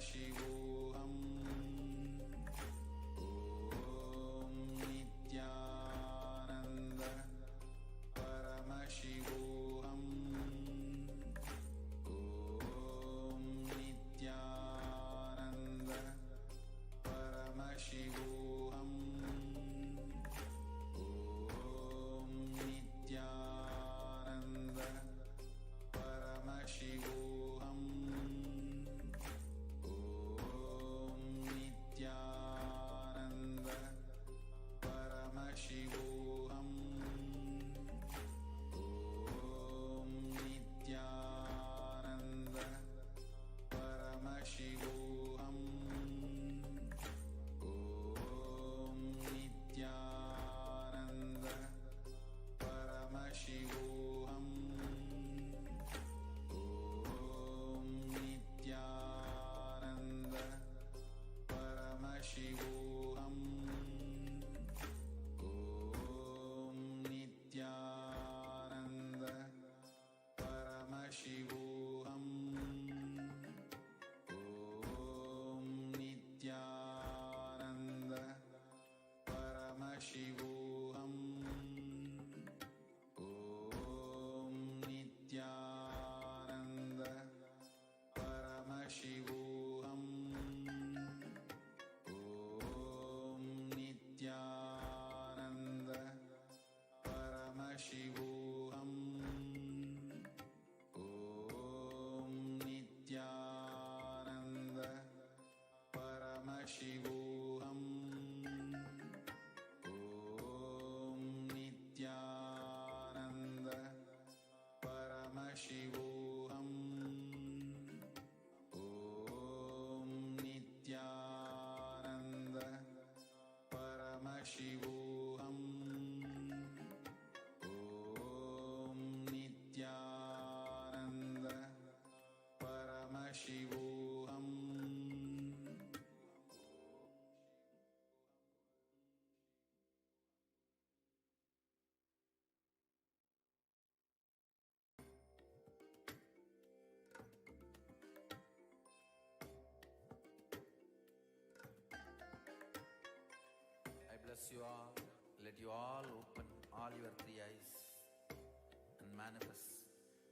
Paramashivoham. Om Nithyananda Paramashivoham. Om Nithyananda Paramashivoham. Om Nithyananda Paramashivoham. Om Nithyananda Paramashivoham. Om Nithyananda Paramashivoham. Om Nithyananda Paramashivoham. Om Nithyananda Paramashivoham. Om Nithyananda Paramashivoham. Om Nithyananda Paramashivoham. Om Nithyananda Paramashivoham. Om Nithyananda Paramashivoham. Om Nithyananda Paramashivoham. Om Nithyananda Paramashivoham. Om Nithyananda Paramashivoham. Om Nithyananda Paramashivoham. I bless you all. Let you all open all your three eyes and manifest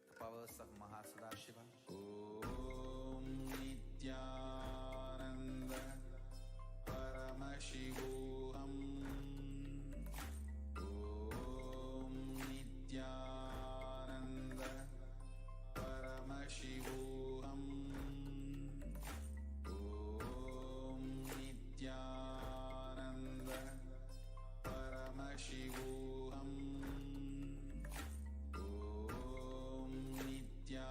the powers of Mahasadashiva. Om Nithyananda Paramashivoham. Om Nithyananda Paramashivoham. Om Nithyananda Paramashivoham. Om Nithyananda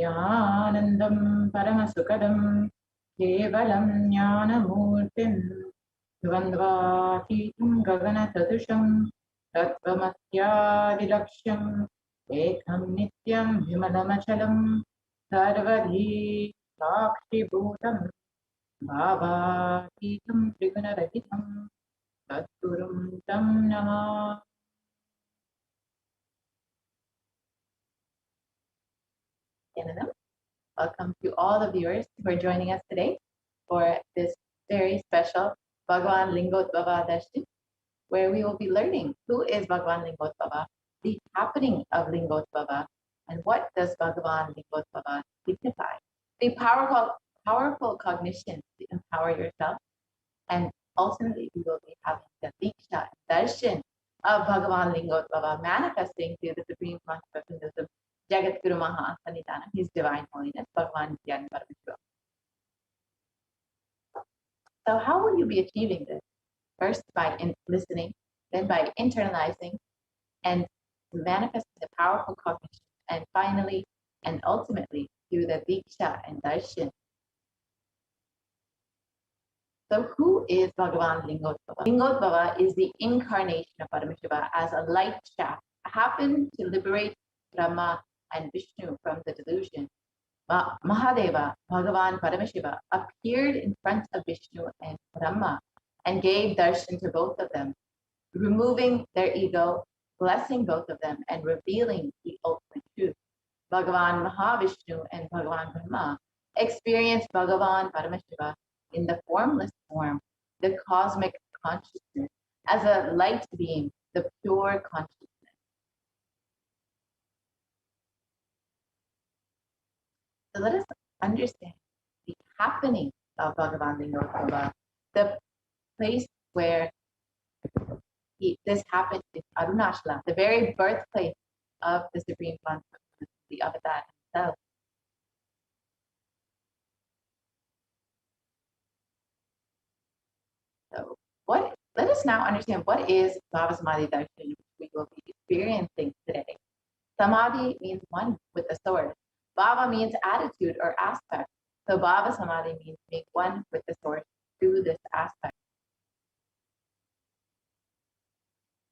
Nityanandam Paramasukadam Kevalam Jnanamurtim Dvandvatitam Gaganatadusham Tattvamatyadilaksham Ekam Nityam Vimalamachalam Sarvadhi Sakshibhutam Bhavatītam Trigunarahitam Tatgurum Tam Namah. Welcome to all the viewers who are joining us today for this very special Bhagavan Lingodvava Darshan, where we will be learning who is Bhagavan Lingodvava, the happening of Lingodvava, and what does Bhagavan Lingodvava signify. The powerful cognition to empower yourself, and ultimately we will be having the Diksha Darshan of Bhagavan Lingodvava manifesting through the Supreme Consciousness of Jagat Guru Maha Sanidana, His Divine Holiness, Bhagavan Nithyananda Paramashivam. So how will you be achieving this? First by listening, then by internalizing and manifesting the powerful cognition, and finally and ultimately through the Diksha and Darshan. So who is Bhagavan Lingodvava? Lingodvava is the incarnation of Paramashiva as a light shaft, happened to liberate Brahma and Vishnu from the delusion. Mahadeva, Bhagavan Paramashiva, appeared in front of Vishnu and Brahma and gave darshan to both of them, removing their ego, blessing both of them, and revealing the ultimate truth. Bhagavan Mahavishnu and Bhagavan Brahma experienced Bhagavan Paramashiva in the formless form, the cosmic consciousness, as a light being, the pure consciousness. So let us understand the happening of Bhagavan Lingodvava, the place where this happened is Arunachala, the very birthplace of the Supreme Consciousness, the Avatar himself. So let us now understand what is Bhava Samadhi Darshan, which we will be experiencing today. Samadhi means one with the source. Bhava means attitude or aspect. So Bhava Samadhi means being one with the source through this aspect.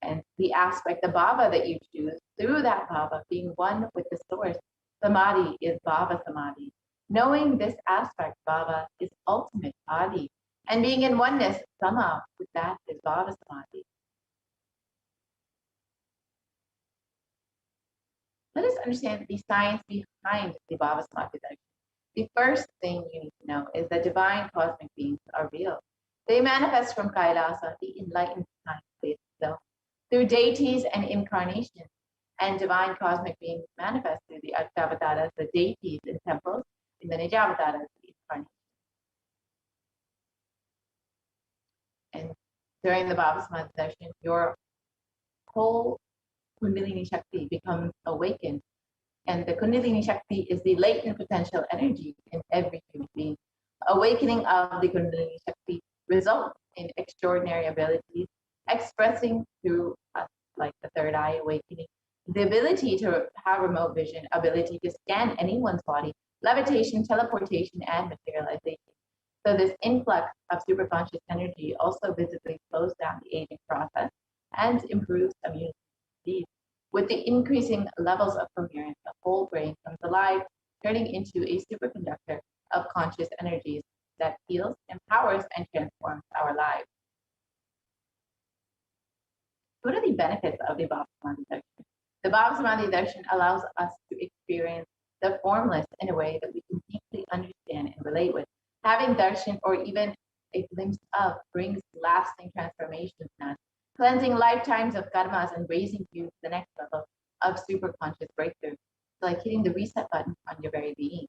And the aspect, the bhava that you choose, through that bhava, being one with the source, samadhi is bhava samadhi. Knowing this aspect, bhava, is ultimate adi. And being in oneness, sama, with that is bhava samadhi. Let us understand the science behind the bhava samadhi darshan. The first thing you need to know is that divine cosmic beings are real. They manifest from Kailasa, the enlightened time place zone, through deities and incarnations, and divine cosmic beings manifest through the Ashtavataras, the deities in temples, in the Nijavataras, the incarnations. And during the Bhava Samadhi darshan, your whole Kundalini Shakti becomes awakened. And the Kundalini Shakti is the latent potential energy in every human being. Awakening of the Kundalini Shakti results in extraordinary abilities, expressing through us, like the third eye awakening, the ability to have remote vision, ability to scan anyone's body, levitation, teleportation, and materialization. So this influx of superconscious energy also visibly slows down the aging process and improves immunity. With the increasing levels of coherence, the whole brain comes alive, turning into a superconductor of conscious energies that heals, empowers, and transforms our lives. What are the benefits of the Bhava Samadhi darshan? The Bhava Samadhi darshan allows us to experience the formless in a way that we can deeply understand and relate with. Having darshan, or even a glimpse of, brings lasting transformations in us, cleansing lifetimes of karmas and raising you to the next level of superconscious breakthrough. It's like hitting the reset button on your very being.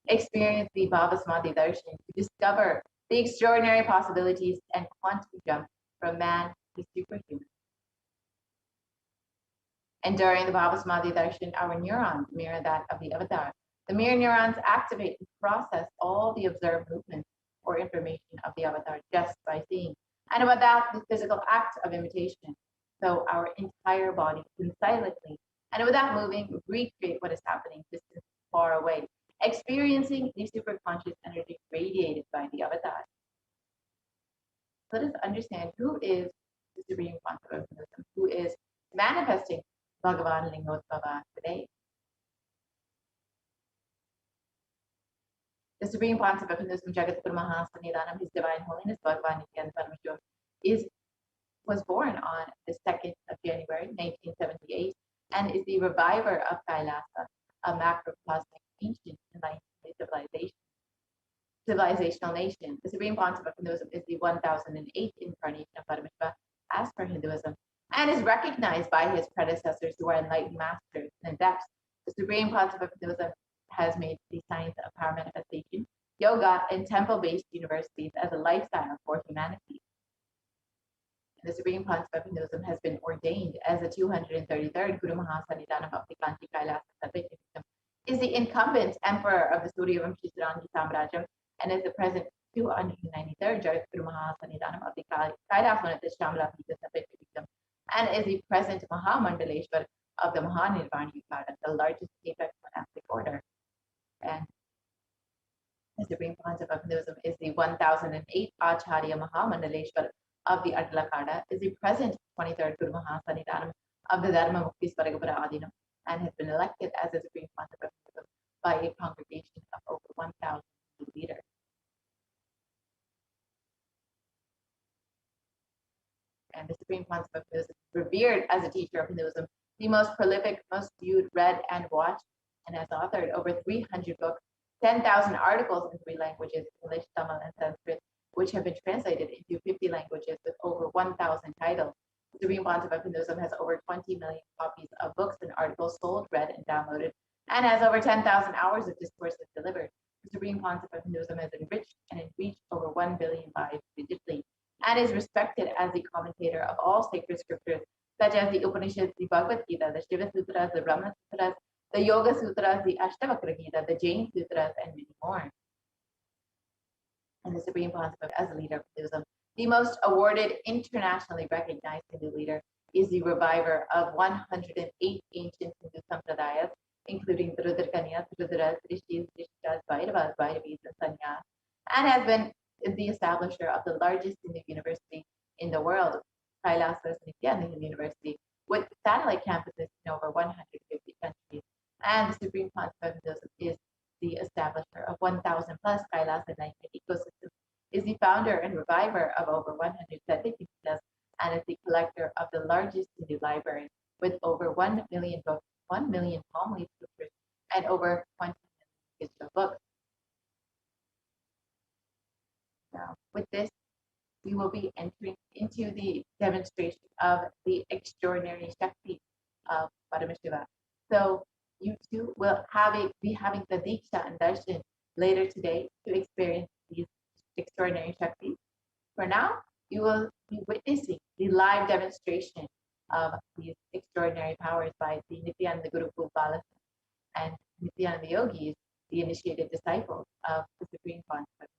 Experience the Bhava Samadhi darshan to discover the extraordinary possibilities and quantum jump from man to superhuman. And during the Bhava Samadhi darshan, our neurons mirror that of the avatar. The mirror neurons activate and process all the observed movements or information of the avatar just by seeing, and without the physical act of imitation. So our entire body can silently and without moving recreate what is happening distant, far away. experiencing the superconscious energy radiated by the avatar. Let us understand who is the Supreme Concept of Hinduism, who is manifesting Bhagavan Lingotbhava today. The Supreme Concept of Hinduism, Jagatguru Mahasanidanam, His Divine Holiness Bhagavan Nithyananda Paramashivam, was born on the 2nd of January, 1978, and is the reviver of Kailasa, a macrocosmic ancient enlightenment civilizational nation. The Supreme Concept of Hinduism is the 1008th incarnation of Paramashiva as per Hinduism, and is recognized by his predecessors who are enlightened masters and adepts. The Supreme Concept of Hinduism has made the science of power manifestation, yoga, and temple-based universities as a lifestyle for humanity. The Supreme Concept of Hinduism has been ordained as the 233rd Guru Mahasanidanam of the Kanchi Kailasa Satvik, is the incumbent emperor of the Suryavam Shishrangi Samrajam, and is the present 293rd Jagatguru Mahasanidanam of the Kailasa Shamla Pita Satvik, and is the present Mahamandaleshwar of the Mahanirvana Yukata, the largest apex monastic order. And the Supreme Concept of Hinduism is the 1008th Acharya Mahamandaleshwar of the Atlakada, is the present 23rd Guru Mahasanidanam of the Dharma Mukti Svaragapura Adinam, and has been elected as the Supreme Concept of Hinduism by a congregation of over 1,000 leaders. And the Supreme Concept of Hinduism is revered as a teacher of Hinduism, the most prolific, most viewed, read, and watched, and has authored over 300 books, 10,000 articles in 3 languages, English, Tamil, and Sanskrit, which have been translated into 50 languages with over 1,000 titles. The Supreme Concept of Hinduism has over 20 million copies of books and articles sold, read, and downloaded, and has over 10,000 hours of discourses delivered. The Supreme Concept of Hinduism has enriched and reached over 1 billion lives digitally, and is respected as the commentator of all sacred scriptures, such as the Upanishads, the Bhagavad Gita, the Shiva Sutras, the Brahma Sutras, the Yoga Sutras, the Ashtavakra Gita, the Jain Sutras, and many more. And the Supreme Concept as a leader of Hinduism, the most awarded, internationally recognized Hindu leader, is the reviver of 108 ancient Hindu sampradayas, including the Rudrakanyas, Rudras, Rishis, Rishkas, Bhairavas, Bhairavis, and Sanyas, and has been the establisher of the largest Hindu university in the world, Kailasa Nithyananda University, with satellite campuses in over 150 countries. And the Supreme Concept of Hinduism is the establisher of 1,000 plus Kailasa enlightenment ecosystems, is the founder and reviver of over 100 Satvik, and is the collector of the largest Hindu library with over 1 million books, 1 million palm leaf scriptures, and over 20 million digital books. Now, with this, we will be entering into the demonstration of the extraordinary Shakti of Paramashiva. So you too will be having the Diksha and Darshan later today to experience these extraordinary Shaktis. For now, you will be witnessing the live demonstration of these extraordinary powers by the Nithyananda Gurukul Balas and Nithyananda Yogis, the initiated disciples of the Supreme Concept.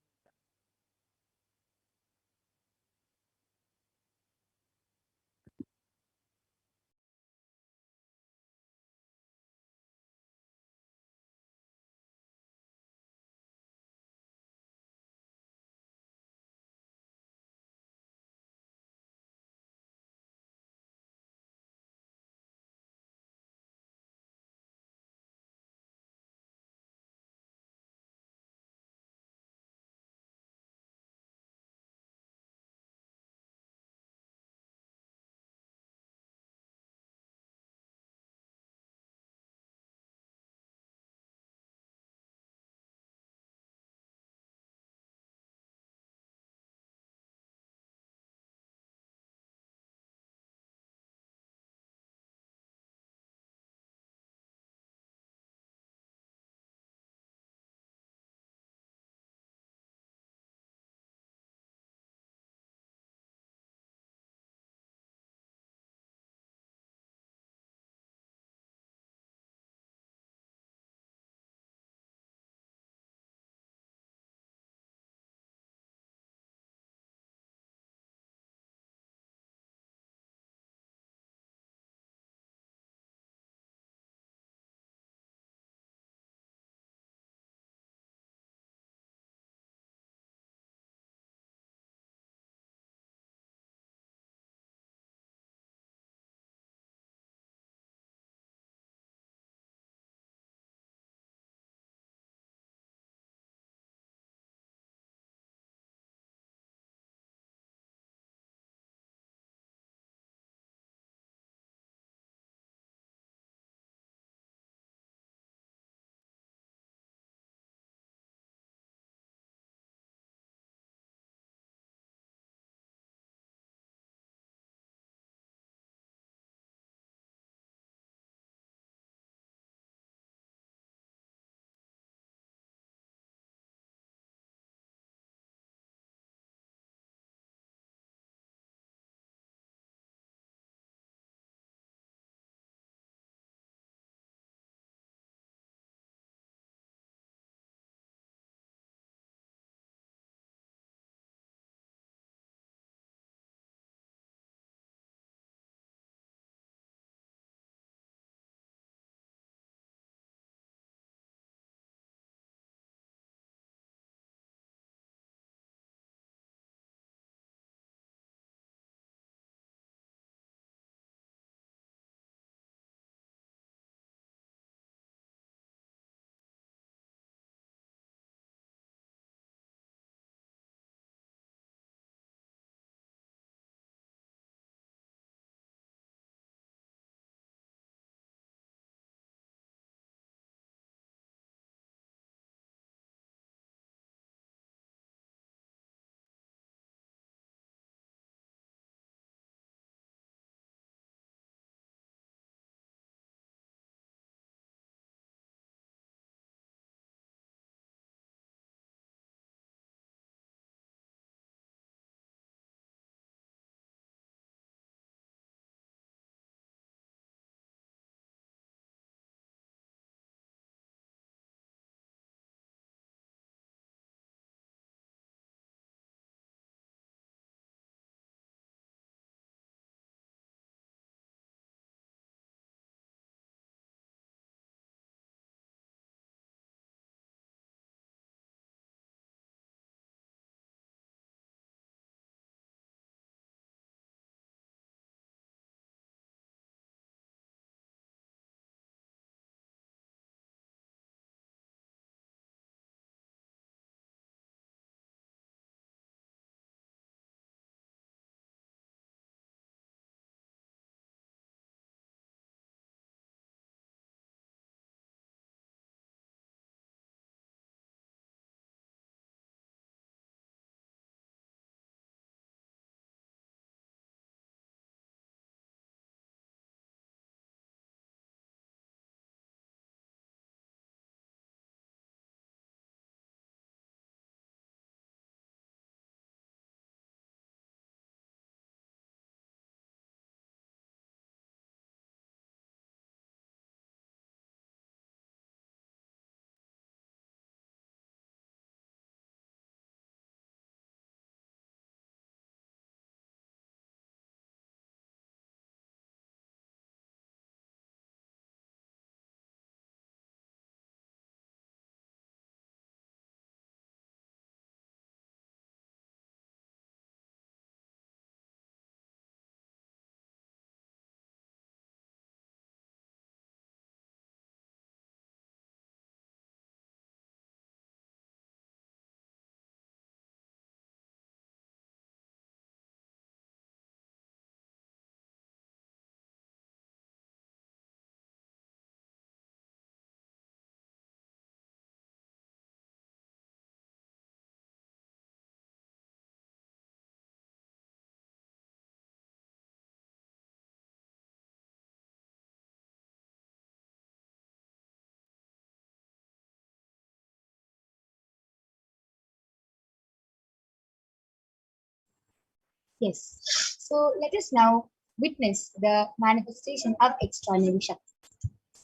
Yes. So let us now witness the manifestation of extraordinary Shakti.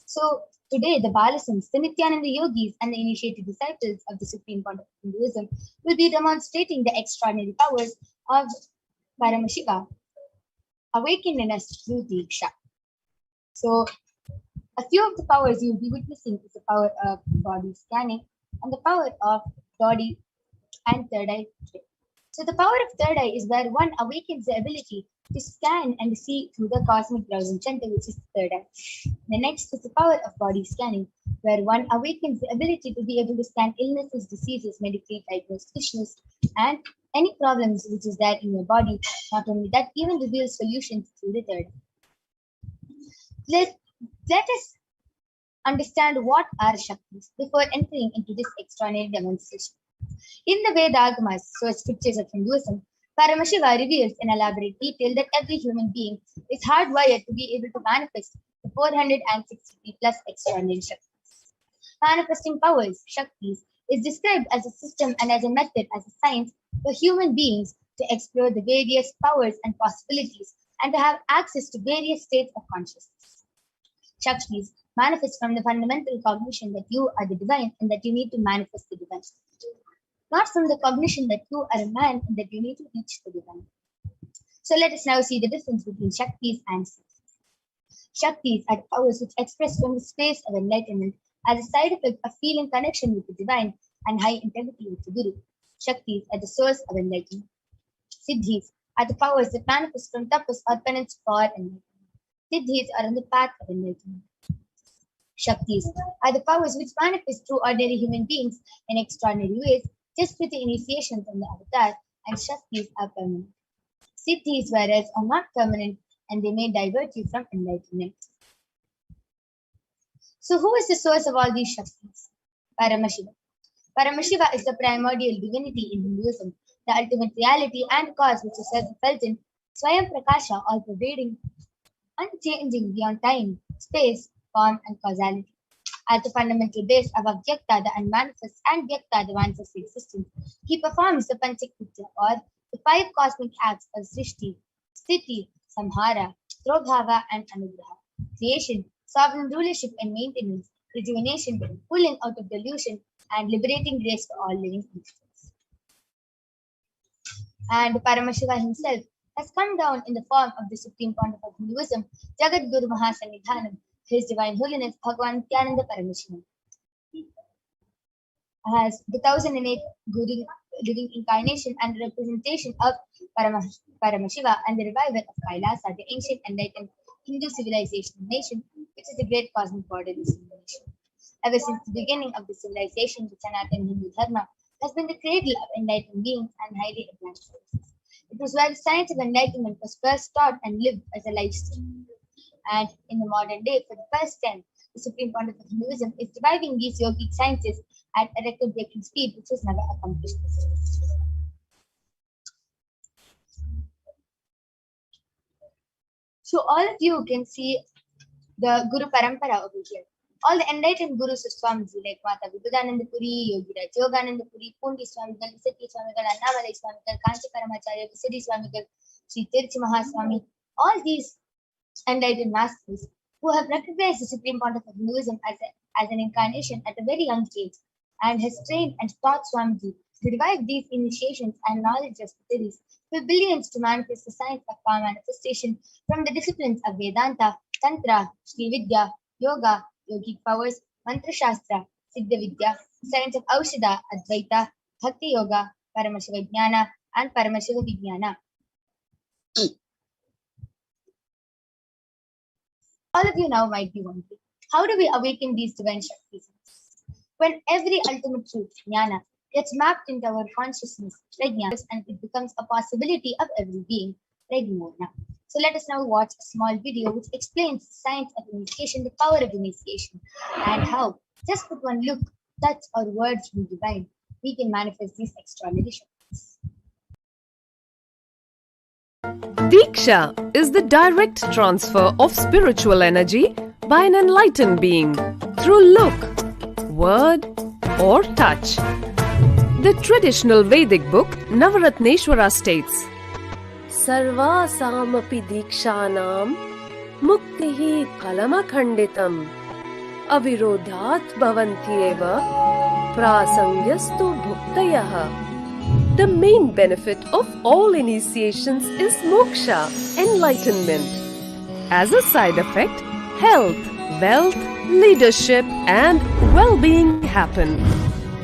So today, the Balasams, the Nithyananda yogis, and the initiated disciples of the Supreme Point of Hinduism will be demonstrating the extraordinary powers of Paramashiva, awakened in us through Diksha. So a few of the powers you will be witnessing is the power of body scanning and the power of body and third eye. So the power of third eye is where one awakens the ability to scan and see through the cosmic browsing center, which is the third eye. The next is the power of body scanning, where one awakens the ability to be able to scan illnesses, diseases, medically diagnosed issues, and any problems which is there in your body. Not only that, even reveals solutions through the third eye. Let us understand what are Shaktis before entering into this extraordinary demonstration. In the Veda-agamas, so scriptures of Hinduism, Paramashiva reveals in elaborate detail that every human being is hardwired to be able to manifest the 463 plus extraordinary Shaktis. Manifesting powers, Shaktis, is described as a system and as a method, as a science for human beings to explore the various powers and possibilities and to have access to various states of consciousness. Shaktis manifest from the fundamental cognition that you are the divine and that you need to manifest the divine, not from the cognition that you are a man and that you need to reach the divine. So let us now see the difference between Shaktis and Siddhis. Shaktis are powers which express from the space of enlightenment as a side effect of feeling connection with the divine and high integrity with the Guru. Shaktis are the source of enlightenment. Siddhis are the powers that manifest from tapas or penance for enlightenment. Siddhis are on the path of enlightenment. Shaktis are the powers which manifest through ordinary human beings in extraordinary ways, just with the initiation from the avatar, and Shaktis are permanent. Siddhis, whereas, are not permanent and they may divert you from enlightenment. So, who is the source of all these Shaktis? Paramashiva. Paramashiva is the primordial divinity in Hinduism, the ultimate reality and cause which is self-effulgent, Swayam Prakasha, all pervading, unchanging beyond time, space, form, and causality. At the fundamental base of Avyakta, the unmanifest, and Vyakta, the manifest existence, he performs the Panchakritya, or the 5 cosmic acts of Srishti, Sthiti, Samhara, Trobhava, and Anugraha. Creation, sovereign rulership and maintenance, rejuvenation, pulling out of delusion, and liberating grace for all living entities. And Paramashiva himself has come down in the form of the Supreme Pontiff of Hinduism, Jagat Guru Mahasanidhanam, His Divine Holiness Bhagavan Nithyananda Paramashivam. As the 1008 living incarnation and representation of Paramashiva and the revival of Kailasa, the ancient enlightened Hindu civilization nation, which is the great cosmic borderless nation. Ever since the beginning of the civilization, the Sanatana Hindu Dharma has been the cradle of enlightened beings and highly advanced races. It was where the science of enlightenment was first taught and lived as a lifestyle. And in the modern day, for the first time, the Supreme Pontiff of Hinduism is reviving these yogic sciences at a record-breaking speed, which was never accomplished before. So all of you can see the Guru Parampara over here. All the enlightened Gurus of Swamiji, like Mata Vibhudananda Puri, Yogiraj Yogananda Puri, Pundi Swamigal, Visati Swamigal, Annamalai Swamigal, Kanchi Paramacharya, Visati Swamigal, Sri Tirchi Mahaswami, all these enlightened masters who have recognized the Supreme Pontiff of Hinduism as an incarnation at a very young age and has trained and taught Swamiji to revive these initiations and knowledge repositories for billions to manifest the science of power manifestation from the disciplines of Vedanta, Tantra, Sri Vidya, Yoga, Yogic powers, Mantra Shastra, Siddha Vidya, science of Aushadha, Advaita, Bhakti Yoga, Paramashiva Jnana, and Paramashiva Vijnana. All of you now might be wondering, how do we awaken these divine Shaktis? When every ultimate truth, Jnana, gets mapped into our consciousness, Prajna, and it becomes a possibility of every being, Prajna. So let us now watch a small video which explains the science of initiation, the power of initiation, and how, just with one look, touch, or words from the divine, we can manifest these extraordinary Shaktis. Diksha is the direct transfer of spiritual energy by an enlightened being through look, word, or touch. The traditional Vedic book Navaratneshwara states, सर्वासामपि दीक्षानां मुक्तिः फलमखण्डितम् अविरोधात् भवन्त्येव प्रासङ्ग्यस्तु भुक्तयः. The main benefit of all initiations is moksha, enlightenment. As a side effect, health, wealth, leadership and well-being happen.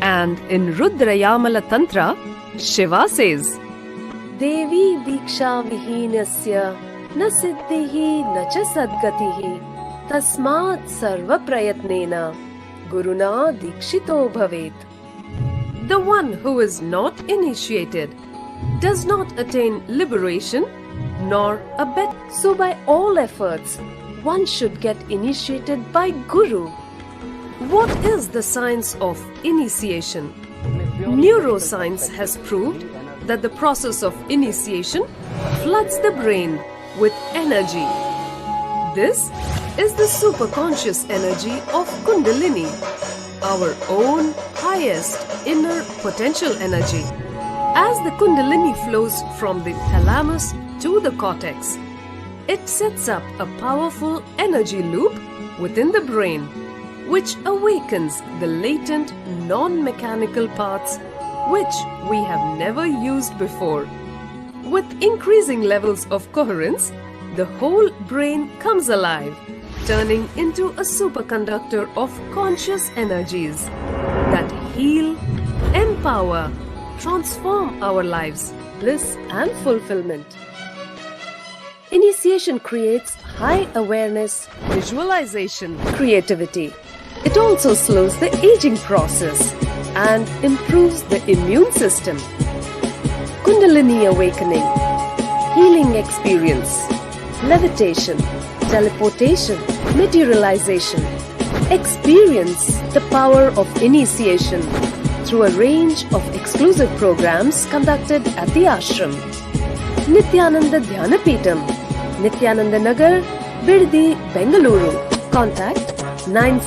And in Rudrayamala Tantra, Shiva says, Devi Diksha Vihinasya na siddhihi na cha sadgatihi tasmat sarva prayatnena guruna dikshito bhavet. The one who is not initiated does not attain liberation nor a bet. So by all efforts, one should get initiated by Guru. What is the science of initiation? Neuroscience has proved that the process of initiation floods the brain with energy. This is the superconscious energy of Kundalini, our own highest inner potential energy. As the Kundalini flows from the thalamus to the cortex, it sets up a powerful energy loop within the brain, which awakens the latent non-mechanical parts which we have never used before. With increasing levels of coherence, the whole brain comes alive, turning into a superconductor of conscious energies that heal, empower, transform our lives, bliss and fulfillment. Initiation creates high awareness, visualization, creativity. It also slows the aging process and improves the immune system. Kundalini awakening, healing experience, levitation, teleportation, materialization. Experience the power of initiation through a range of exclusive programs conducted at the ashram. Nithyananda Dhyanapitham, Nithyananda Nagar, Biddi, Bengaluru. Contact 9.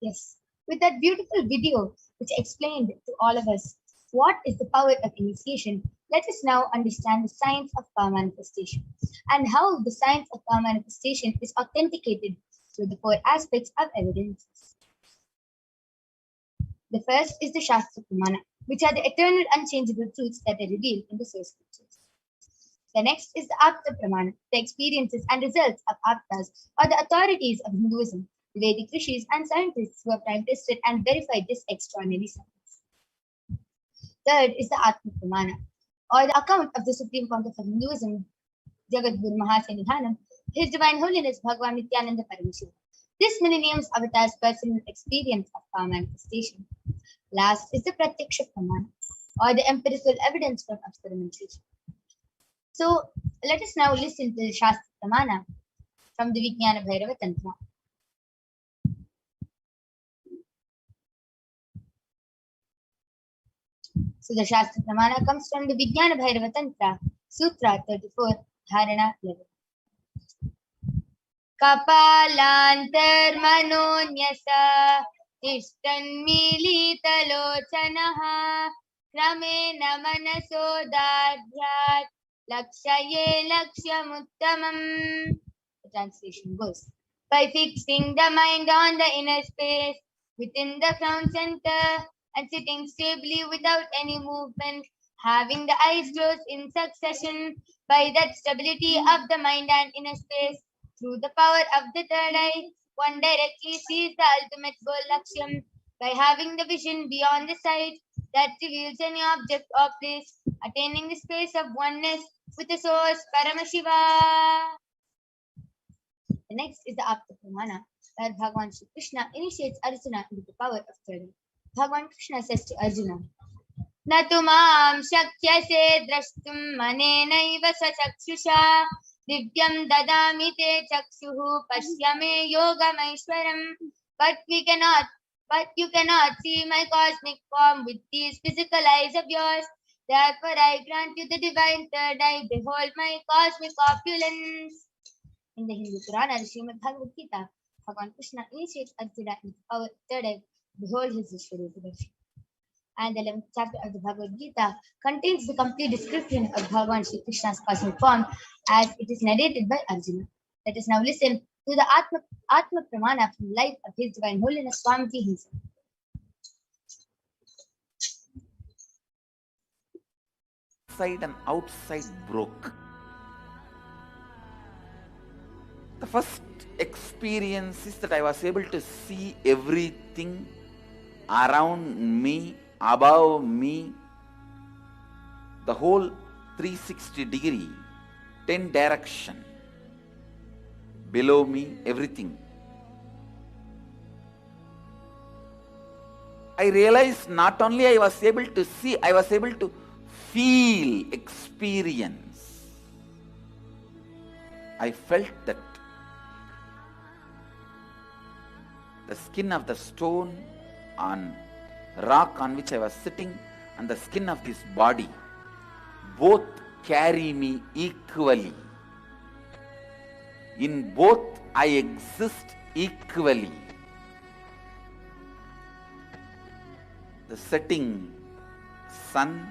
Yes, with that beautiful video which explained to all of us what is the power of initiation, let us now understand the science of power manifestation and how the science of power manifestation is authenticated through the four aspects of evidence. The first is the Shastra Pramana, which are the eternal unchangeable truths that are revealed in the source scriptures. The next is the Apta Pramana, the experiences and results of Aptas or the authorities of Hinduism, the Vedic rishis and scientists who have time tested and verified this extraordinary science. Third is the Atma Pramana, or the account of the Supreme Pontiff of Hinduism, Jagadguru Mahasenihanam, His Divine Holiness Bhagwan Nithyananda Paramashivam. This millennium's avatar's personal experience of power manifestation. Last is the Pratyaksha Pramana, or the empirical evidence from experimentation. So let us now listen to the Shastra Pramana from the Vijnana Bhairava Tantra. So the Shastra Pramana comes from the Vijnana Bhairava Tantra, Sutra 34, Dharana 11. Kapalantarmanonyasa tishtanmilitalochanaha kramena manasodadhyat lakshaye lakshyamuttamam. The translation goes, by fixing the mind on the inner space within the crown center and sitting stably without any movement, having the eyes closed in succession, by that stability of the mind and inner space, through the power of the third eye, one directly sees the ultimate goal Lakshyam, by having the vision beyond the sight that reveals any object or place, attaining the space of oneness with the source Paramashiva. The next is the Apta Pramana, where Bhagavan Shri Krishna initiates Arjuna into the power of third eye. Bhagavan Krishna says to Arjuna, न तु मां शक्यसे द्रष्टुं मनेनैव स्वचक्षुषा दिव्यं ददामि ते चक्षुः पश्य मे योगमैश्वरम् but you cannot see my cosmic form with these physical eyes of yours. Therefore I grant you the divine third eye. Behold my cosmic opulence. In the Hindu Purana, the Srimad Bhagavad Gita, Bhagavan Krishna initiates Arjuna in our third eye. Behold his Vishwarupa. And the 11th chapter of the Bhagavad Gita contains the complete description of Bhagavan Shri Krishna's cosmic form as it is narrated by Arjuna. Let us now listen to the Atma Pramana from the life of His Divine Holiness Swamiji himself. Inside and outside broke. The first experience is that I was able to see everything around me, above me, the whole 360 degree, 10 direction, below me, everything. I realized not only I was able to see, I was able to feel, experience. I felt that the skin of the stone on rock on which I was sitting and the skin of this body both carry me equally. In both I exist equally. The setting sun,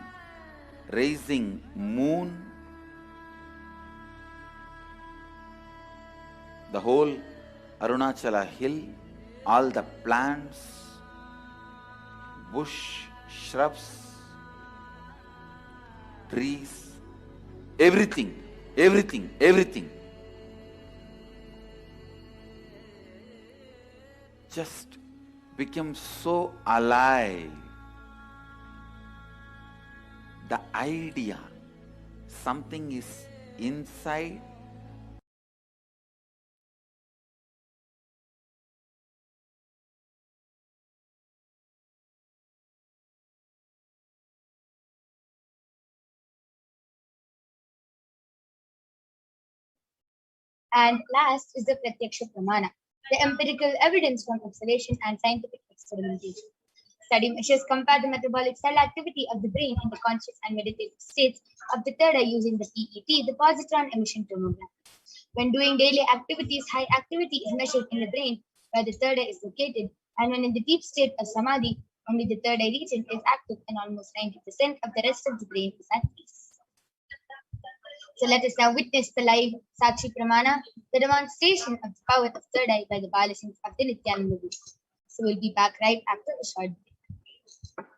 rising moon, the whole Arunachala hill, all the plants, bush, shrubs, trees, everything, everything, everything. Just became so alive. The idea, something is inside, And last is the Pratyaksha Pramana, the empirical evidence from observation and scientific experimentation. Study measures compare the metabolic cell activity of the brain in the conscious and meditative states of the third eye using the PET, the positron emission tomograph. When doing daily activities, high activity is measured in the brain where the third eye is located, and when in the deep state of samadhi, only the third eye region is active and almost 90% of the rest of the brain is at peace. So let us now witness the live Sakshi Pramana, the demonstration of the power of third eye by the Balasins of the Nithyananda Guru. So we'll be back right after a short break.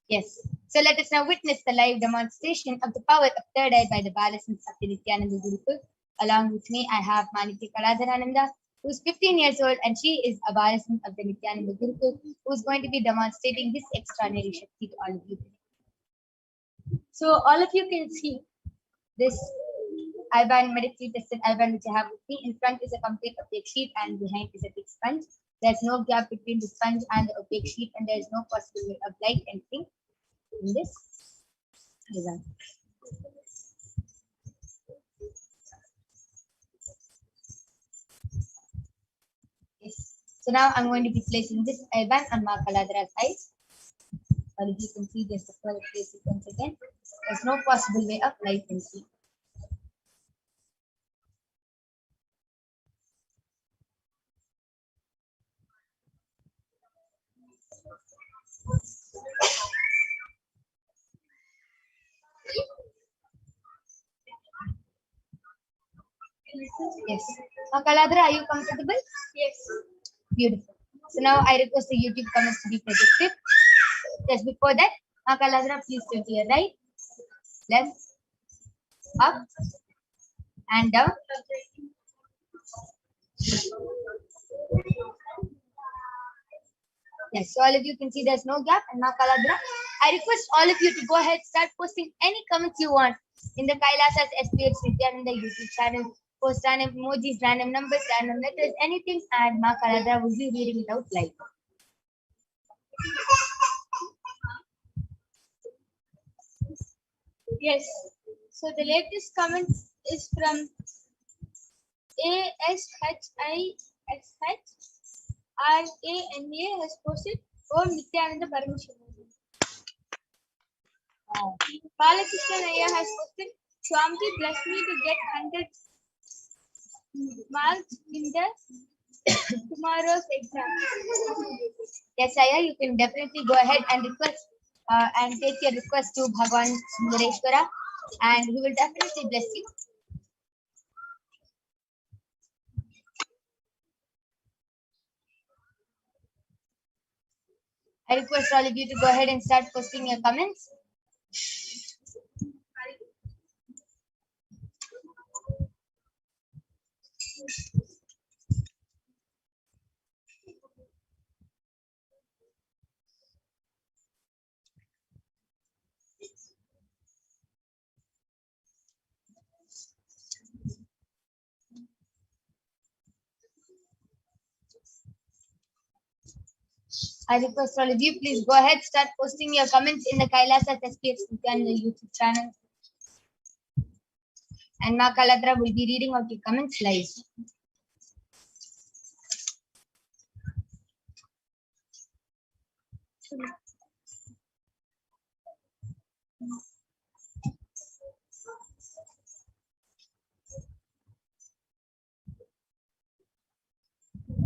Yes. So let us now witness the live demonstration of the power of third eye by the Balasins of the Nithyananda Gurukul. Along with me, I have Maniti Kaladharananda, who is 15 years old, and she is a Balasin of the Nithyananda Gurukul, who is going to be demonstrating this extraordinary Shakti to all of you today. So all of you can see this Alban medically tested Alban which I have with me. In front is a complete opaque sheet and behind is a big sponge. There's no gap between the sponge and the opaque sheet, and there's no possibility of light entering in this design. So now I'm going to be placing this I-band on Mahakaladra's eyes. Or if you can see just the further place once again. There's no possible way of light and see. Yes. Makaladra, are you comfortable? Yes. Beautiful. So now I request the YouTube comments to be projected. Just before that, Makaladra, please turn to your right, left, up, and down. Yes, so all of you can see there's no gap. And Makaladra, I request all of you to go ahead, start posting any comments you want in the Kailasa's HDH Nithyananda YouTube channel. Post random emojis, random numbers, random letters, anything, and Makaladra will be reading it out live. Yes. So the latest comment is from ASHISHRANA has posted Om Nithyananda Paramashivam. Balakrishnan Ayya has posted Swamiji bless me to get 100 marks in the tomorrow's exam. Yes, Aya, you can definitely go ahead and request and take your request to Bhagwan Sundareshwara, and he will definitely bless you. I request all of you to go ahead and start posting your comments. I request all of you, please go ahead, start posting your comments in the Kailasa SPH Nithyananda YouTube channel. And Makaladra will be reading out your comments live.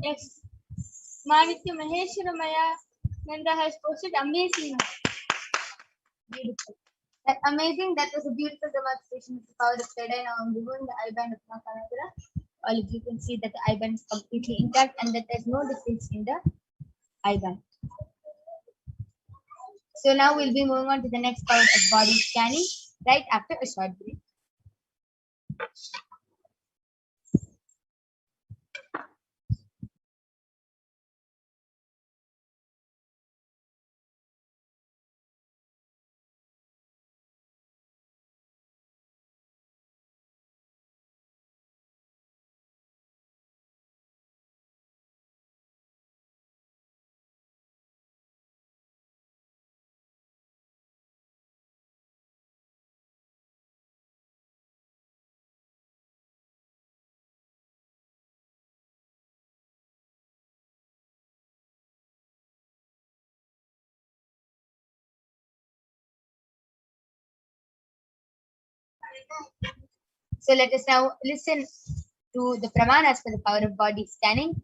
Yes. Manitya Maheshwaramaya Nanda has posted amazing. Beautiful. That amazing. That was a beautiful demonstration of the power of Tada. Now I'm removing the I-band of Makaladra. All of you can see that the I-band is completely intact and that there's no difference in the I-band. So now we'll be moving on to the next part of body scanning right after a short break. So let us now listen to the pramanas for the power of body scanning.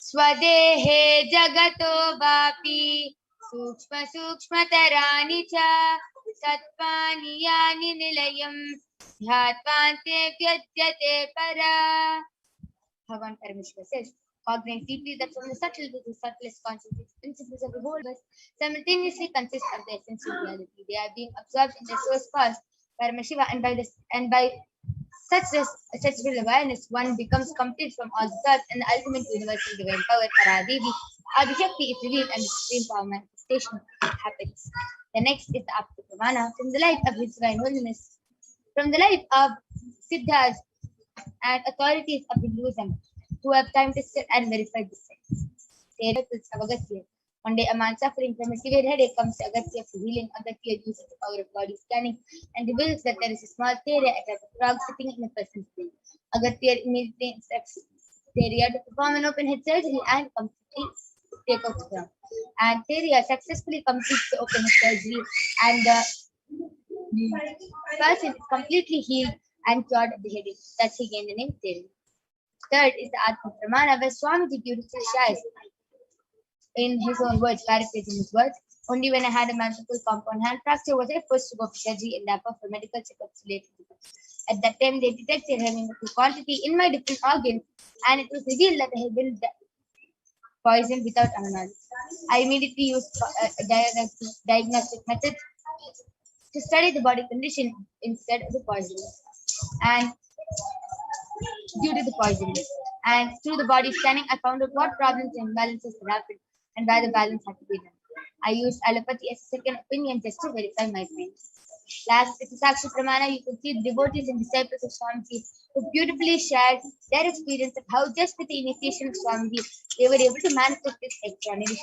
Swadehe jagato vapi sukshma sukshma tarani cha satvani yani nilayam dhyatvante vyajyate para. Bhagavan Paramashiva says, cognize deeply that from the subtle to the subtlest consciousness, principles of the whole verse simultaneously consist of the essential reality. They are being absorbed in the source cause, Paramashiva, and by such real awareness, one becomes complete from all the thoughts, and the ultimate universal divine power, Paradevi, Adishakti, is revealed and the supreme power manifestation happens. The next is the Apta Pramana, from the light of His divine holiness, from the light of Siddhas and authorities of Hinduism who have time to sit and verify this text. Agatya. One day, a man suffering from a severe headache comes to Agatya for healing. Agatya uses the power of body scanning and reveals that there is a small area at a frog sitting in a person's brain. Agatya immediately instructs Theria to perform an open head surgery and completely take off the crown. And Theria successfully completes the open head surgery, and the person is completely healed and cured of the headache. Thus he gained the name Theria. Third is the Atma Pramana, where Swamiji beautifully shares in his own words, paraphrasing his words. Only when I had a multiple compound hand fracture was I forced to go for surgery and therefore for medical checkups related to that. At that time, they detected heavy quantity in my different organs, and it was revealed that I had been poisoned without our knowledge. I immediately used diagnostic methods to study the body condition instead of the poison, and due to the poisoning. And through the body scanning, I found out what problems and imbalances had happened and where the balance had to be done. I used allopathy as a second opinion just to verify my findings. Last, it's a Sakshi Pramana. You can see the devotees and disciples of Swamiji who beautifully shared their experience of how just with the initiation of Swamiji, they were able to manifest this extraordinary.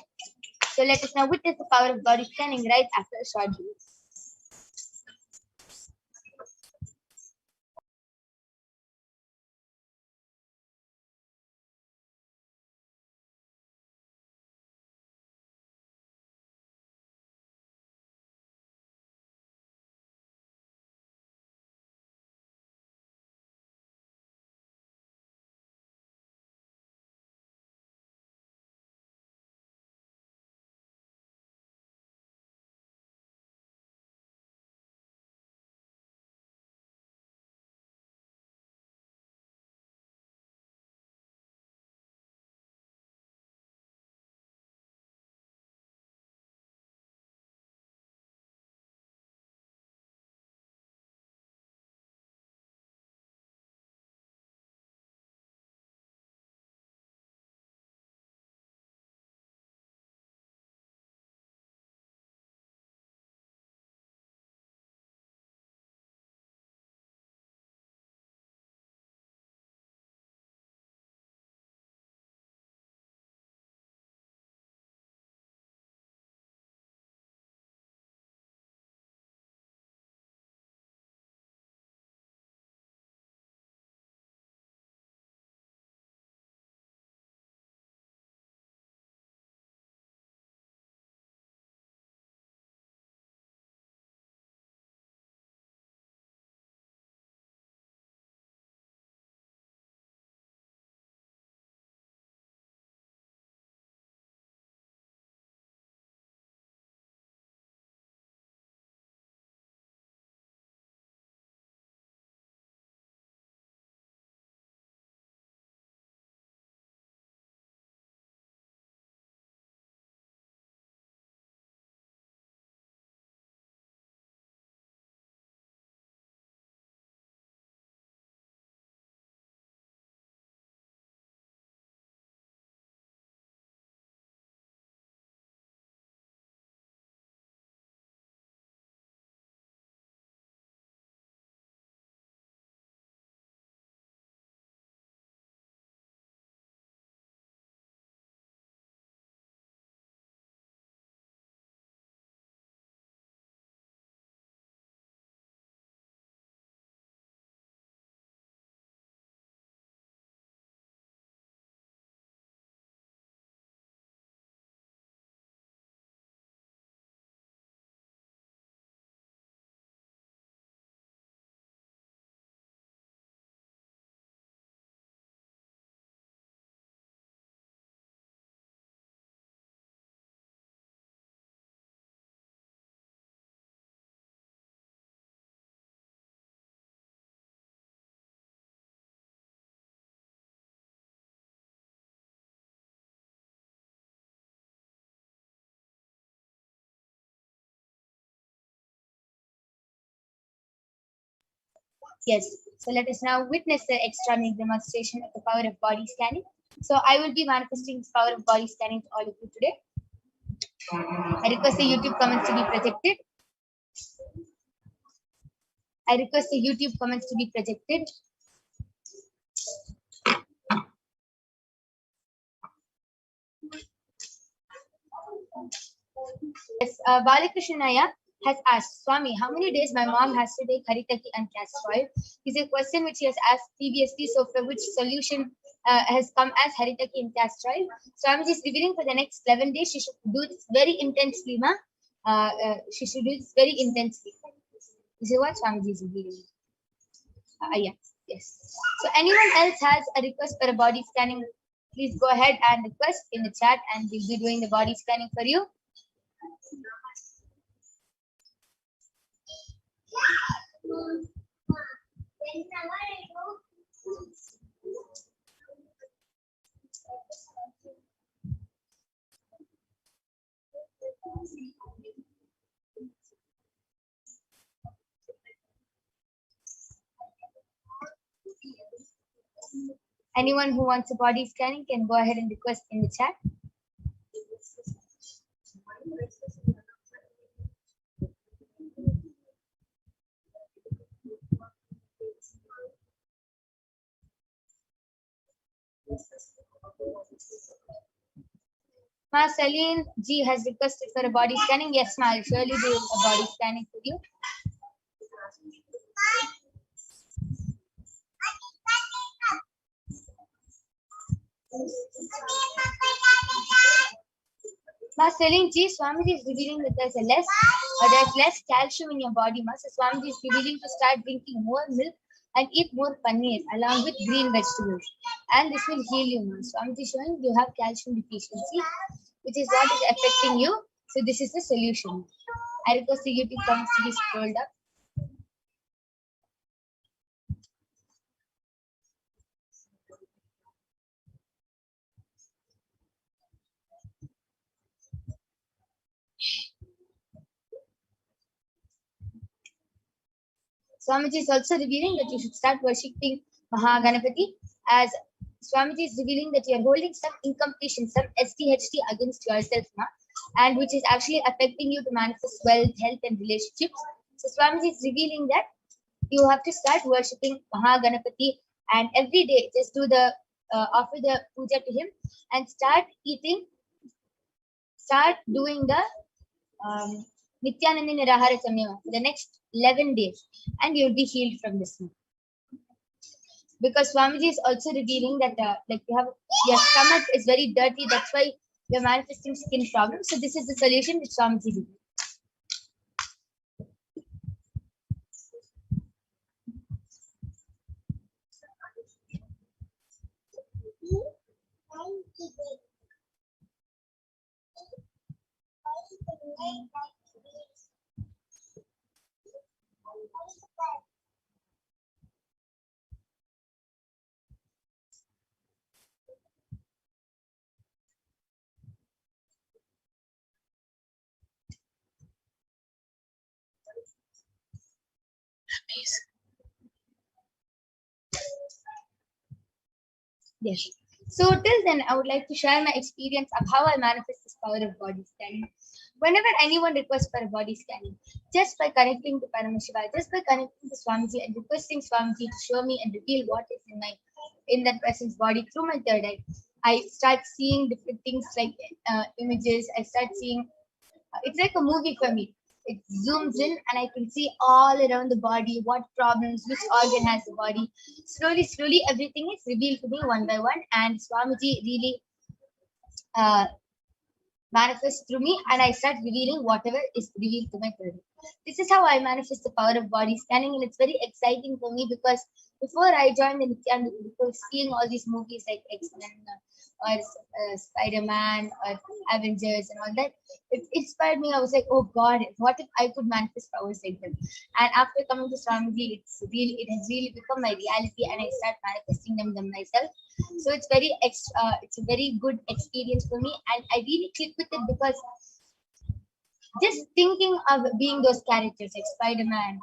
So let us now witness the power of body scanning right after a short video. Yes, so let us now witness the extraordinary demonstration of the power of body scanning. So I will be manifesting this power of body scanning to all of you today. I request the YouTube comments to be projected. I request the YouTube comments to be projected. Yes, Balakrishnaya has asked, Swami, how many days my mom has to take Haritaki and castor oil? Is a question which he has asked previously, so for which solution has come as Haritaki in caste child. Swamiji is revealing for the next 11 days. She should do this very intensely, ma. She should do this very intensely. This is what Swamiji is revealing. Yeah, yes. So anyone else has a request for a body scanning, please go ahead and request in the chat, and we'll be doing the body scanning for you. Anyone who wants a body scanning can go ahead and request in the chat. Ma Celine G has requested for a body scanning. Yes, ma, I'll surely do a body scanning for you. Ma Celine G, Swamiji is revealing that there's less calcium in your body, ma. So Swamiji is revealing to start drinking more milk and eat more paneer along with green vegetables, and this will heal you, ma. Swamiji is showing you have calcium deficiency, which is what is affecting you. So this is the solution. I request the YouTube comments to be scrolled up. Swamiji is also revealing that you should start worshipping Mahaganapati, as Swamiji is revealing that you are holding some incompletion, some SDHT against yourself, ma, and which is actually affecting you to manifest wealth, health, and relationships. So Swamiji is revealing that you have to start worshipping Mahaganapati, and every day just do the offer the puja to him and start doing the Nithyananda Nirahara Samyama for the next 11 days, and you'll be healed from this. Because Swamiji is also revealing that like your stomach is very dirty, that's why you're manifesting skin problems. So this is the solution which Swamiji did. Yes. So till then, I would like to share my experience of how I manifest this power of body scanning. Whenever anyone requests for a body scanning, just by connecting to Paramashiva, just by connecting to Swamiji and requesting Swamiji to show me and reveal what is in that person's body through my third eye, I start seeing different things like images. I start seeing, it's like a movie for me. It zooms in and I can see all around the body, what problems, which organ has the body. Slowly, everything is revealed to me one by one, and Swamiji really manifests through me, and I start revealing whatever is revealed to my third eye. This is how I manifest the power of body scanning, and it's very exciting for me because before I joined the Nithyananda, before seeing all these movies like X-Men or Spider-Man or Avengers and all that, it inspired me. I was like, oh God, what if I could manifest powers like them? And after coming to Swamiji, it has really become my reality, and I start manifesting them myself. So it's it's a very good experience for me, and I really click with it because just thinking of being those characters like Spider-Man,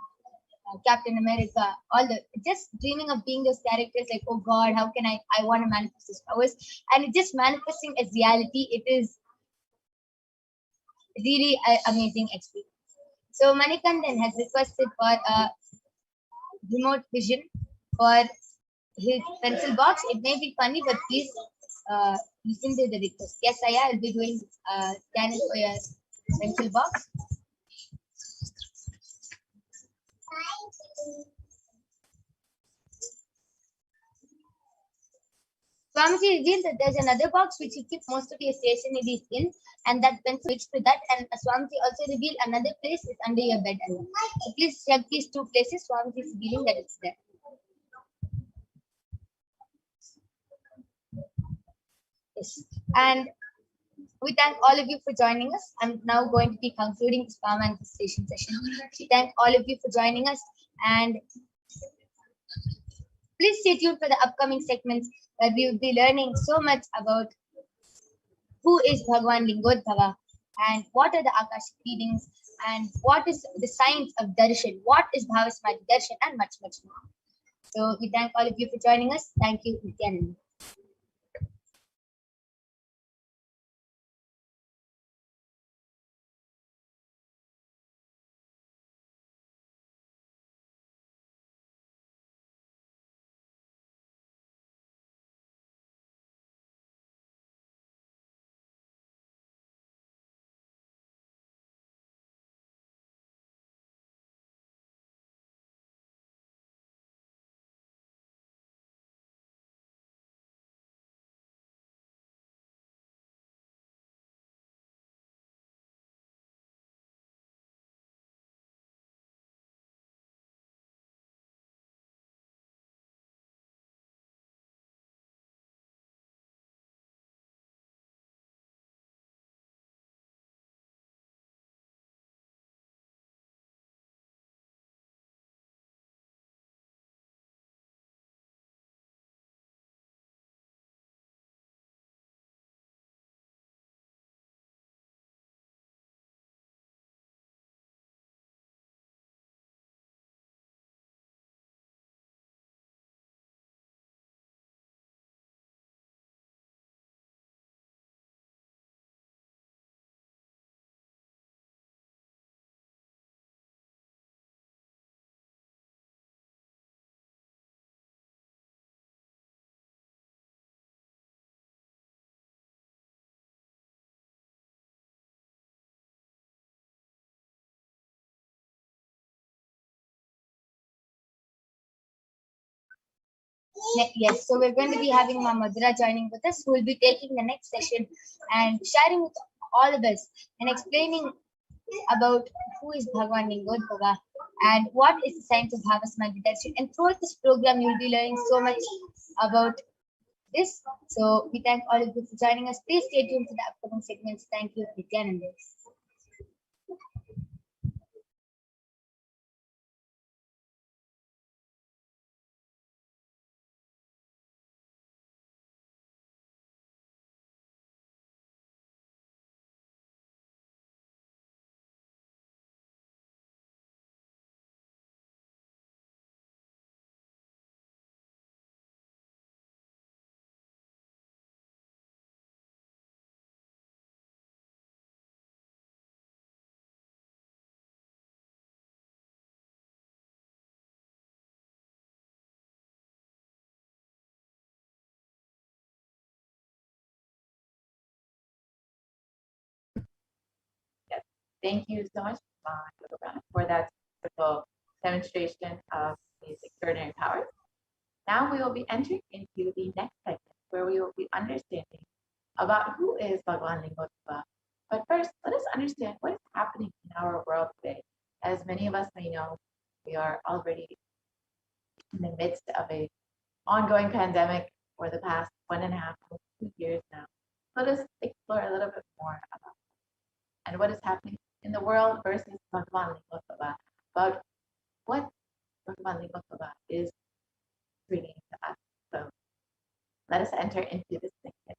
Captain America, just dreaming of being those characters, like, oh God, how can I want to manifest these powers? And it just manifesting as reality, it is really an amazing experience. So Manikandan has requested for a remote vision for his pencil box. It may be funny, but please listen to the request. Yes, I'll be doing scanning for your pencil box. Swamiji revealed that there's another box which you keep most of your stationery in, and that pencil fixed to that. And Swamiji also revealed another place is under your bed. So please check these two places. Swamiji is revealing that it's there. Yes. And we thank all of you for joining us. I'm now going to be concluding this power manifestation session. We thank all of you for joining us, and please stay tuned for the upcoming segments where we will be learning so much about who is Bhagwan Lingodbhava and what are the Akashic readings and what is the science of darshan, what is Bhavasmati darshan, and much, much more. So we thank all of you for joining us. Thank you, Nithyananda. Yes, so we're going to be having Ma Madhura joining with us, who will be taking the next session and sharing with all of us and explaining about who is Bhagwan Lingodbhava and what is the science of Bhavasmati darshan. And throughout this program, you'll be learning so much about this. So we thank all of you for joining us. Please stay tuned for the upcoming segments. Thank you, Nithyananda. Yes. Thank you so much, for that wonderful demonstration of these extraordinary powers. Now we will be entering into the next segment where we will be understanding about who is Bhagwan Lingodbhava. But first, let us understand what is happening in our world today. As many of us may know, we are already in the midst of a ongoing pandemic for the past 1.5, 2 years now. Let us explore a little bit more about and what is happening in the world versus Bhagwan Lingodbhava, about what Bhagwan Lingodbhava is bringing to us. So let us enter into this segment.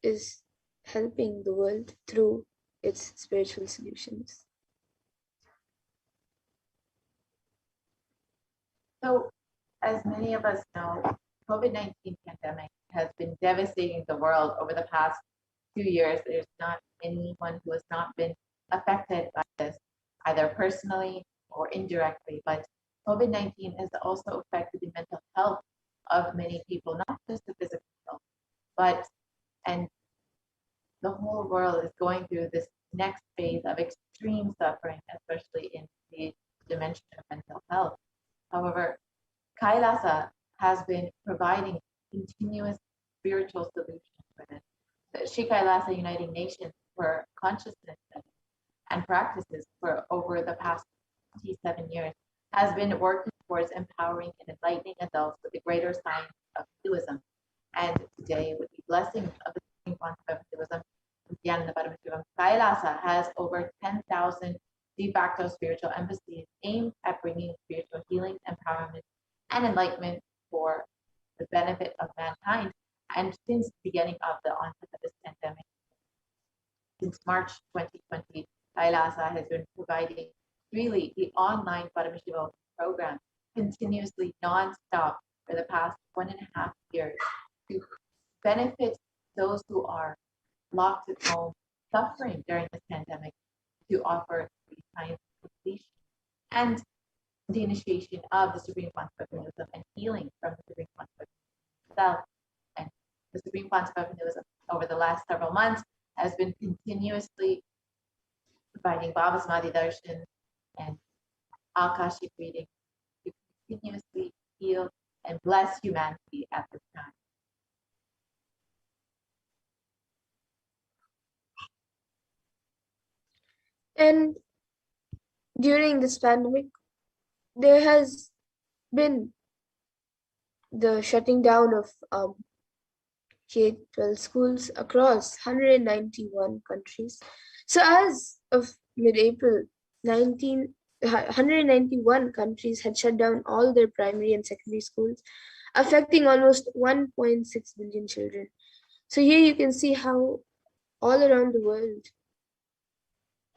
is helping the world through its spiritual solutions. So, as many of us know, COVID-19 pandemic has been devastating the world over the past 2 years. There's not anyone who has not been affected by this, either personally or indirectly. But COVID-19 has also affected the mental health of many people, not just the physical health, but and the whole world is going through this next phase of extreme suffering, especially in the dimension of mental health. However, Kailasa has been providing continuous spiritual solutions for this. The Sri Kailasa Uniting Nations for Consciousness and Practices for over the past 27 years has been working towards empowering and enlightening adults with the greater science of Hinduism. And today, with the blessings of the Supreme Concept of Hinduism, Nithyananda Paramashivam, Kailasa has over 10,000 de facto spiritual embassies aimed at bringing spiritual healing, empowerment, and enlightenment for the benefit of mankind. And since the beginning of the onset of this pandemic, since March 2020, Kailasa has been providing really the online Paramashivoham program continuously non-stop for the past 1.5 years to benefit those who are locked at home, suffering during this pandemic, to offer the science of completion and the initiation of the Supreme Concept of Hinduism and healing from the Supreme Concept itself. And the Supreme Concept of Hinduism over the last several months has been continuously providing Baba Samadhi Darshan and Akashic reading to continuously heal and bless humanity at this time. And during this pandemic, there has been the shutting down of K-12 schools across 191 countries. So as of mid-April, 191 countries had shut down all their primary and secondary schools, affecting almost 1.6 billion children. So here you can see how all around the world,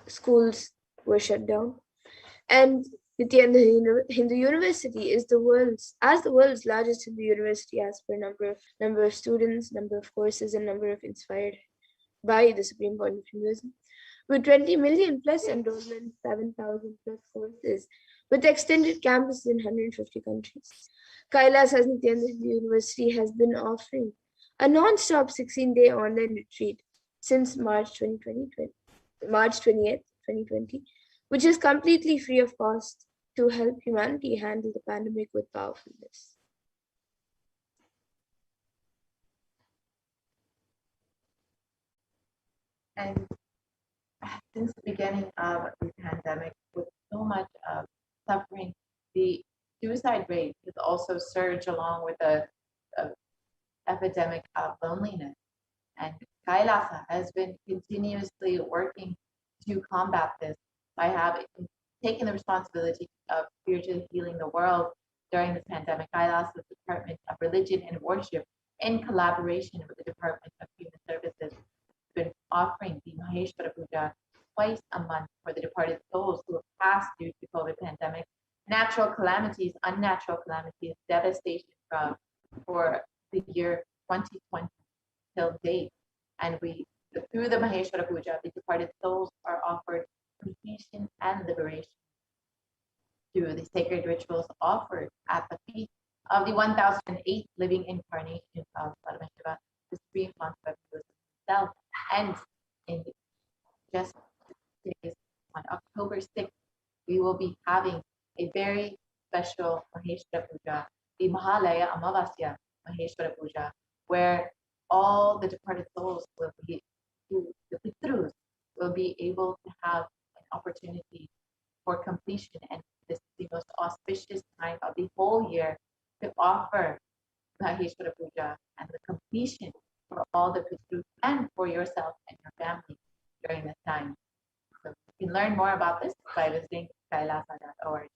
schools were shut down. And Nithyananda Hindu University is the world's largest Hindu university as per number of students, number of courses, and number of inspired by the Supreme Point of Hinduism, with 20 million plus enrollment, 7,000 plus courses, with extended campuses in 150 countries. Kailasa Nithyananda Hindu University has been offering a non-stop 16-day online retreat since March 2020, March 28th, 2020, which is completely free of cost to help humanity handle the pandemic with powerfulness. And since the beginning of the pandemic, with so much suffering, the suicide rate has also surged along with a epidemic of loneliness. And Kailasa has been continuously working to combat this by having taken the responsibility of spiritually healing the world during this pandemic. Kailasa's Department of Religion and Worship, in collaboration with the Department of Human Services, has been offering the Maheshwara Puja twice a month for the departed souls who have passed due to COVID pandemic, natural calamities, unnatural calamities, devastation for the year 2020 till date. And through the Maheshwara Puja, the departed souls are offered completion and liberation through the sacred rituals offered at the feet of the 1008 living incarnation of Paramashiva, the Supreme Concept of himself. And in just days, on October 6th, we will be having a very special Maheshwara Puja, the Mahalaya Amavasya Maheshwara Puja, where all the departed souls will be, the Pitrus will be able to have an opportunity for completion. And this is the most auspicious time of the whole year to offer Maheshwara Puja and the completion for all the Pitrus and for yourself and your family during this time. So you can learn more about this by visiting kailasa.org.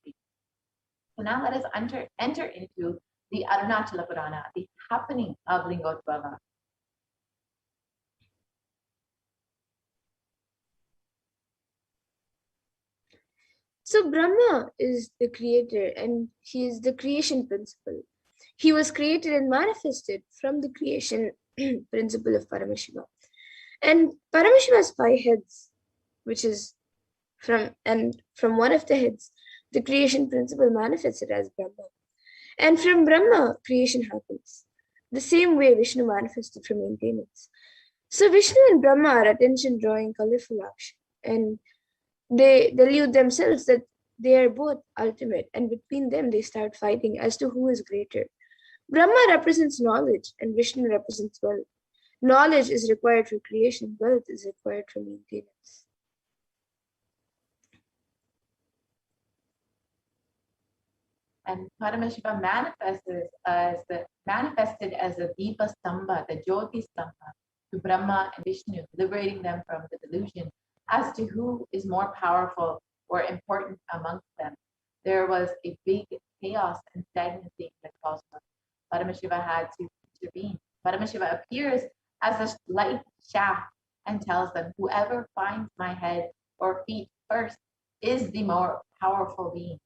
So now let us enter into the Arunachala Purana, the happening of Lingotbhava. So Brahma is the creator and he is the creation principle. He was created and manifested from the creation principle of Paramashiva. And Paramashiva has 5 heads, which is from one of the heads, the creation principle manifested as Brahma. And from Brahma, creation happens. The same way Vishnu manifested from maintenance. So Vishnu and Brahma are attention drawing colorful action. And they delude themselves that they are both ultimate, and between them they start fighting as to who is greater. Brahma represents knowledge and Vishnu represents wealth. Knowledge is required for creation, wealth is required for maintenance. And Paramashiva manifested as the Deepa Stamba, the Jyoti Stamba, to Brahma and Vishnu, liberating them from the delusion as to who is more powerful or important amongst them. There was a big chaos and stagnancy in the cosmos. Paramashiva had to intervene. Paramashiva appears as a light shaft and tells them, whoever finds my head or feet first is the more powerful being.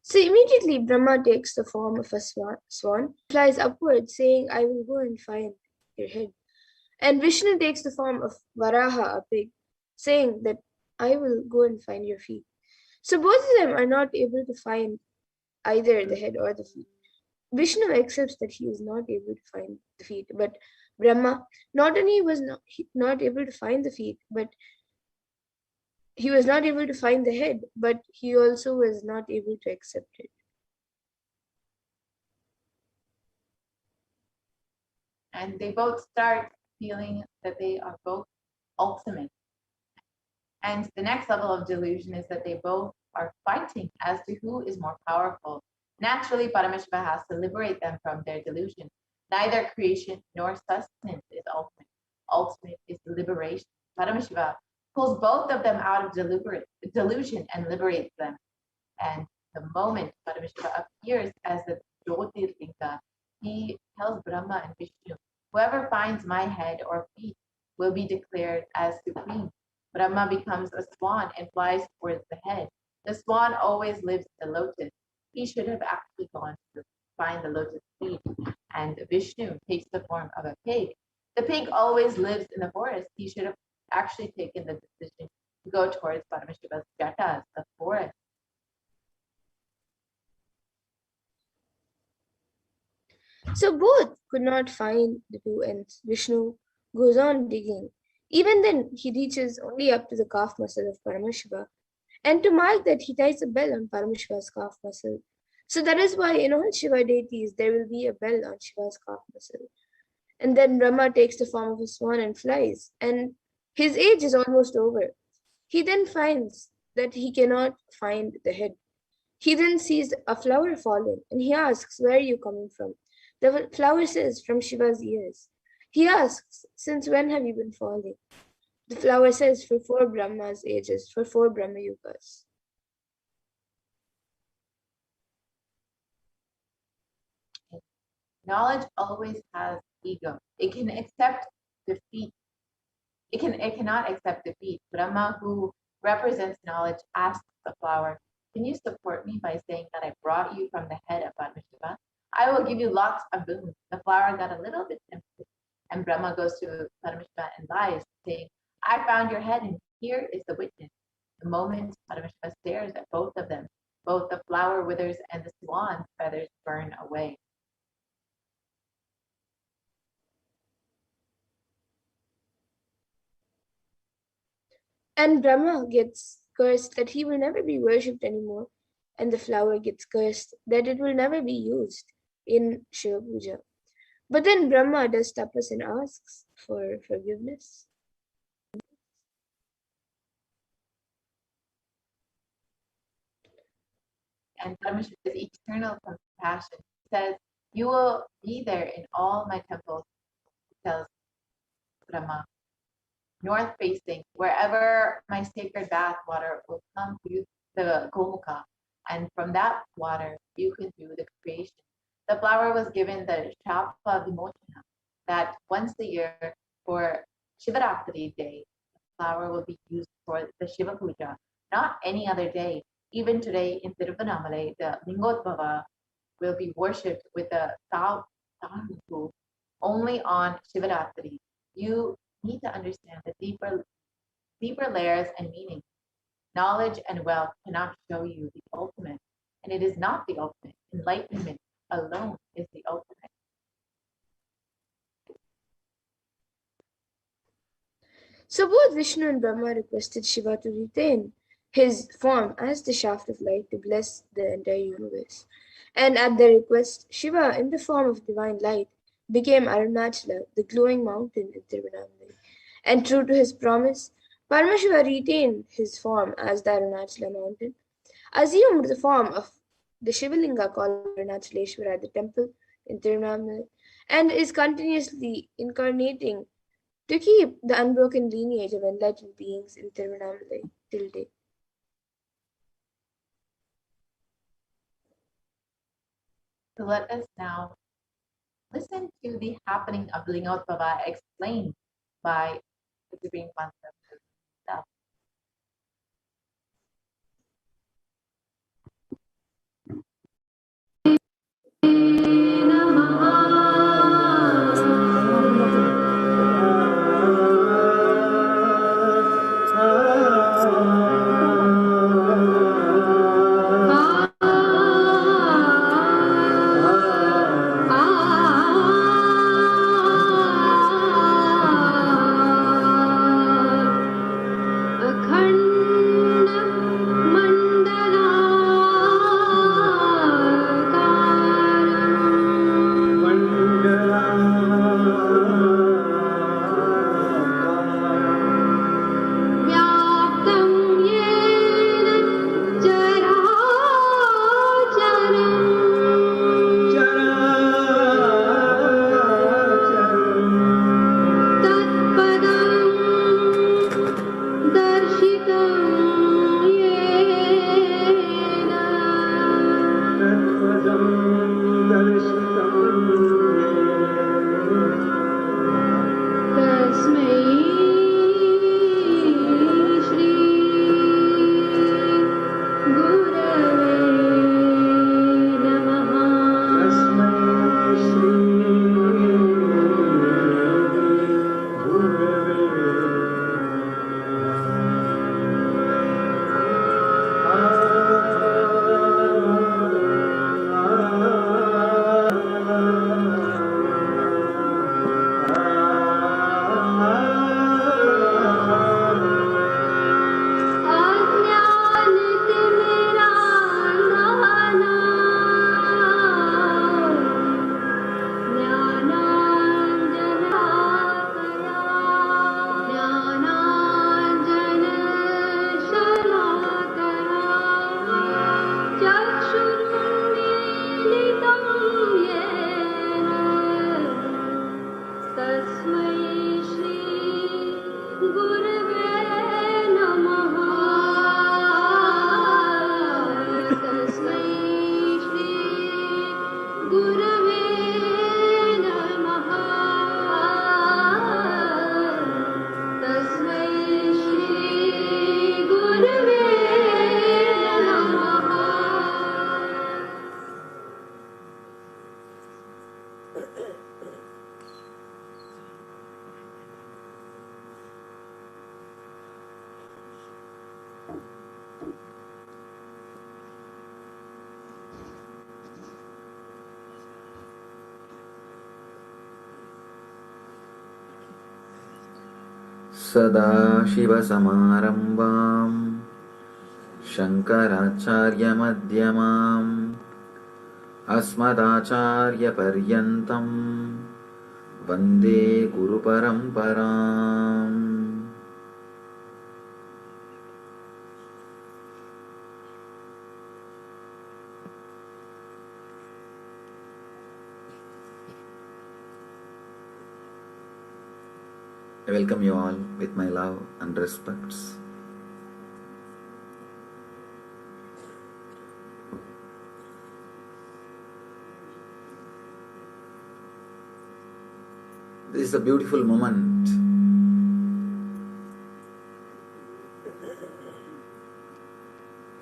So immediately Brahma takes the form of a swan, flies upward, saying, I will go and find your head. And Vishnu takes the form of Varaha, a pig, saying that I will go and find your feet. So both of them are not able to find either the head or the feet. Vishnu accepts that he is not able to find the feet, but Brahma not only was not able to find the feet, but he was not able to find the head, but he also was not able to accept it. And they both start feeling that they are both ultimate. And the next level of delusion is that they both are fighting as to who is more powerful. Naturally, Paramashiva has to liberate them from their delusion. Neither creation nor sustenance is ultimate. Ultimate is liberation. Paramashiva pulls both of them out of delusion and liberates them. And the moment Paramashiva appears as the Jyotirlinga, he tells Brahma and Vishnu, whoever finds my head or feet will be declared as supreme. Brahma becomes a swan and flies towards the head. The swan always lives in the lotus. He should have actually gone to find the lotus seed. And Vishnu takes the form of a pig. The pig always lives in the forest. He should have actually taken the decision to go towards Paramashiva's jatas, the forest. So both could not find the two ends. Vishnu goes on digging. Even then, he reaches only up to the calf muscle of Paramashiva. And to mark that, he ties a bell on Paramashiva's calf muscle. So that is why in all Shiva deities, there will be a bell on Shiva's calf muscle. And then Brahma takes the form of a swan and flies. And his age is almost over. He then finds that he cannot find the head. He then sees a flower falling and he asks, where are you coming from? The flower says, from Shiva's ears. He asks, since when have you been falling? The flower says, for 4 Brahma's ages, for 4 Brahma Yugas. Knowledge always has ego. It can accept defeat. It cannot accept defeat. Brahma, who represents knowledge, asks the flower, can you support me by saying that I brought you from the head of Paramashiva? I will give you lots of boons. The flower got a little bit tempted, and Brahma goes to Paramashiva and lies, saying, I found your head, and here is the witness. The moment Paramashiva stares at both of them, both the flower withers and the swan's feathers burn away. And Brahma gets cursed that he will never be worshipped anymore, and the flower gets cursed that it will never be used in Shiva Puja. But then Brahma does tapas and asks for forgiveness. And Paramashiva's eternal compassion says, you will be there in all my temples, tells Brahma. North facing, wherever my sacred bath water will come through the Gomukha, and from that water you can do the creation. The flower was given the Shapa Vimochana, that once a year for Shivaratri day, the flower will be used for the Shiva Puja, not any other day. Even today in Tiruvannamalai, the Lingotbhava will be worshipped with the Tahu only on Shivaratri. You need to understand the deeper layers and meaning. Knowledge and wealth cannot show you the ultimate, and it is not the ultimate. Enlightenment alone is the ultimate. So both Vishnu and Brahma requested Shiva to retain his form as the shaft of light to bless the entire universe. And at their request, Shiva, in the form of divine light, became Arunachala, the glowing mountain in Tiruvannamalai. And true to his promise, Paramashiva retained his form as the Arunachala mountain, assumed the form of the Shivalinga called Arunachaleshwara at the temple in Tiruvannamalai, and is continuously incarnating to keep the unbroken lineage of enlightened beings in Tiruvannamalai till date. So let us now listen to the happening of Lingottava explained by the Supreme Concept himself. सदाशिवसमारम्भाम् शङ्कराचार्यमध्यमाम् अस्मदाचार्यपर्यन्तं वन्दे गुरुपरम्पराम्. I welcome you all with my love and respects. This is a beautiful moment.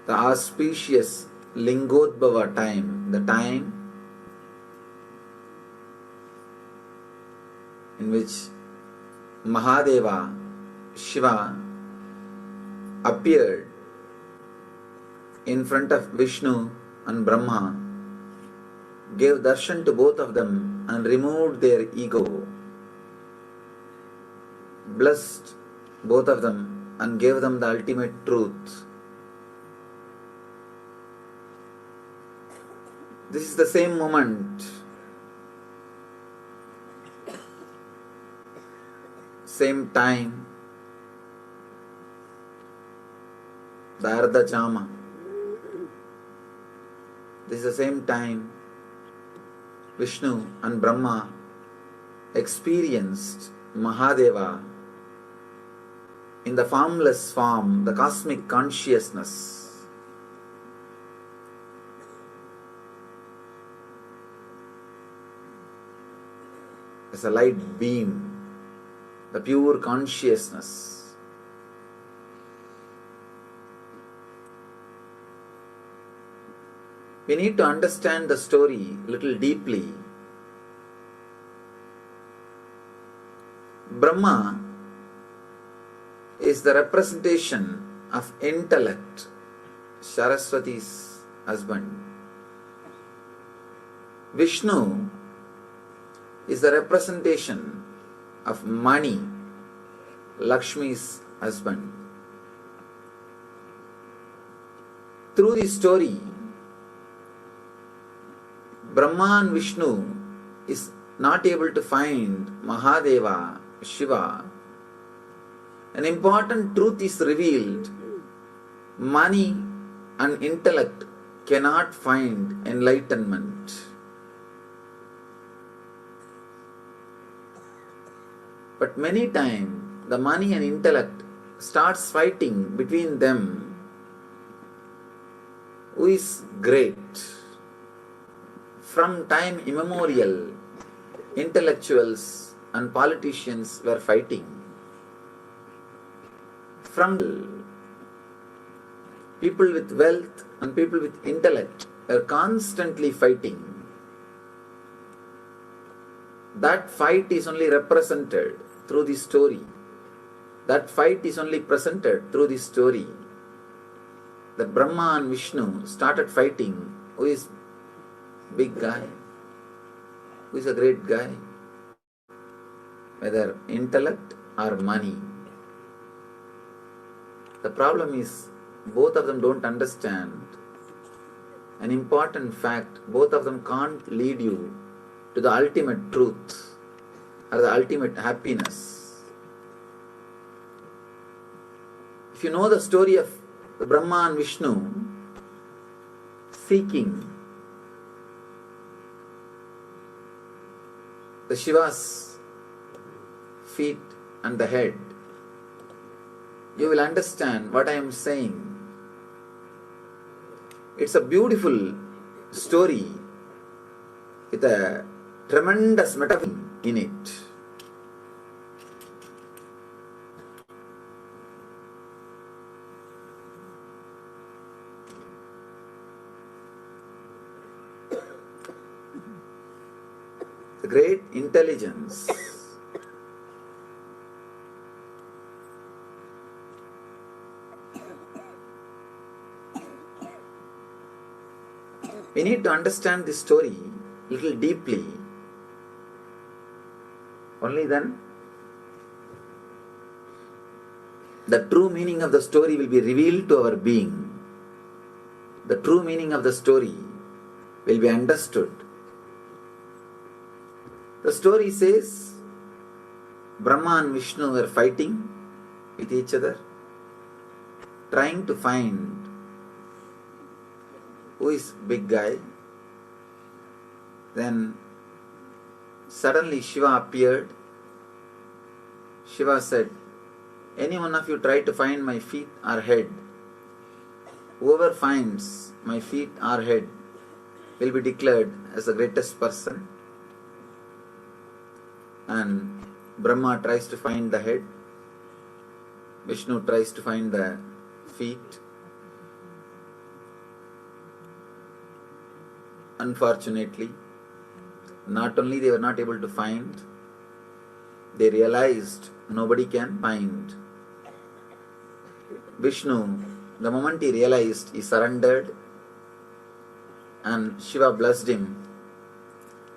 The auspicious Lingodbhava time, the time in which Mahadeva, Shiva, appeared in front of Vishnu and Brahma, gave darshan to both of them and removed their ego, blessed both of them and gave them the ultimate truth. This is the same moment, same time, the Ardha Jama. This is the same time Vishnu and Brahma experienced Mahadeva in the formless form, the cosmic consciousness. As a light beam, the pure consciousness. We need to understand the story a little deeply. Brahma is the representation of intellect, Saraswati's husband. Vishnu is the representation of money, Lakshmi's husband. Through this story, Brahma and Vishnu is not able to find Mahadeva, Shiva. An important truth is revealed. Money and intellect cannot find enlightenment. But many times, the money and intellect starts fighting between them. Who is great? From time immemorial, intellectuals and politicians were fighting. From people with wealth and people with intellect were constantly fighting. That fight is only represented through this story. That fight is only presented through this story. The Brahma and Vishnu started fighting. Who is big guy? Who is a great guy? Whether intellect or money. The problem is both of them don't understand an important fact. Both of them can't lead you to the ultimate truth or the ultimate happiness. If you know the story of Brahma and Vishnu seeking the Shiva's feet and the head, you will understand what I am saying. It's a beautiful story with a tremendous metaphor in it. The great intelligence we need to understand this story a little deeply. Only then the true meaning of the story will be revealed to our being. The true meaning of the story will be understood. The story says Brahma and Vishnu were fighting with each other, trying to find who is big guy. Then suddenly Shiva appeared. Shiva said, any one of you try to find my feet or head. Whoever finds my feet or head will be declared as the greatest person. and Brahma tries to find the head, Vishnu tries to find the feet. Unfortunately, not only they were not able to find, they realized nobody can find. Vishnu, the moment he realized, he surrendered, and Shiva blessed him.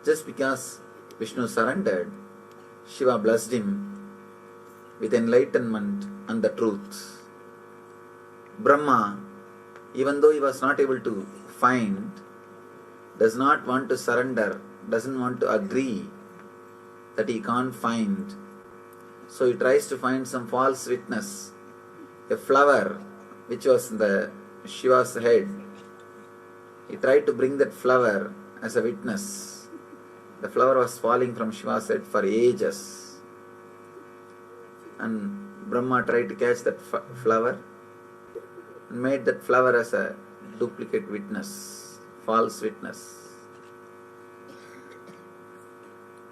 Just because Vishnu surrendered, Shiva blessed him with enlightenment and the truth. Brahma, even though he was not able to find, does not want to surrender, doesn't want to agree that he can't find. So he tries to find some false witness, a flower which was in the Shiva's head. He tried to bring that flower as a witness. The flower was falling from Shiva's head for ages. And Brahma tried to catch that flower and made that flower as a duplicate witness, false witness.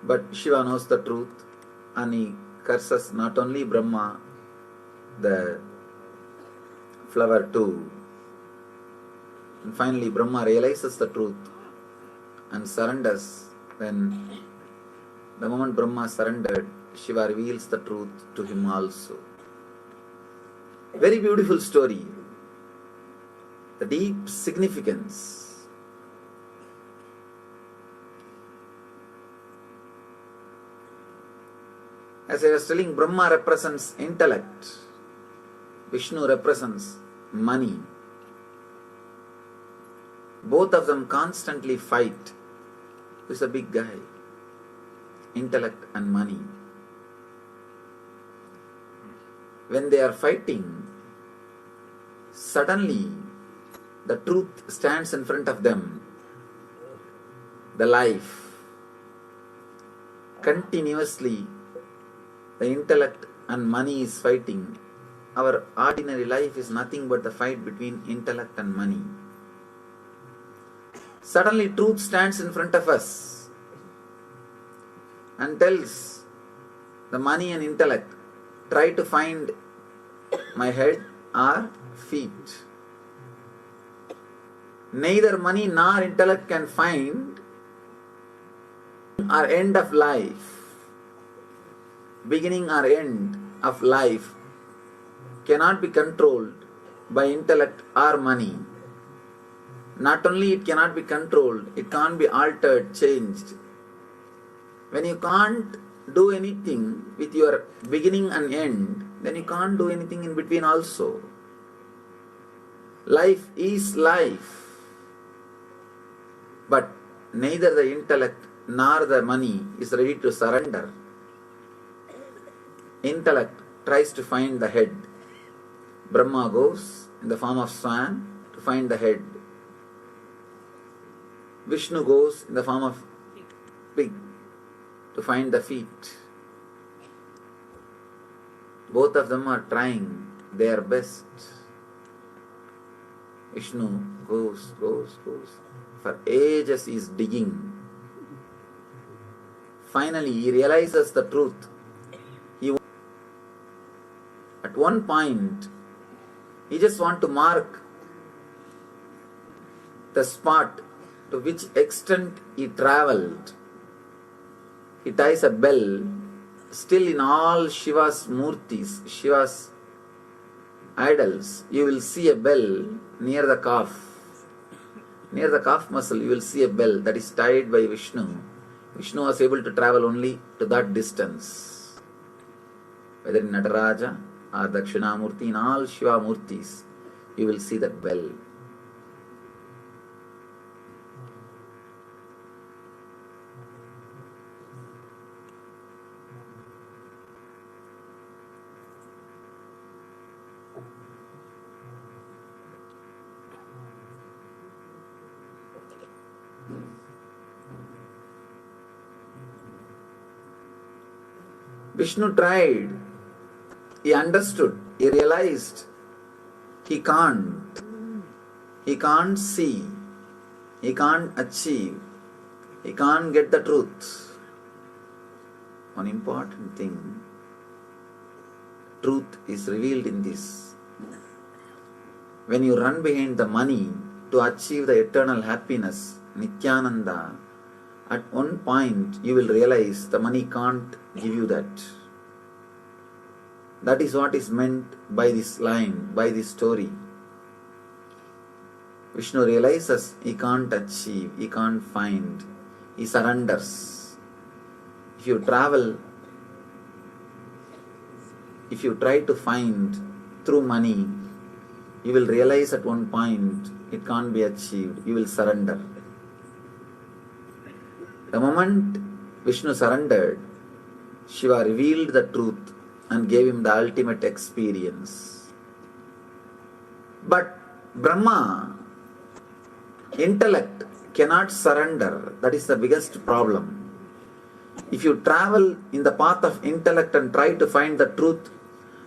But Shiva knows the truth and he curses not only Brahma, the flower too. And finally Brahma realizes the truth and surrenders. When the moment Brahma surrendered, Shiva reveals the truth to him also. Very beautiful story. The deep significance. As I was telling, Brahma represents intellect. Vishnu represents money. Both of them constantly fight. Who's a big guy? Intellect and money. When they are fighting, suddenly the truth stands in front of them. The life. Continuously, the intellect and money is fighting. Our ordinary life is nothing but the fight between intellect and money. Suddenly truth stands in front of us and tells the money and intellect, try to find my head or feet. Neither money nor intellect can find our end of life. Beginning or end of life cannot be controlled by intellect or money. Not only it cannot be controlled, it can't be altered, changed. When you can't do anything with your beginning and end, then you can't do anything in between also. Life is life. But neither the intellect nor the money is ready to surrender. Intellect tries to find the head. Brahma goes in the form of swan to find the head. Vishnu goes in the form of pig to find the feet. Both of them are trying their best. Vishnu goes. For ages he is digging. Finally he realizes the truth. At one point, he just wants to mark the spot to which extent he travelled. He ties a bell. Still in all Shiva's murtis, Shiva's idols, you will see a bell near the calf. Near the calf muscle, you will see a bell that is tied by Vishnu. Vishnu was able to travel only to that distance. Whether in Nataraja or Dakshinamurti, in all Shiva murtis, you will see that bell. Vishnu tried. He understood. He realized he can't. He can't see. He can't achieve. He can't get the truth. one important thing. Truth is revealed in this. When you run behind the money to achieve the eternal happiness, Nithyananda, at one point you will realize the money can't give you that. That is what is meant by this line, by this story. Vishnu realizes he can't achieve, he can't find, he surrenders. If you travel, if you try to find through money, you will realize at one point it can't be achieved, you will surrender. The moment Vishnu surrendered, Shiva revealed the truth and gave him the ultimate experience. But Brahma, intellect, cannot surrender. That is the biggest problem. If you travel in the path of intellect and try to find the truth,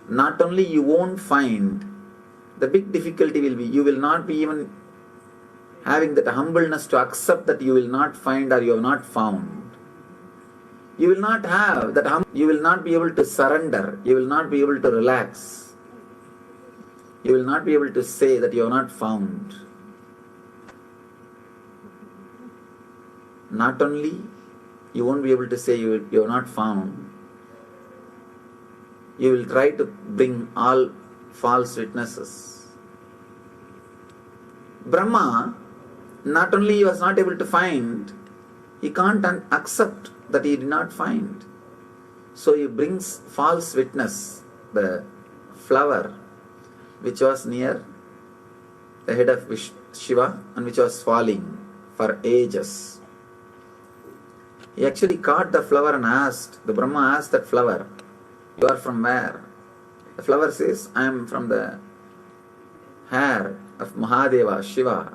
not only you won't find, the big difficulty will be you will not be even having that humbleness to accept that you will not find or you have not found. You will not have that you will not be able to surrender, you will not be able to relax, you will not be able to say that you have not found. Not only you won't be able to say you have not found, you will try to bring all false witnesses. Brahma, not only he was not able to find, he can't accept that he did not find. So he brings false witness, the flower which was near the head of Shiva and which was falling for ages. He actually caught the flower and asked, the Brahma asked that flower, "You are from where?" The flower says, "I am from the hair of Mahadeva, Shiva."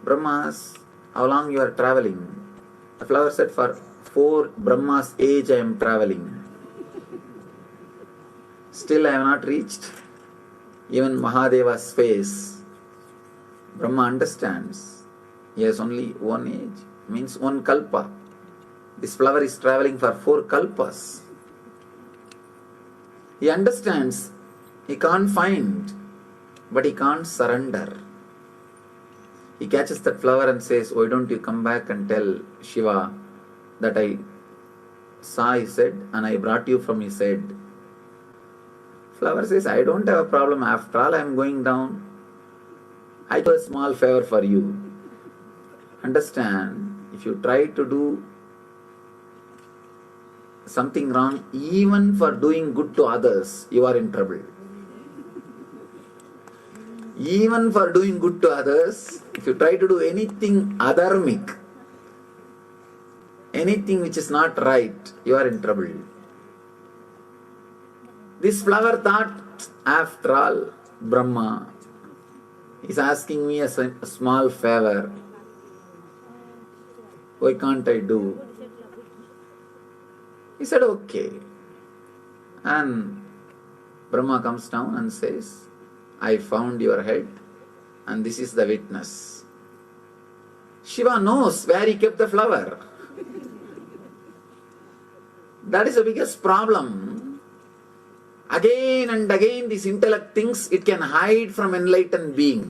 Brahma asked, "How long you are traveling?" The flower said, "For 4 Brahma's age I am traveling. Still I have not reached even Mahadeva's face." Brahma understands. He has only one age, means one kalpa. This flower is traveling for 4 kalpas. He understands he can't find, but he can't surrender. He catches that flower and says, "Why don't you come back and tell Shiva that I saw his head and I brought you from his head?" Flower says, "I don't have a problem. After all, I am going down. I do a small favor for you. Understand, if you try to do something wrong, even for doing good to others, you are in trouble. Even for doing good to others, if you try to do anything adharmic, anything which is not right, you are in trouble." This flower thought, after all, Brahma is asking me a small favor. Why can't I do? He said, "Okay." And Brahma comes down and says, "I found your head and this is the witness." Shiva knows where he kept the flower. That is the biggest problem. Again and again this intellect thinks it can hide from enlightened being.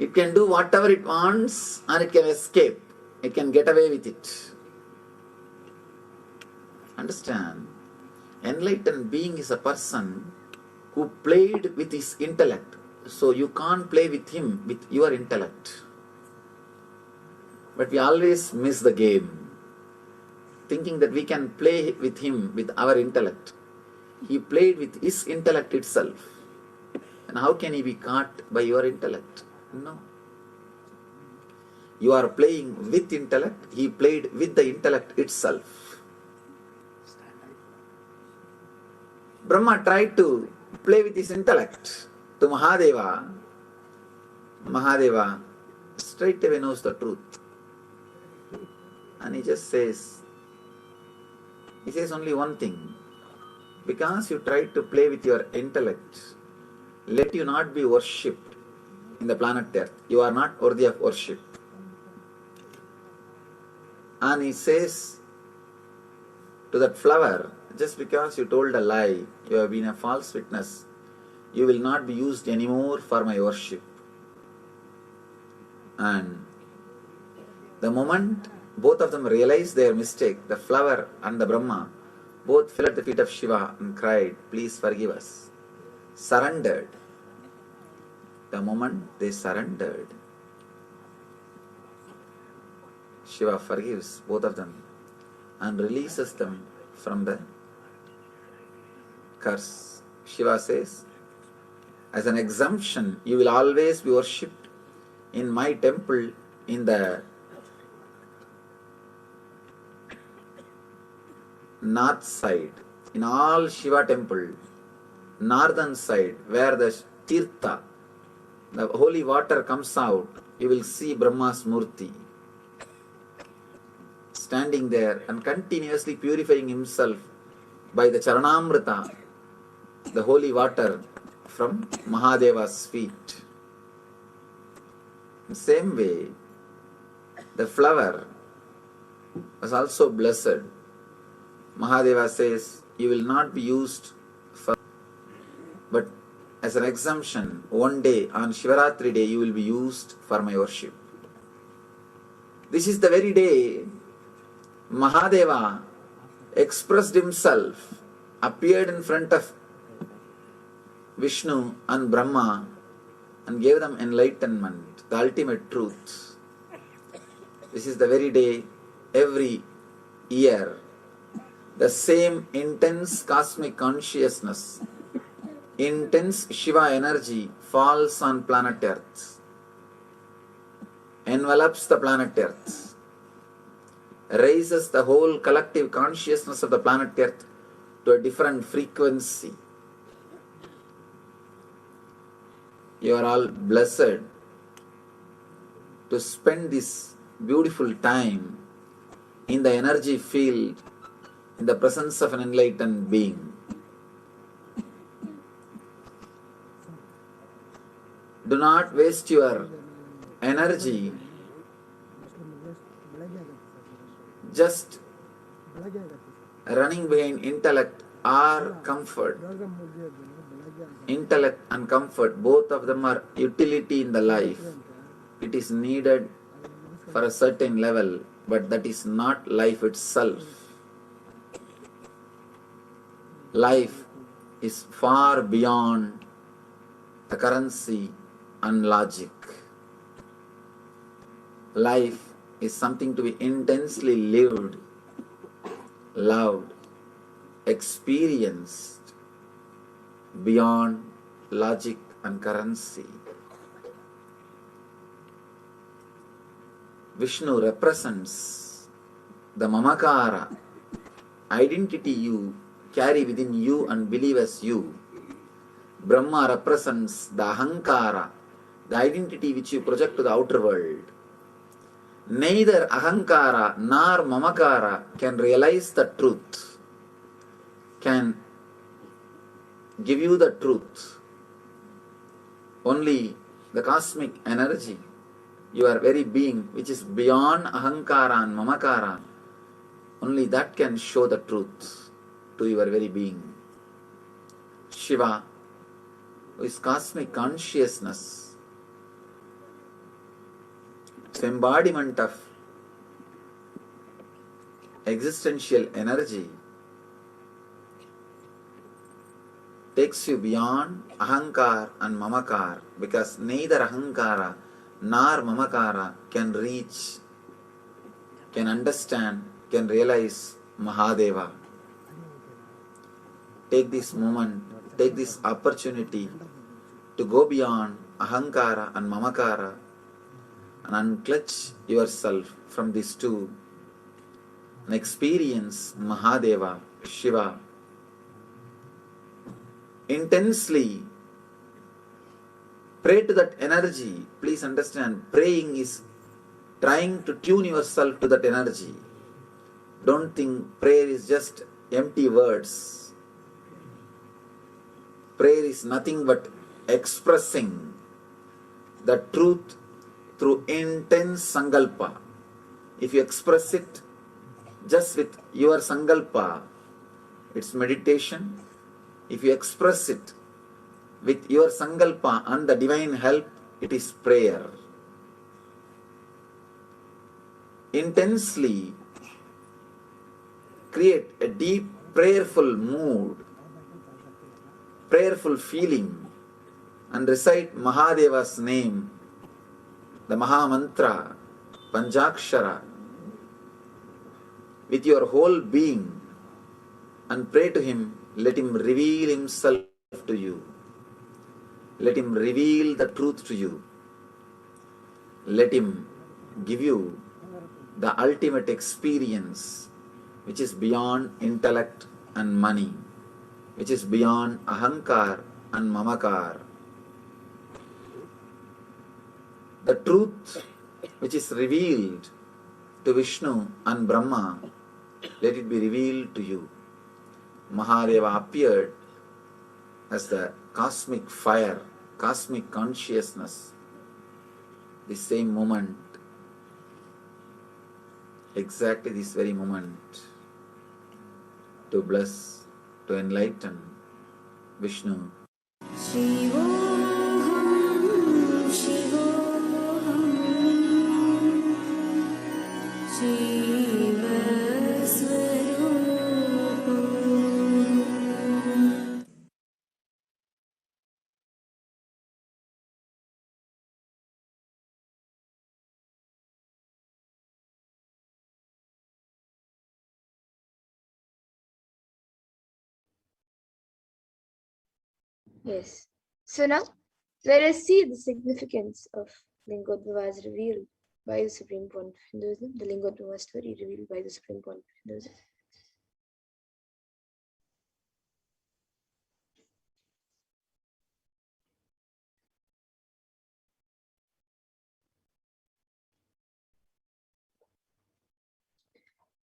It can do whatever it wants and it can escape. It can get away with it. Understand? Enlightened being is a person who played with his intellect. So you can't play with him with your intellect. But we always miss the game, thinking that we can play with him with our intellect. He played with his intellect itself. And how can he be caught by your intellect? No. You are playing with intellect. He played with the intellect itself. Brahma tried to play with his intellect to Mahadeva. Mahadeva straight away knows the truth. And he just says only one thing. Because you tried to play with your intellect, let you not be worshipped in the planet Earth. You are not worthy of worship. And he says, to that flower, just because you told a lie, you have been a false witness, you will not be used anymore for my worship. And the moment both of them realized their mistake, the flower and the Brahma both fell at the feet of Shiva and cried, please forgive us. Surrendered. The moment they surrendered, Shiva forgives both of them and releases them from the curse. Shiva says, as an exemption, you will always be worshipped in my temple in the north side. In all Shiva temple, northern side, where the Tirtha, the holy water comes out, you will see Brahma's Murti standing there and continuously purifying himself by the Charanamrita, the holy water from Mahadeva's feet. In the same way, the flower was also blessed. Mahadeva says, you will not be used for, but as an exemption, one day on Shivaratri day, you will be used for my worship. This is the very day Mahadeva expressed himself, appeared in front of Vishnu and Brahma and gave them enlightenment, the ultimate truth. This is the very day, every year, the same intense cosmic consciousness, intense Shiva energy falls on planet Earth, envelops the planet Earth, raises the whole collective consciousness of the planet Earth to a different frequency. You are all blessed to spend this beautiful time in the energy field, in the presence of an enlightened being. Do not waste your energy just running behind intellect or comfort. Intellect and comfort, both of them are utility in the life. It is needed for a certain level, but that is not life itself. Life is far beyond the currency and logic. Life is something to be intensely lived, loved, experienced beyond logic and currency. Vishnu represents the Mamakara, identity you carry within you and believe as you. Brahma represents the Ahankara, the identity which you project to the outer world. Neither Ahankara nor Mamakara can realize the truth, can give you the truth. Only the cosmic energy, your very being, which is beyond Ahankara and Mamakara, only that can show the truth to your very being. Shiva, who is cosmic consciousness, is embodiment of existential energy, takes you beyond Ahankar and Mamakar, because neither Ahankara nor Mamakara can reach, can understand, can realize Mahadeva. Take this moment, take this opportunity to go beyond Ahankara and Mamakara and unclutch yourself from these two and experience Mahadeva, Shiva. Intensely pray to that energy. Please understand, praying is trying to tune yourself to that energy. Don't think prayer is just empty words. Prayer is nothing but expressing the truth through intense sankalpa. If you express it just with your sankalpa, it's meditation. If you express it with your sankalpa and the divine help, it is prayer. Intensely create a deep prayerful mood, prayerful feeling, and recite Mahadeva's name, the Maha Mantra, Panchakshara, with your whole being, and pray to him. Let him reveal himself to you. Let him reveal the truth to you. Let him give you the ultimate experience, which is beyond intellect and money, which is beyond ahankar and mamakar. The truth which is revealed to Vishnu and Brahma, let it be revealed to you. Mahadeva appeared as the cosmic fire, cosmic consciousness. The same moment, exactly this very moment, to bless, to enlighten Vishnu. Shivoham, Shivoham, Shiva Swarupam. Yes. So now let us see the significance of Lingodvavas revealed by the Supreme Point of Hinduism, the Lingodvava story revealed by the Supreme Point of Hinduism.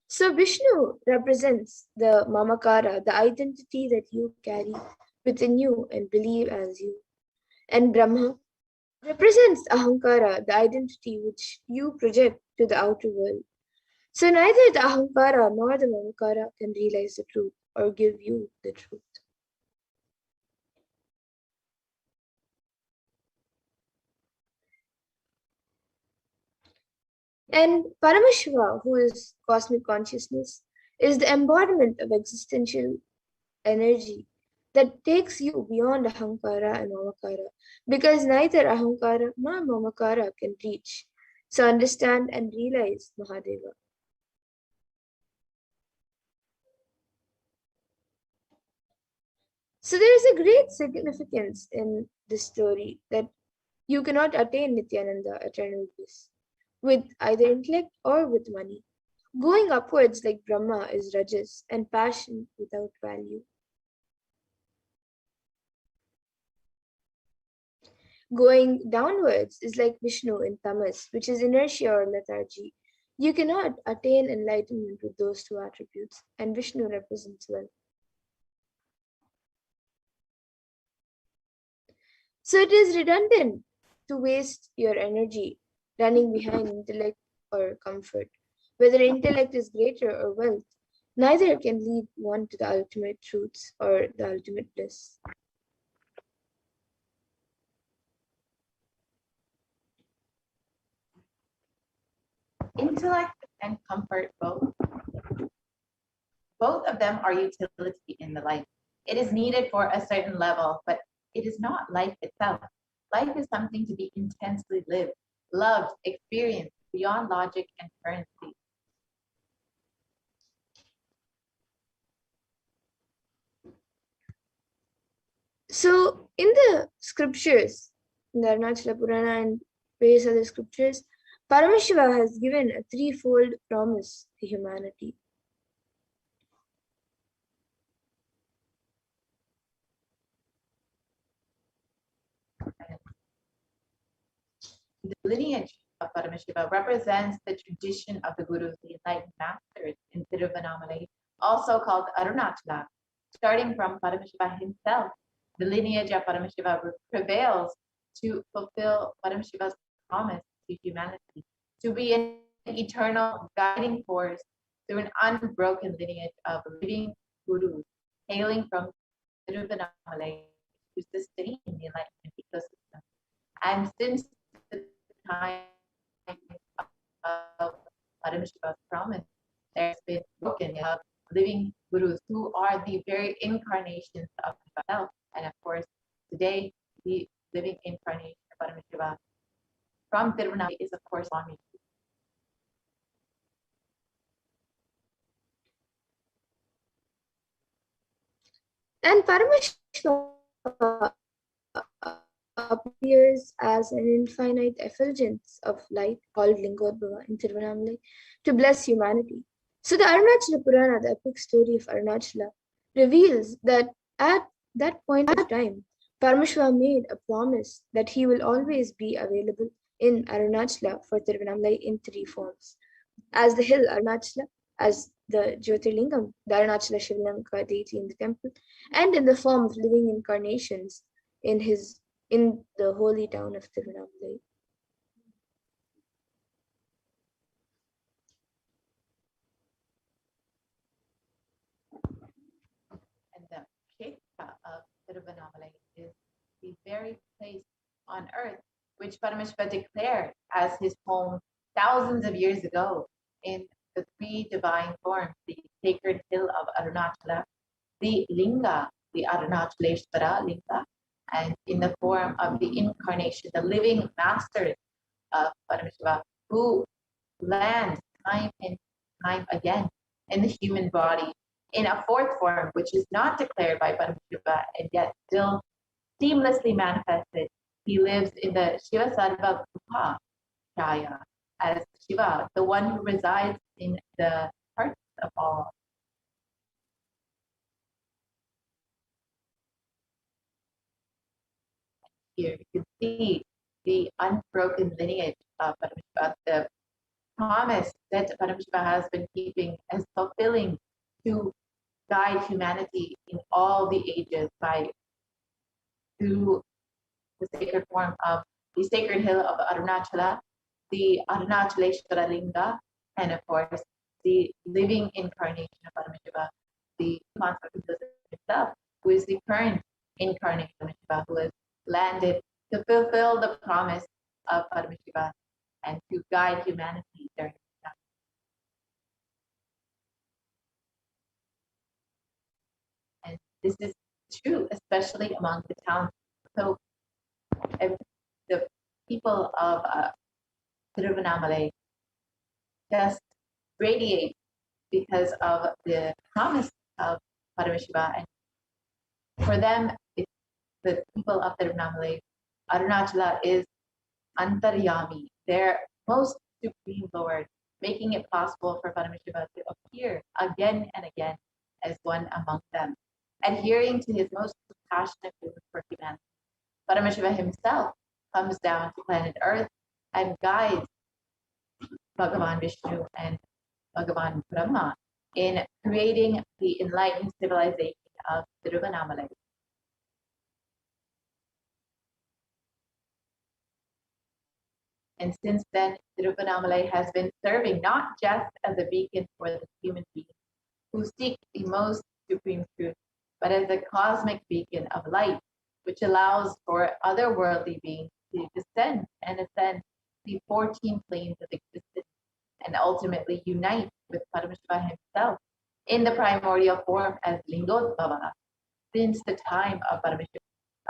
So Vishnu represents the Mamakara, the identity that you carry within you and believe as you. And Brahma represents Ahankara, the identity which you project to the outer world. So neither the Ahankara nor the Mamakara can realize the truth or give you the truth. And Paramashiva, who is cosmic consciousness, is the embodiment of existential energy that takes you beyond Ahankara and Mamakara, because neither Ahankara nor Mamakara can reach, so understand and realize Mahadeva. So there is a great significance in this story that you cannot attain Nithyananda, eternal bliss, with either intellect or with money. Going upwards like Brahma is rajas and passion without value. Going downwards is like Vishnu in tamas, which is inertia or lethargy. You cannot attain enlightenment with those two attributes, and Vishnu represents well. So it is redundant to waste your energy running behind intellect or comfort. Whether intellect is greater or wealth, neither can lead one to the ultimate truths or the ultimate bliss. Intellect and comfort both of them are utility in the life. It is needed for a certain level, but it is not life itself. Life is something to be intensely lived, loved, experienced beyond logic and currency. So in the scriptures, in the Arunachala Purana and various other scriptures, Paramashiva has given a threefold promise to humanity. The lineage of Paramashiva represents the tradition of the Gurus, the enlightened masters in Tiruvannamalai, also called Arunachala. Starting from Paramashiva himself, the lineage of Paramashiva prevails to fulfill Paramashiva's promise to humanity, to be an eternal guiding force, through an unbroken lineage of living gurus hailing from Tiruvannamalai to sustain the enlightenment ecosystem. And since the time of Paramashiva's promise, there's been broken of living gurus who are the very incarnations of Shiva. And of course, today, the living incarnation of Paramashiva from Tiruvannamalai is, of course, Swami. And Paramashiva appears as an infinite effulgence of light called Lingodbhava in Tiruvannamalai to bless humanity. So the Arunachala Purana, the epic story of Arunachala, reveals that at that point of time, Paramashiva made a promise that he will always be available in Arunachala for Tiruvannamalai in three forms. As the hill Arunachala, as the Jyotirlingam, the Arunachala Shivalinga deity in the temple, and in the form of living incarnations in the holy town of Tiruvannamalai. And the Kshetra of Tiruvannamalai is the very place on earth which Paramashiva declared as his home thousands of years ago in the three divine forms, the sacred hill of Arunachala, the Linga, the Arunachaleshvara Linga, and in the form of the incarnation, the living master of Paramashiva, who lands time and time again in the human body in a fourth form, which is not declared by Paramashiva and yet still seamlessly manifested. He lives in the Shiva Sarva Bhuta Shaya as Shiva, the one who resides in the hearts of all. Here you can see the unbroken lineage of Paramashiva, the promise that Paramashiva has been keeping as fulfilling to guide humanity in all the ages through the sacred form of the sacred hill of Arunachala, the Arunachaleshvara Linga, and of course the living incarnation of Paramashiva, the concept of himself, who is the current incarnation of Shiva, who has landed to fulfill the promise of Paramashiva and to guide humanity during this time. And this is true, especially among the towns. So the people of Tiruvannamalai just radiate because of the promise of Paramashiva. And for them, the people of Tiruvannamalai, Arunachala is Antaryami, their most supreme Lord, making it possible for Paramashiva to appear again and again as one among them, adhering to his most compassionate will for humanity. Paramashiva himself comes down to planet Earth and guides Bhagavan Vishnu and Bhagavan Brahma in creating the enlightened civilization of Tiruvannamalai. And since then, Tiruvannamalai has been serving not just as a beacon for the human beings who seek the most supreme truth, but as a cosmic beacon of light, which allows for otherworldly beings to descend and ascend the 14 planes of existence and ultimately unite with Paramashiva himself in the primordial form as Lingodbhava. Since the time of Paramashiva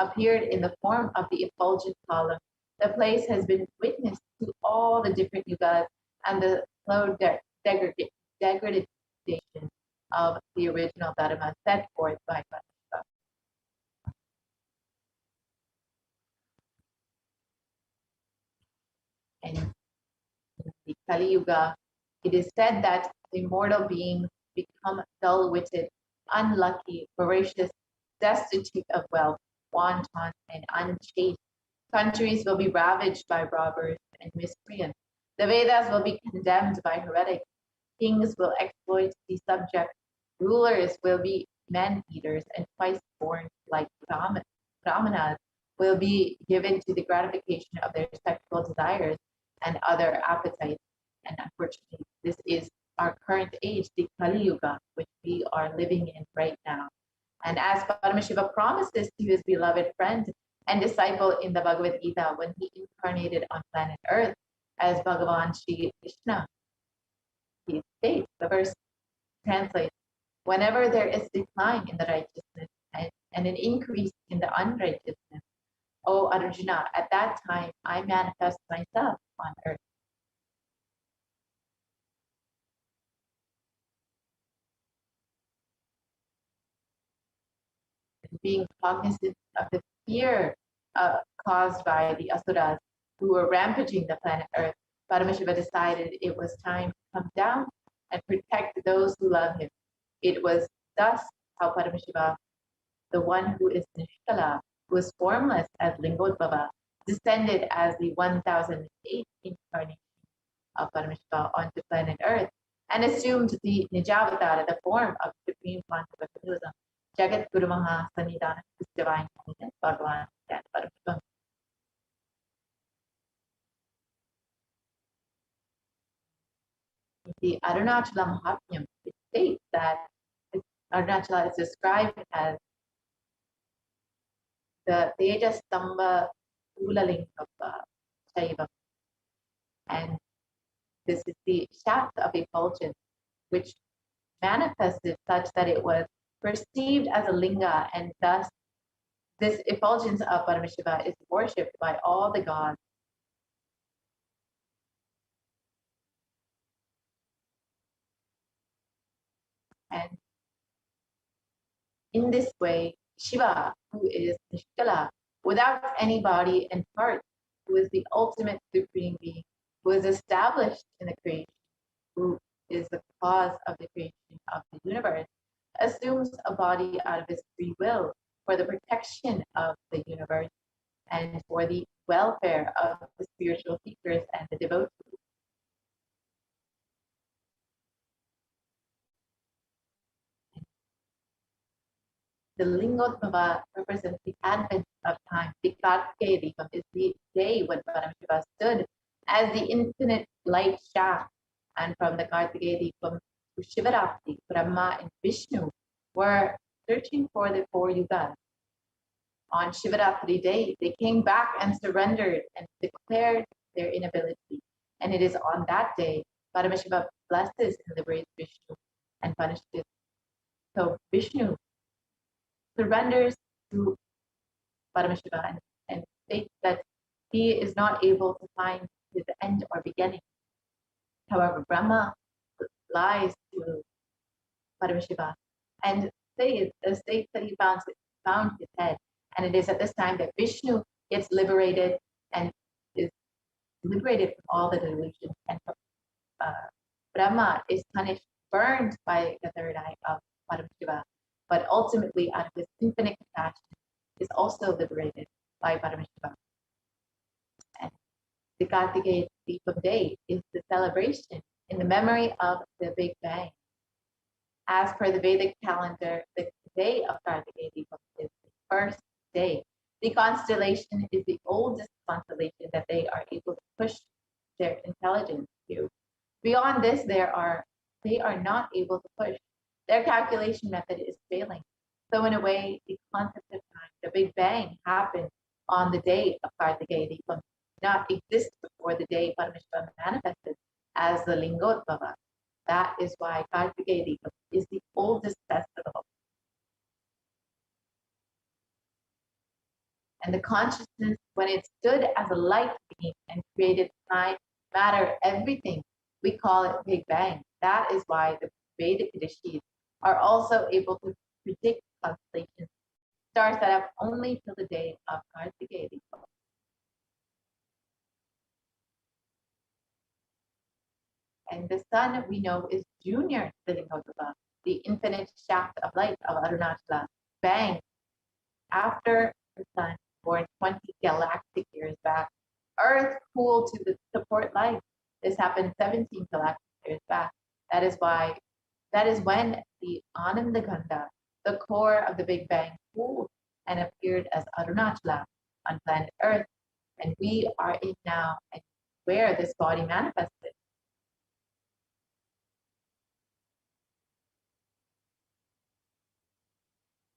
appeared in the form of the effulgent column, the place has been witness to all the different yugas and the slow degradation of the original Dharma set forth by Paramashiva. And in the Kali Yuga, it is said that immortal beings become dull-witted, unlucky, voracious, destitute of wealth, wanton, and unchaste. Countries will be ravaged by robbers and miscreants. The Vedas will be condemned by heretics. Kings will exploit the subjects. Rulers will be man-eaters and twice-born like brahmanas will be given to the gratification of their sexual desires and other appetites. And unfortunately, this is our current age, the Kali Yuga, which we are living in right now. And as Paramashiva promised this to his beloved friend and disciple in the Bhagavad Gita when he incarnated on planet Earth as Bhagavan Shri Krishna, he states, the verse translates, whenever there is decline in the righteousness and an increase in the unrighteousness, O Arjuna, at that time I manifest myself on earth. Being cognizant of the fear caused by the asuras who were rampaging the planet Earth, Paramashiva decided it was time to come down and protect those who love him. It was thus how Paramashiva, the one who is Nishkala, who is formless as Lingodbhava, descended as the 1008th incarnation of Paramashiva onto planet Earth and assumed the Nijavatara, the form of Supreme Quantum Fatalism, Jagat Guru Maha Sanidana, his divine holiness, Bhagavan and Paramashivam. The Arunachala Mahatmyam, it states that Arunachala is described as the Tejastamba Ulaling of Shaiva. And this is the shaft of effulgence, which manifested such that it was perceived as a linga, and thus this effulgence of Paramashiva is worshipped by all the gods. And in this way, Shiva, who is Nishkala, without any body and part, who is the ultimate supreme being, who is established in the creation, who is the cause of the creation of the universe, assumes a body out of his free will for the protection of the universe and for the welfare of the spiritual seekers and the devotees. The Lingodbhava represents the advent of time. The Kartikeya Deepam is the day when Paramashiva stood as the infinite light shaft. And from the Kartikeya Deepam to Shivaratri, Brahma and Vishnu were searching for the 4 yugas. On Shivaratri day, they came back and surrendered and declared their inability. And it is on that day, Paramashiva blesses and liberates Vishnu and punishes. So Vishnu surrenders to Paramashiva and states that he is not able to find his end or beginning. However, Brahma lies to Paramashiva and states that he found his head. And it is at this time that Vishnu gets liberated and is liberated from all the delusions. And Brahma is punished, burned by the third eye of Paramashiva, but ultimately, out of his infinite compassion, is also liberated by Paramashiva. And the Kartikeya Deepam Day is the celebration in the memory of the Big Bang. As per the Vedic calendar, the day of Kartikeya Deepam is the first day. The constellation is the oldest constellation that they are able to push their intelligence to. Beyond this, they are not able to push. Their calculation method is failing. So in a way, the concept of time, the Big Bang, happened on the day of Kartikeya Deepam, not exist before the day Paramashiva manifested as the Lingodbhava. That is why Kartikeya Deepam is the oldest festival. And the consciousness, when it stood as a light being and created time, matter, everything, we call it Big Bang. That is why the Vedic rishis are also able to predict constellations, stars that have only till the day of Kartikeya Deepam. And the sun, we know, is junior to the Lingodbhava, the infinite shaft of light of Arunachala. Bang! After the sun, born 20 galactic years back, Earth cooled to support life. This happened 17 galactic years back. That is when the Anandaganda, the core of the Big Bang, cooled and appeared as Arunachala on planet Earth. And we are in now and where this body manifested.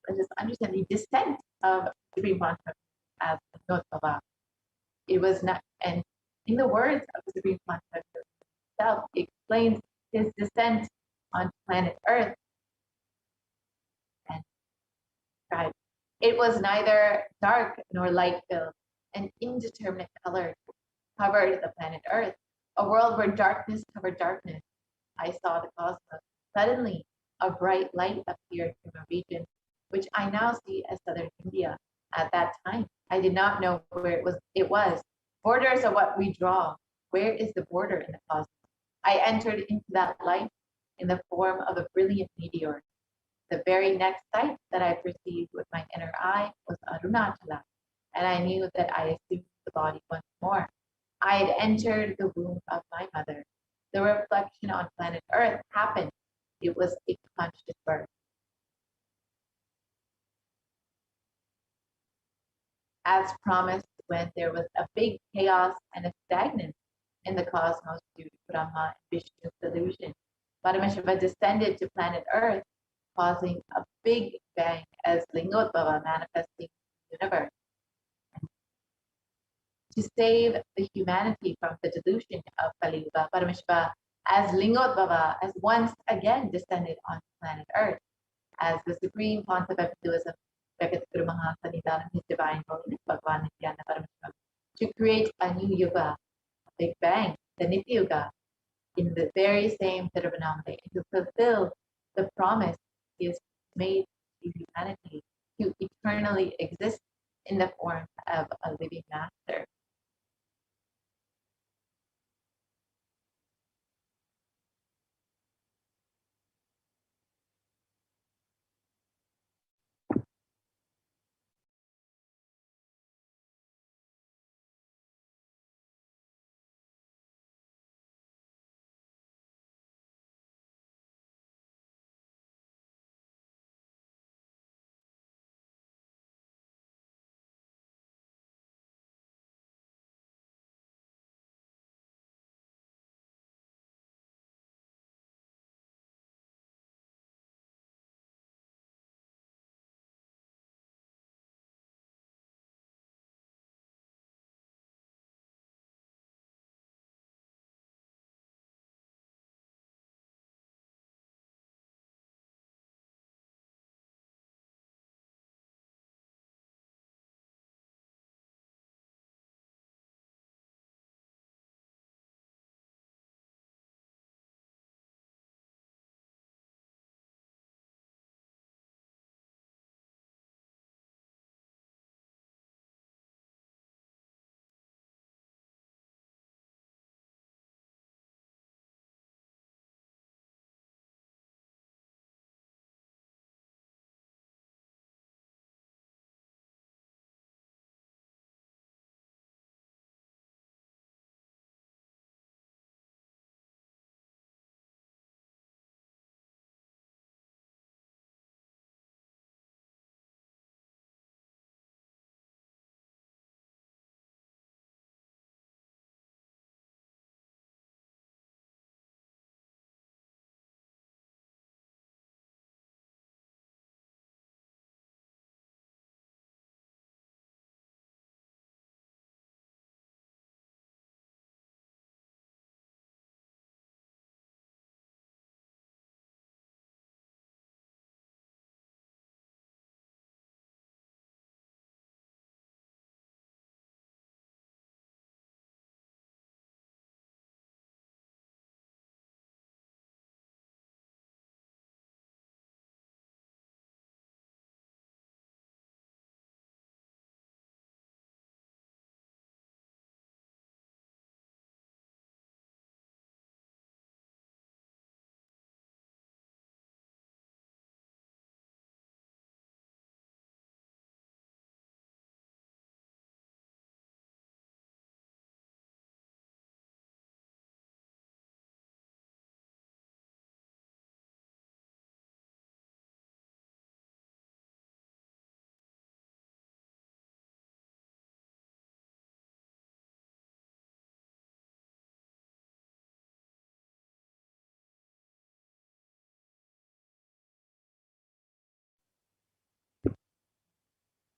let us understand the descent of Supreme Consciousness as Notbhava. It was not, and in the words of the Supreme Consciousness itself, it explains his descent on planet Earth and described. It was neither dark nor light filled, an indeterminate color covered the planet Earth, a world where darkness covered darkness. I saw the cosmos. Suddenly, a bright light appeared from a region which I now see as southern India. At that time, I did not know where it was. Borders are what we draw. Where is the border in the cosmos? I entered into that light in the form of a brilliant meteor. The very next sight that I perceived with my inner eye was Arunachala, and I knew that I assumed the body once more. I had entered the womb of my mother. The reflection on planet Earth happened. It was a conscious birth. As promised, when there was a big chaos and a stagnance in the cosmos due to Brahma and Vishnu's delusion, Paramashiva descended to planet Earth, causing a big bang as Lingotbhava manifesting the universe. To save the humanity from the delusion of Kali Yuga, Paramashiva as Lingotbhava has once again descended on planet Earth as the supreme concept of Hinduism, his divine holiness, Bhagavan Nithyananda Paramashivam, to create a new yuga, a big bang, the Nitya Yuga, in the very same Tiruvannamala, and to fulfill the promise he has made to humanity to eternally exist in the form of a living master.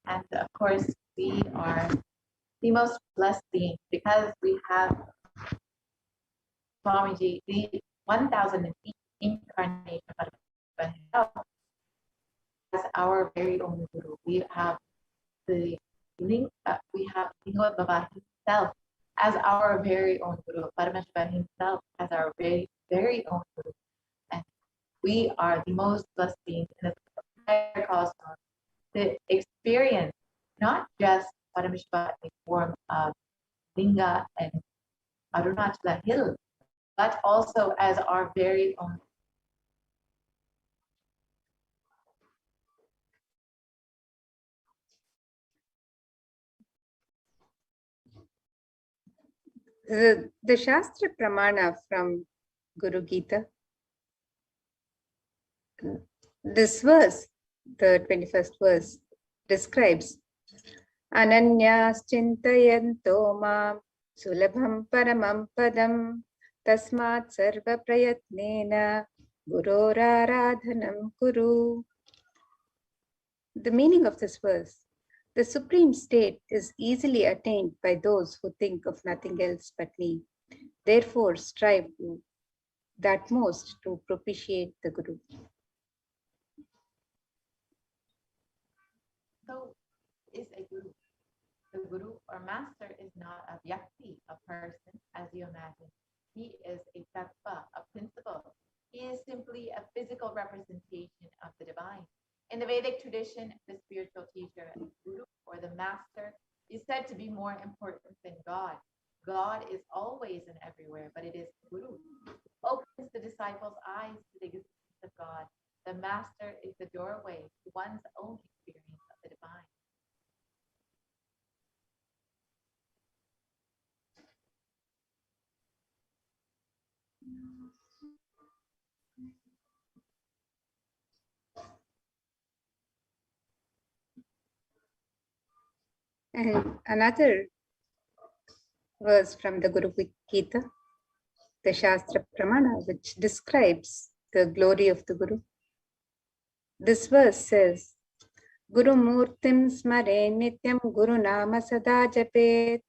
And of course, we are the most blessed beings because we have Swamiji, the 1,000 incarnation of himself as our very own Guru. We have the link, we have Lingua Baba himself as our very own Guru, Paramashivoham himself as our very, very own Guru. And we are the most blessed beings in the entire cosmos to experience not just Paramashiva in the form of Linga and Arunachala Hill, but also as our very own. The Shastra Pramana from Guru Gita, this verse, the 21st verse, describes Ananyas Chintayanto Mam Sulabham Paramam Padam Tasmat Sarva Prayatnena Guroraradhanam Kuru. The meaning of this verse: the supreme state is easily attained by those who think of nothing else but me. Therefore, strive to that most to propitiate the Guru. So, is a Guru. The Guru or Master is not a Vyakti, a person, as you imagine. He is a Tattva, a principle. He is simply a physical representation of the divine. In the Vedic tradition, the spiritual teacher, the Guru or the Master, is said to be more important than God. God is always and everywhere, but it is Guru who opens the disciples' eyes to the existence of God. The Master is the doorway to one's own experience of the divine. And another verse from the Guru Gita, the Shastra Pramana, which describes the glory of the Guru. This verse says, Guru Murtim Smare Nityam Guru Nama Sada Japet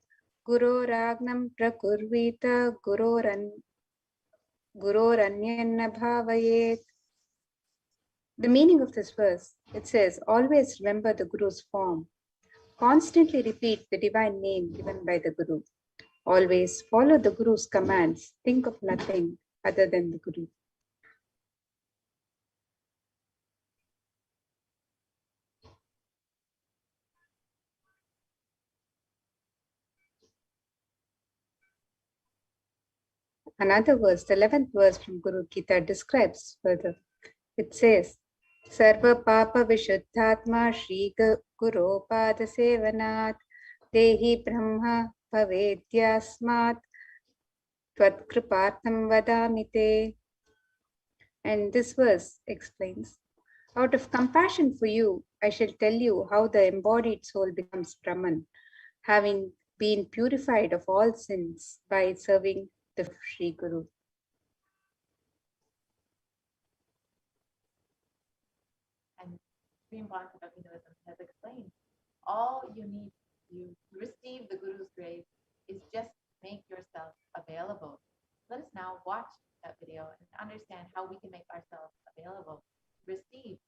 Guru Ragnam Prakurvita Guroranyanna Bhavayet. The meaning of this verse, it says, always remember the Guru's form. Constantly repeat the divine name given by the Guru. Always follow the Guru's commands. Think of nothing other than the Guru. Another verse, the 11th verse from Guru Gita, describes further. It says, Sarva Papa Vishuddhatma Shri Guru Pada Sevanat Dehi Brahma Pavedyasmat Tvat Kripartham Vadamite. And this verse explains, out of compassion for you, I shall tell you how the embodied soul becomes Brahman, having been purified of all sins by serving the Sri Guru. And Supreme Bhakti of Hinduism has explained, all you need to receive the Guru's grace is just make yourself available. Let us now watch that video and understand how we can make ourselves available, receive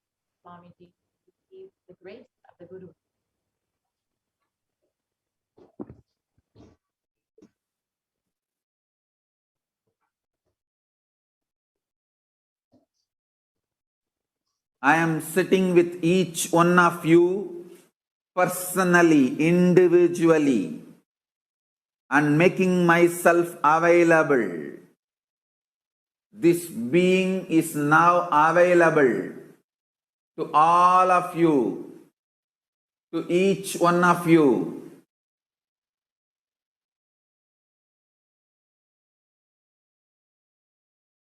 Swamiji, receive the grace of the Guru. I am sitting with each one of you personally, individually, and making myself available. This being is now available to all of you, to each one of you.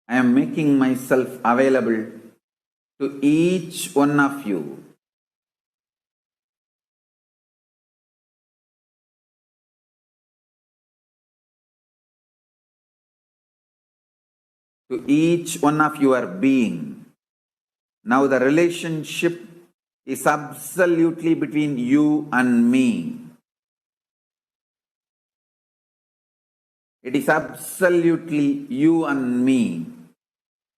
I am making myself available to each one of you. To each one of your being. Now the relationship is absolutely between you and me. It is absolutely you and me.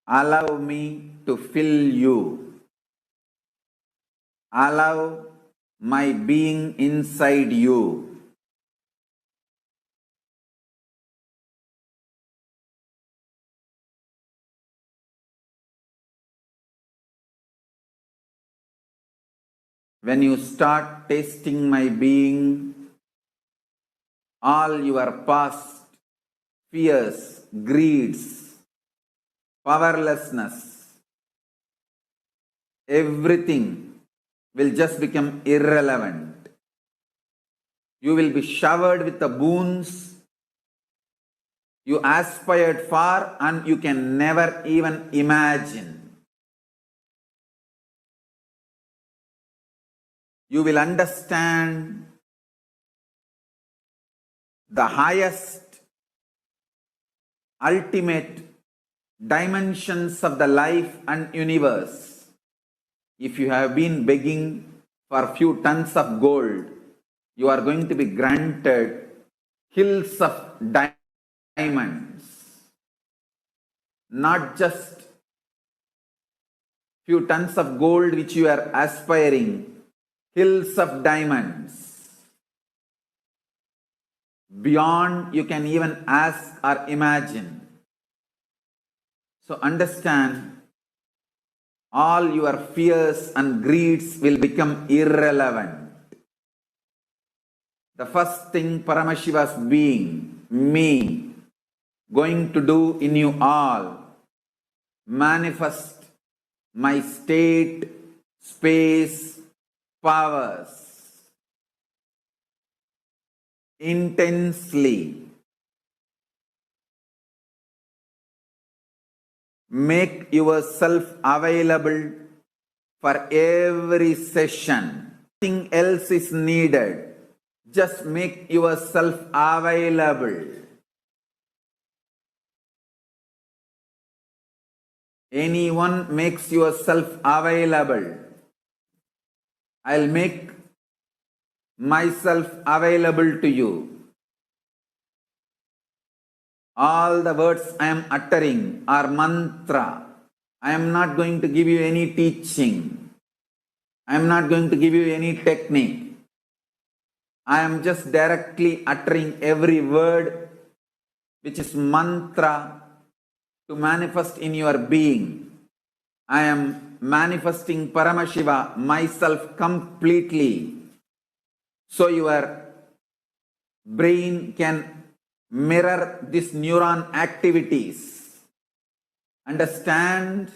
Allow me to fill you. Allow my being inside you. When you start tasting my being, all your past fears, greeds, powerlessness, everything will just become irrelevant. You will be showered with the boons you aspired for and you can never even imagine. You will understand the highest, ultimate dimensions of the life and universe. If you have been begging for a few tons of gold, you are going to be granted hills of diamonds. Not just few tons of gold which you are aspiring, hills of diamonds. Beyond you can even ask or imagine. So understand, all your fears and greeds will become irrelevant. The first thing Paramashiva's being, me, going to do in you all, manifest my state, space, powers intensely. Make yourself available for every session. Nothing else is needed. Just make yourself available. Anyone makes yourself available, I'll make myself available to you. All the words I am uttering are mantra. I am not going to give you any teaching. I am not going to give you any technique. I am just directly uttering every word which is mantra to manifest in your being. I am manifesting Paramashiva, myself completely, so your brain can mirror these neuron activities. Understand?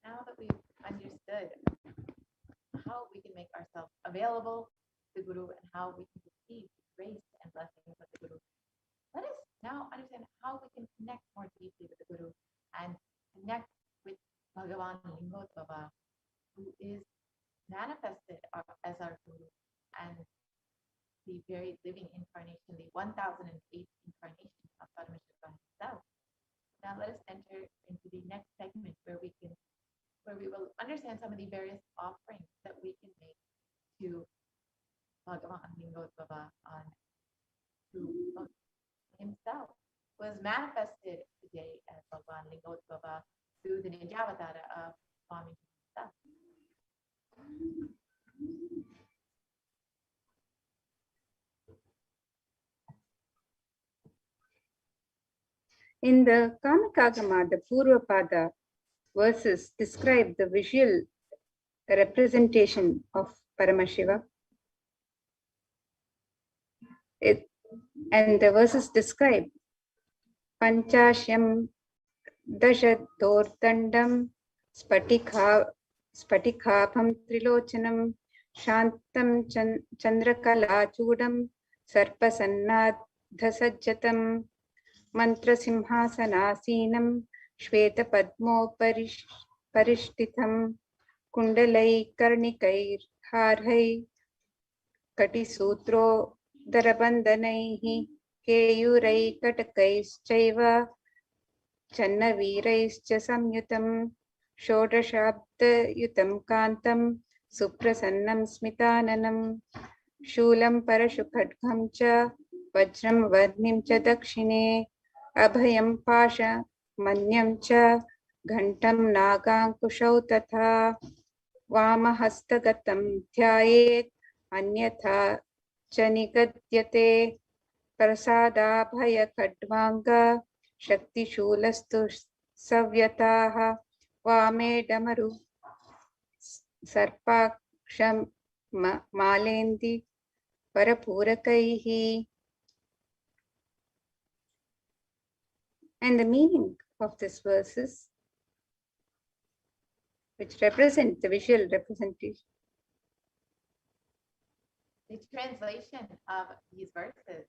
Now that we've understood how we can make ourselves available to the Guru and how we can receive the grace and blessings of the Guru, let us now understand how we can connect more deeply with the Guru and connect with Bhagavan Lingotvava, who is manifested as our Guru and the very living incarnation, the 1008th incarnation of Paramashiva himself. Now let us enter into the next segment where we will understand some of the various offerings that we can make to Bhagavan Lingotvava to himself, was manifested today as Bhagavan Lingotvava through the Nijavatara of Swami himself. In the Kamakagama, the Purvapada verses describe the visual representation of Paramashiva. And the verses describe Panchashyam Dashadortandam Spatikapam Trilochanam Shantam Chandrakala-chudam Sarpasannadhasajjatam Mantrasimhasanasinam Shvetapadmoparishtitam Kundalai Karnikair Harhai Katisutro Keyurai Katakaischaiva Channaviraischya Samyutam Shodashabda Kantam Suprasannam Smitananam Shulam Parashukadgham cha Vajram Varnim cha Dakshine Abhayam Pasha Manyam cha Ghantam Nagankushau Tatha Vamahastagatam Dhyayet Anyatha Chanigadyate Prasadabhaya Kadvanga Shakti Shulastu Savyataha Vame Damaru Sarpaksham Malendi Parapurakaihi. And the meaning of this verses, which represent the visual representation. The translation of these verses: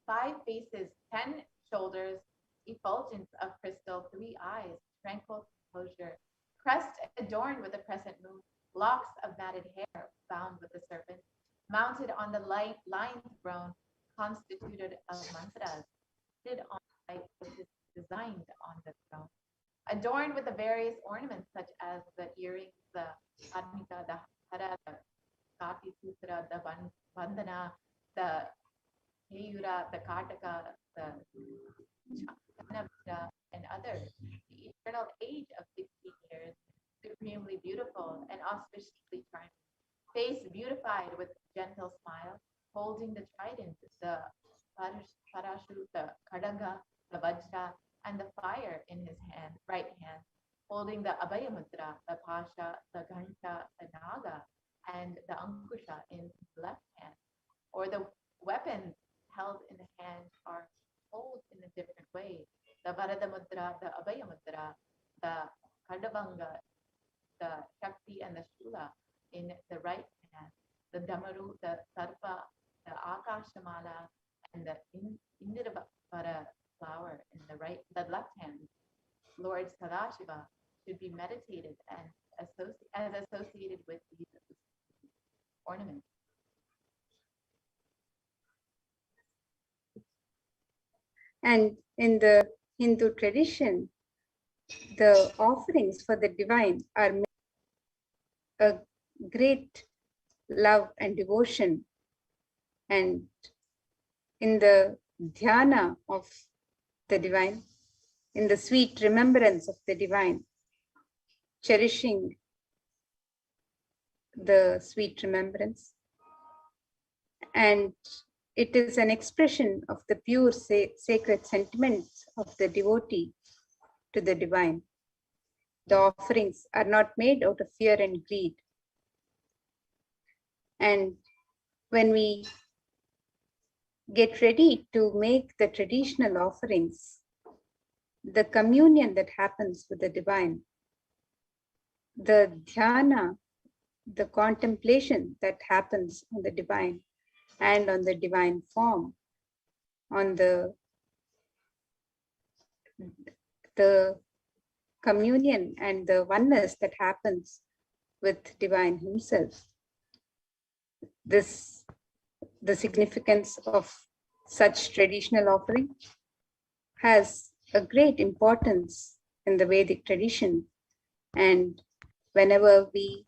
5 faces, 10 shoulders, effulgence of crystal, 3 eyes, tranquil composure, crest adorned with a crescent moon, locks of matted hair bound with the serpent, mounted on the lion throne constituted of mantras, seated on light which is designed on the throne, adorned with the various ornaments such as the earrings, the admika, the hara, the kati sutra, the bandhana, the Keyura, the Kataka, the Chanavira, and others. The eternal age of 16 years, supremely beautiful and auspiciously charming, face beautified with gentle smile, holding the trident, the parashu, the kadanga, the vajra, and the fire in his right hand, holding the abhaya mudra, the pasha, the ghanta, the naga, and the ankusha in his left hand, or the weapons held in the hand are held in a different way. The Varada Mudra, the Abhaya Mudra, the Kardavanga, the Shakti, and the Shula in the right hand, the Damaru, the Sarpa, the Akashamala, and the Indirvara flower in the left hand. Lord Sadashiva should be meditated and associated with these ornaments. And in the Hindu tradition, the offerings for the divine are a great love and devotion. And in the dhyana of the divine, in the sweet remembrance of the divine, cherishing the sweet remembrance, and it is an expression of the pure sacred sentiments of the devotee to the divine. The offerings are not made out of fear and greed. And when we get ready to make the traditional offerings, the communion that happens with the divine, the dhyana, the contemplation that happens on the divine and on the divine form, on the communion and the oneness that happens with divine himself. The significance of such traditional offering has a great importance in the Vedic tradition. And whenever we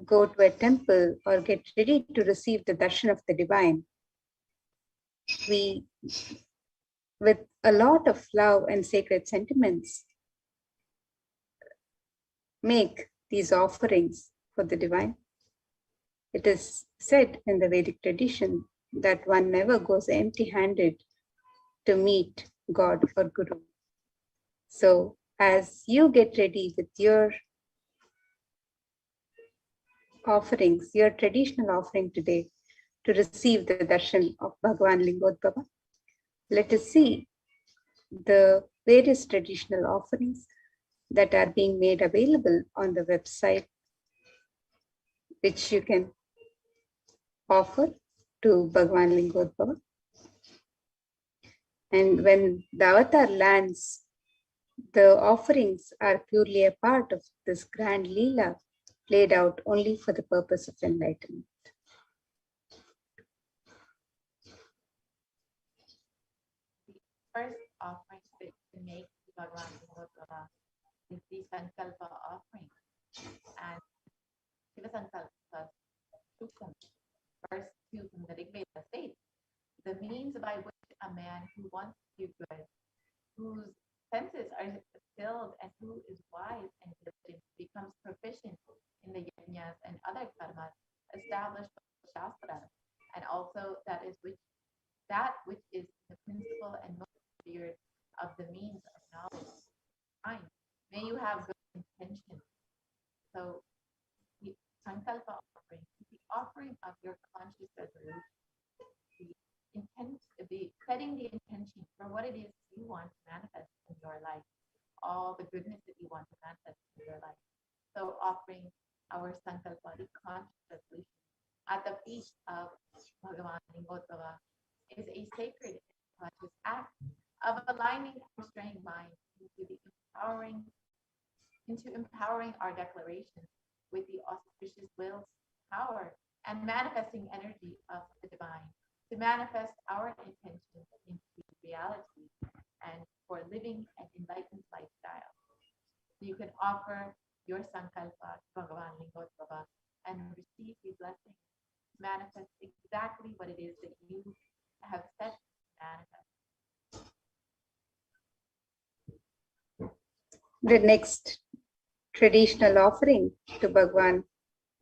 go to a temple or get ready to receive the darshan of the divine, we, with a lot of love and sacred sentiments, make these offerings for the divine. It is said in the Vedic tradition that one never goes empty-handed to meet God or Guru. So as you get ready with your offerings, your traditional offering today to receive the darshan of Bhagavan Lingodbhava, let us see the various traditional offerings that are being made available on the website, which you can offer to Bhagavan Lingodbhava. And when the avatar lands The offerings are purely a part of this grand Leela, played out only for the purpose of enlightenment. First offering that you make to Bhagavan is the Sankalpa offering. And Shiva Sankalpa Sukam, verse 2 from the Rig Veda states, the means by which a man who wants to do good, whose senses are filled and who is wise and diligent becomes proficient in the yajnas and other karmas established by the Shastras, and also that which is the principle and most spirit of the means of knowledge. Fine. May you have good intention. So the Sankalpa offering is the offering of your conscious resolution, the setting the intention for what it is you want to manifest in your life, all the goodness that you want to manifest in your life. So offering our Sankalpa, the conscious resolution, at the feet of Bhagavan Lingotbhava is a sacred conscious act of aligning our straying mind into empowering our declarations with the auspicious will, power, and manifesting energy of the divine to manifest our intentions into reality and for living an enlightened lifestyle. You can offer your Sankalpa to Bhagavan Lingotbhava and receive the blessing to manifest exactly what it is that you have set to manifest. The next traditional offering to Bhagavan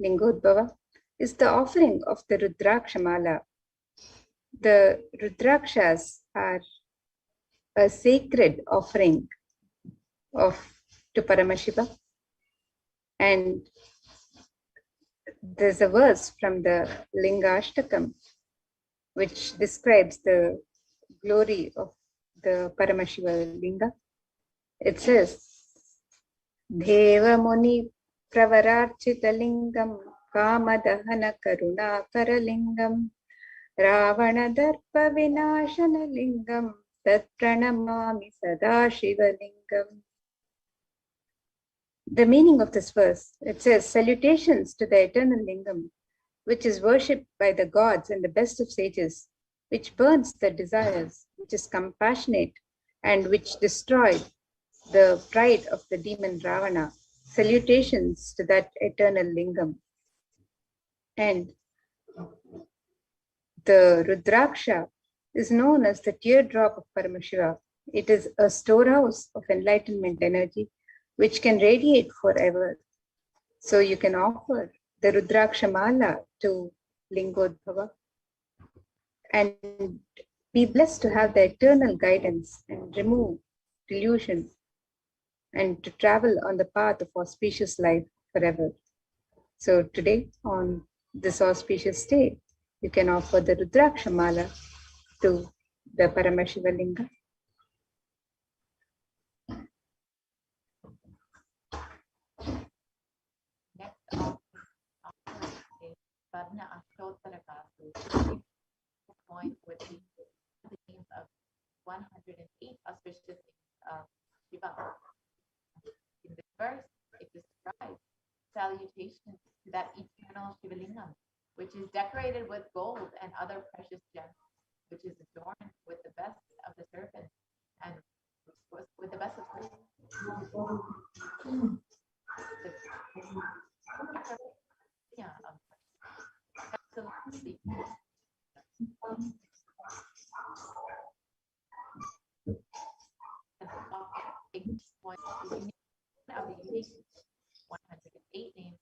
Lingotbhava is the offering of the Rudrakshamala. The Rudrakshas are a sacred offering to Paramashiva. And there's a verse from the Lingashtakam which describes the glory of the Paramashiva Linga. It says, Deva Muni Pravararchita Lingam Kamadahana Karuna Karalingam Ravana Darpa Vinashana Lingam Tat Pranamami Sadashiva Lingam. The meaning of this verse, it says, salutations to the eternal Lingam, which is worshipped by the gods and the best of sages, which burns the desires, which is compassionate, and which destroyed the pride of the demon Ravana. Salutations to that eternal Lingam. And the Rudraksha is known as the teardrop of Paramashiva. It is a storehouse of enlightenment energy which can radiate forever. So you can offer the Rudraksha Mala to Lingotbhava and be blessed to have the eternal guidance and remove delusion and to travel on the path of auspicious life forever. So today, on this auspicious day, you can offer the Rudraksha Mala to the Paramashiva Linga. Next offering is Varna Ashtotarakasu, point with the names of 108 auspicious names of Shiva. In this verse, it describes salutations to that eternal Shivalingam, which is decorated with gold and other precious gems, which is adorned with the best of the serpents and with the best of of the unique 108 names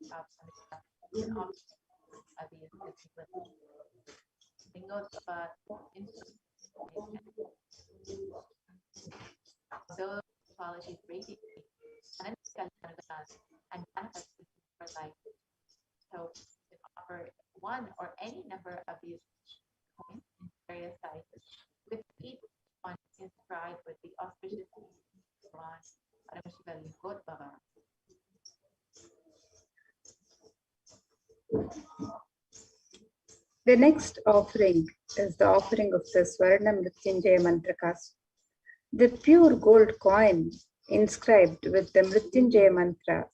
of those qualities radiate and manifest for life. So you can offer one or any number of these coins in various sizes, with each one inscribed with the auspicious Paramashiva Lingotbhava. The next offering is the offering of the Swarnam Mrityunjaya Mantrakas. The pure gold coin inscribed with the Mrityunjaya mantra.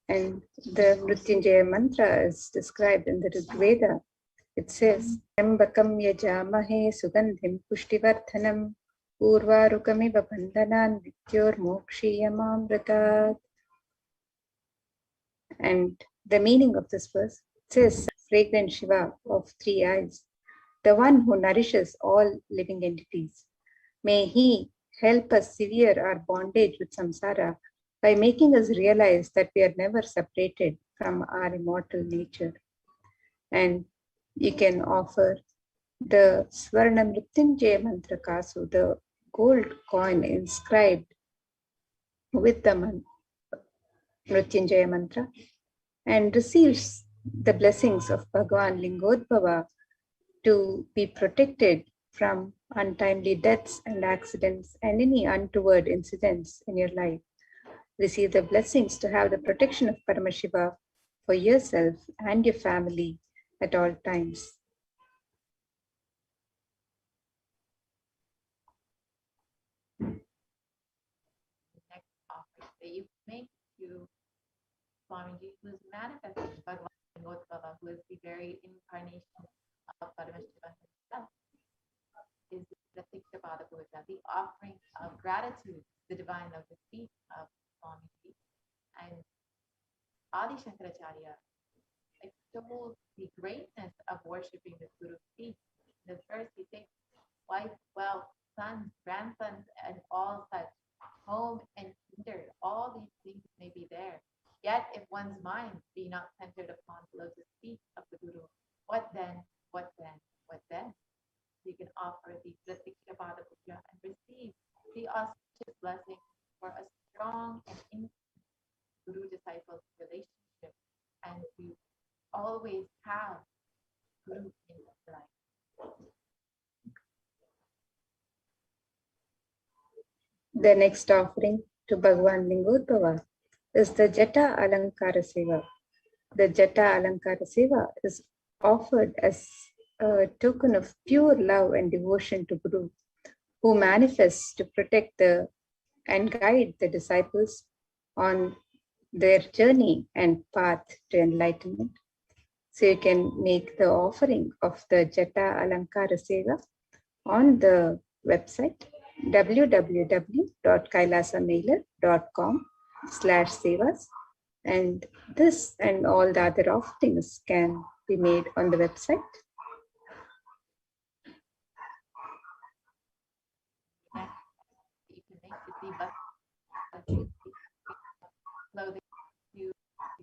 And the Mrityunjaya mantra is described in the Rig Veda. It says, Yambakam yajamahe sugandhim pushtivardhanam urvarukamiva bandhanan vityor mokshiyamamritat. And the meaning of this verse says, fragrant Shiva of 3 eyes, the one who nourishes all living entities. May he help us sever our bondage with samsara by making us realize that we are never separated from our immortal nature. And you can offer the Swarna Mrityunjaya Mantra Kasu, the gold coin inscribed with the Mrityunjaya Mantra, and receives the blessings of Bhagavan Lingodbhava to be protected from untimely deaths and accidents and any untoward incidents in your life. Receive the blessings to have the protection of Paramashiva for yourself and your family at all times. Next offering that you make to Swamiji, who is manifesting Bhagavan Lingodbhava, who is the very incarnation of Paramashiva himself, is the Tikshapada Puja, the offering of gratitude to the divine of the feet of Swamiji. And Adi Shankaracharya extols the greatness of worshipping the Guru's feet. In this verse, he takes wife, wealth, sons, grandsons, and all such, home and kindred, all these things may be there. Yet if one's mind be not centered upon the lotus feet of the Guru, what then, what then, what then? You can offer the Tikshapada Puja and receive the auspicious blessing for a strong and intimate Guru-disciple relationship, and to always have Guru in your life. The next offering to Bhagavan Lingodbhava is the Jata Alankara Seva. The Jata Alankara Seva is offered as a token of pure love and devotion to Guru, who manifests to protect and guide the disciples on their journey and path to enlightenment. So you can make the offering of the Jata Alankara Seva on the website www.kailasamailer.com/sevas, and this and all the other offerings can be made on the website. You can make the clothing to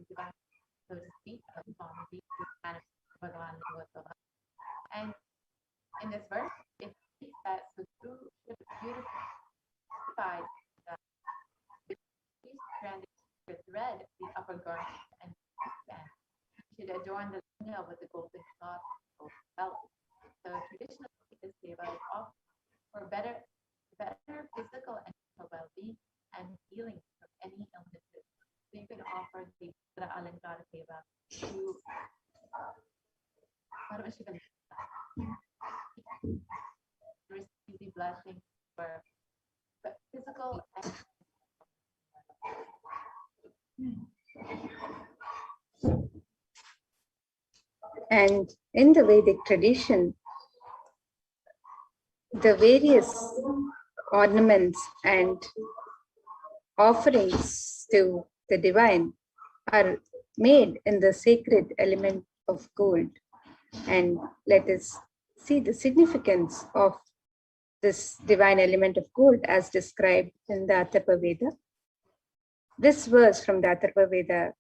divine lotus feet of Swamiji to manifest Bhagavan Lingodbhava. And in this verse, it speaks that the Guru should beautify the stranded thread, the upper garment, and should adorn the nail with the golden cloth or belt. So traditionally, this seva is offered for better physical and mental well-being and healing from any illnesses. So you can offer the Alankara Seva to Paramashiva, receive the blessing for physical and And in the Vedic tradition, the various ornaments and offerings to the divine are made in the sacred element of gold. And let us see the significance of this divine element of gold as described in the Atharva Veda. This verse from the Atharva Veda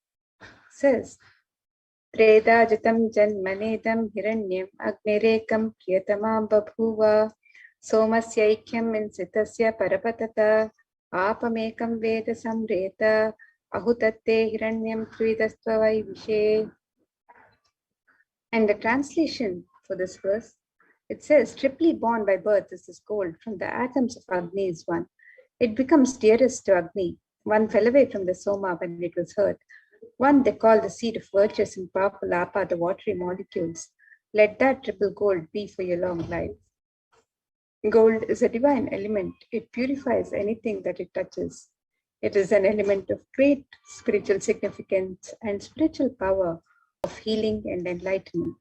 says, Tredajatam janmanedam hiranyam agnirekam priyatamam babhuva somasyaikyam insitasya parapatata apamekam veda samreta ahutatte hiranyam tridastva vishe. And the translation for this verse, it says, triply born by birth is this gold, from the atoms of Agni is one. It becomes dearest to Agni. One fell away from the Soma when it was hurt. One they call the seed of virtuous and powerful Apa, the watery molecules. Let that triple gold be for your long life. Gold is a divine element. It purifies anything that it touches. It is an element of great spiritual significance and spiritual power of healing and enlightenment.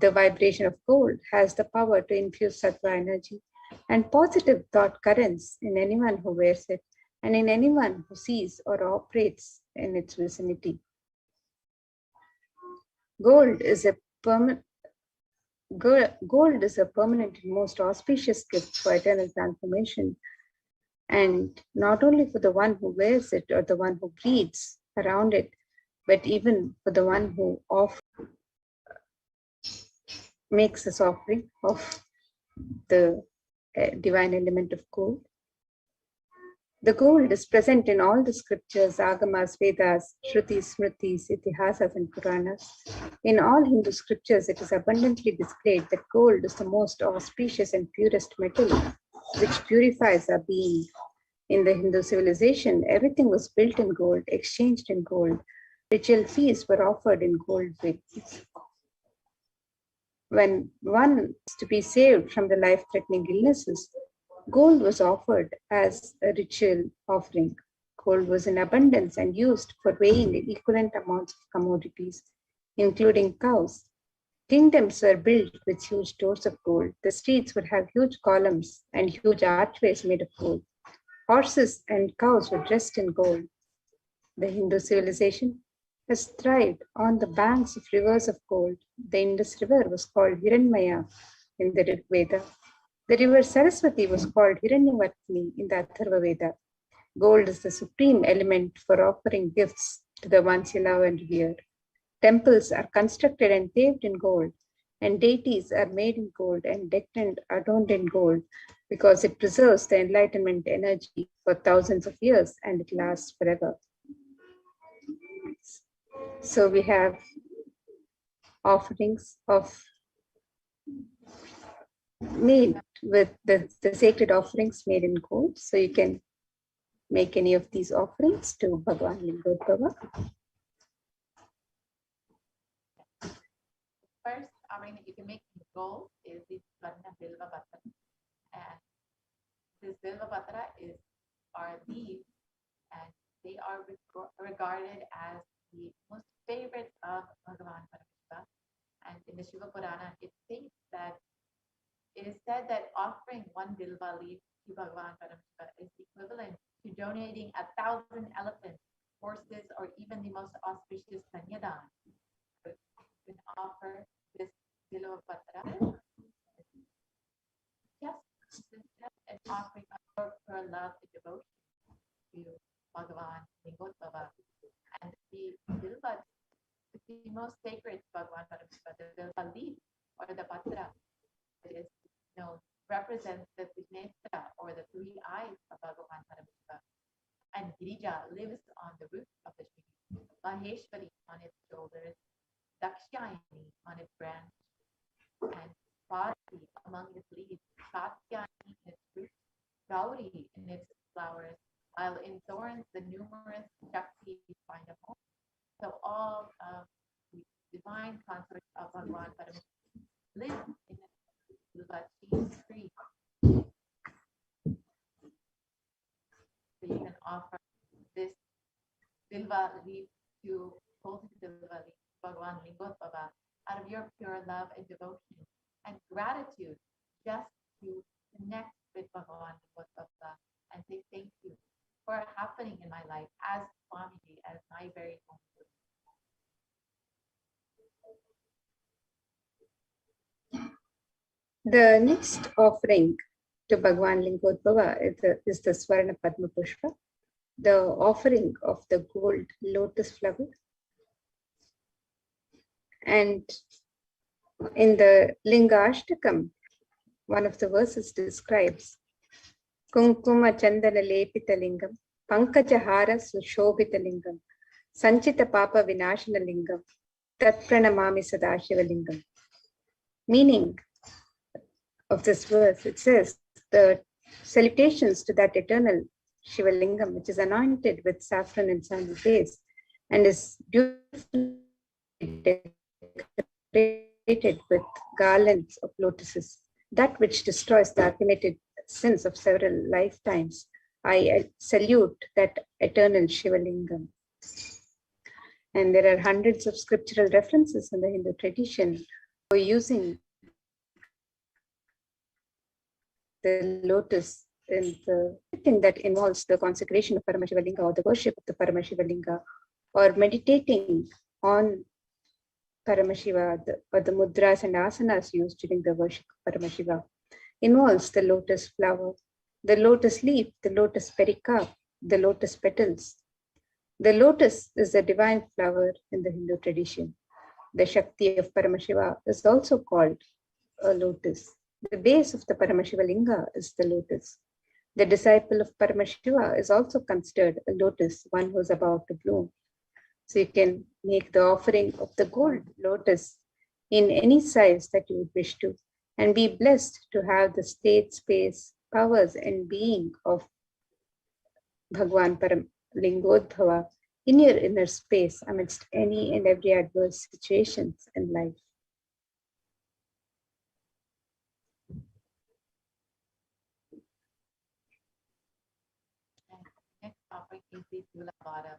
The vibration of gold has the power to infuse sattva energy and positive thought currents in anyone who wears it and in anyone who sees or operates in its vicinity. Gold is a permanent and most auspicious gift for eternal transformation, and not only for the one who wears it or the one who breathes around it, but even for the one who makes this offering of the divine element of gold. The gold is present in all the scriptures, agamas, Vedas, Shrutis, Smritis, Itihasas, and Puranas. In all Hindu scriptures, it is abundantly displayed that gold is the most auspicious and purest metal, which purifies our being. In the Hindu civilization, everything was built in gold, exchanged in gold. Ritual feasts were offered in gold vessels. When one is to be saved from the life-threatening illnesses, gold was offered as a ritual offering. Gold was in abundance and used for weighing equivalent amounts of commodities, including cows. Kingdoms were built with huge stores of gold. The streets would have huge columns and huge archways made of gold. Horses and cows were dressed in gold. The Hindu civilization has thrived on the banks of rivers of gold. The Indus River was called Hiranmaya in the Rig Veda. The river Saraswati was called Hiranyavartini in the Atharva Veda. Gold is the supreme element for offering gifts to the ones you love and revere. Temples are constructed and paved in gold, and deities are made in gold and decked and adorned in gold because it preserves the enlightenment energy for thousands of years and it lasts forever. So we have offerings made with the sacred offerings made in gold. So you can make any of these offerings to Bhagavan Lingodbhava. First offering that you can make in gold is the Swarna Bilva Patra. And this Bilva Patra are leaves, and they are regarded as the most favorite of Bhagavan Paramashiva. And in the Shiva Purana, it states that it is said that offering one Bilva leaf to Bhagavan Paramashiva is equivalent to donating 1,000 elephants, horses, or even the most auspicious Sanyadan. You can offer this Bilva Patra just an offering of your love and devotion to Bhagavan Lingodbhava. And the Bilva is the most sacred to Bhagavan Paramashiva. The Bilva leaf or the Patra is represents the Vignestra or the three eyes of Bhagavan Paramashiva. And Girija lives on the roof of the tree, Maheshwari on its shoulders, Dakshayani on its branch, and Parvati among its leaves, Katyayani in its roots, Gauri in its flowers, while in thorns the numerous Shaktis find a home. So all of the divine consorts of Bhagavan Paramashiva live in the Bilva tree. So you can offer this Bilva leaf to Bilva leaf, Bhagavan Lingodbhava, out of your pure love and devotion and gratitude, just to connect with Bhagavan Lingodbhava and say thank you for happening in my life as Swamiji, as my very own. The next offering to Bhagavan Lingodbhava is the Swarna Padma Pushpa, the offering of the gold lotus flower. And in the Linga Ashtakam, one of the verses describes Kunkuma Chandana Lepita Lingam, Pankajahara Sushobhita Lingam, Sanchita Papa Vinashana Lingam, Tat Pranamami Sadashiva Lingam. Meaning of this verse, it says the salutations to that eternal Shiva Lingam, which is anointed with saffron and sandal paste and is beautifully decorated with garlands of lotuses. that which destroys the accumulated sins of several lifetimes. I salute that eternal Shivalingam. And there are hundreds of scriptural references in the Hindu tradition for using the lotus in the thing that involves the consecration of Paramashivalinga or the worship of the Paramashivalinga, or meditating on Paramashiva, or the mudras and asanas used during the worship of Paramashiva, involves the lotus flower, the lotus leaf, the lotus pericarp, the lotus petals. The lotus is a divine flower in the Hindu tradition. The Shakti of Paramashiva is also called a lotus. The base of the Paramashiva Linga is the lotus. The disciple of Paramashiva is also considered a lotus, one who is about to bloom. So you can make the offering of the gold lotus in any size that you would wish to, and be blessed to have the state, space, powers, and being of Bhagwan Lingodbhava in your inner space amidst any and every adverse situations in life. Next topic is the Tula Bottom.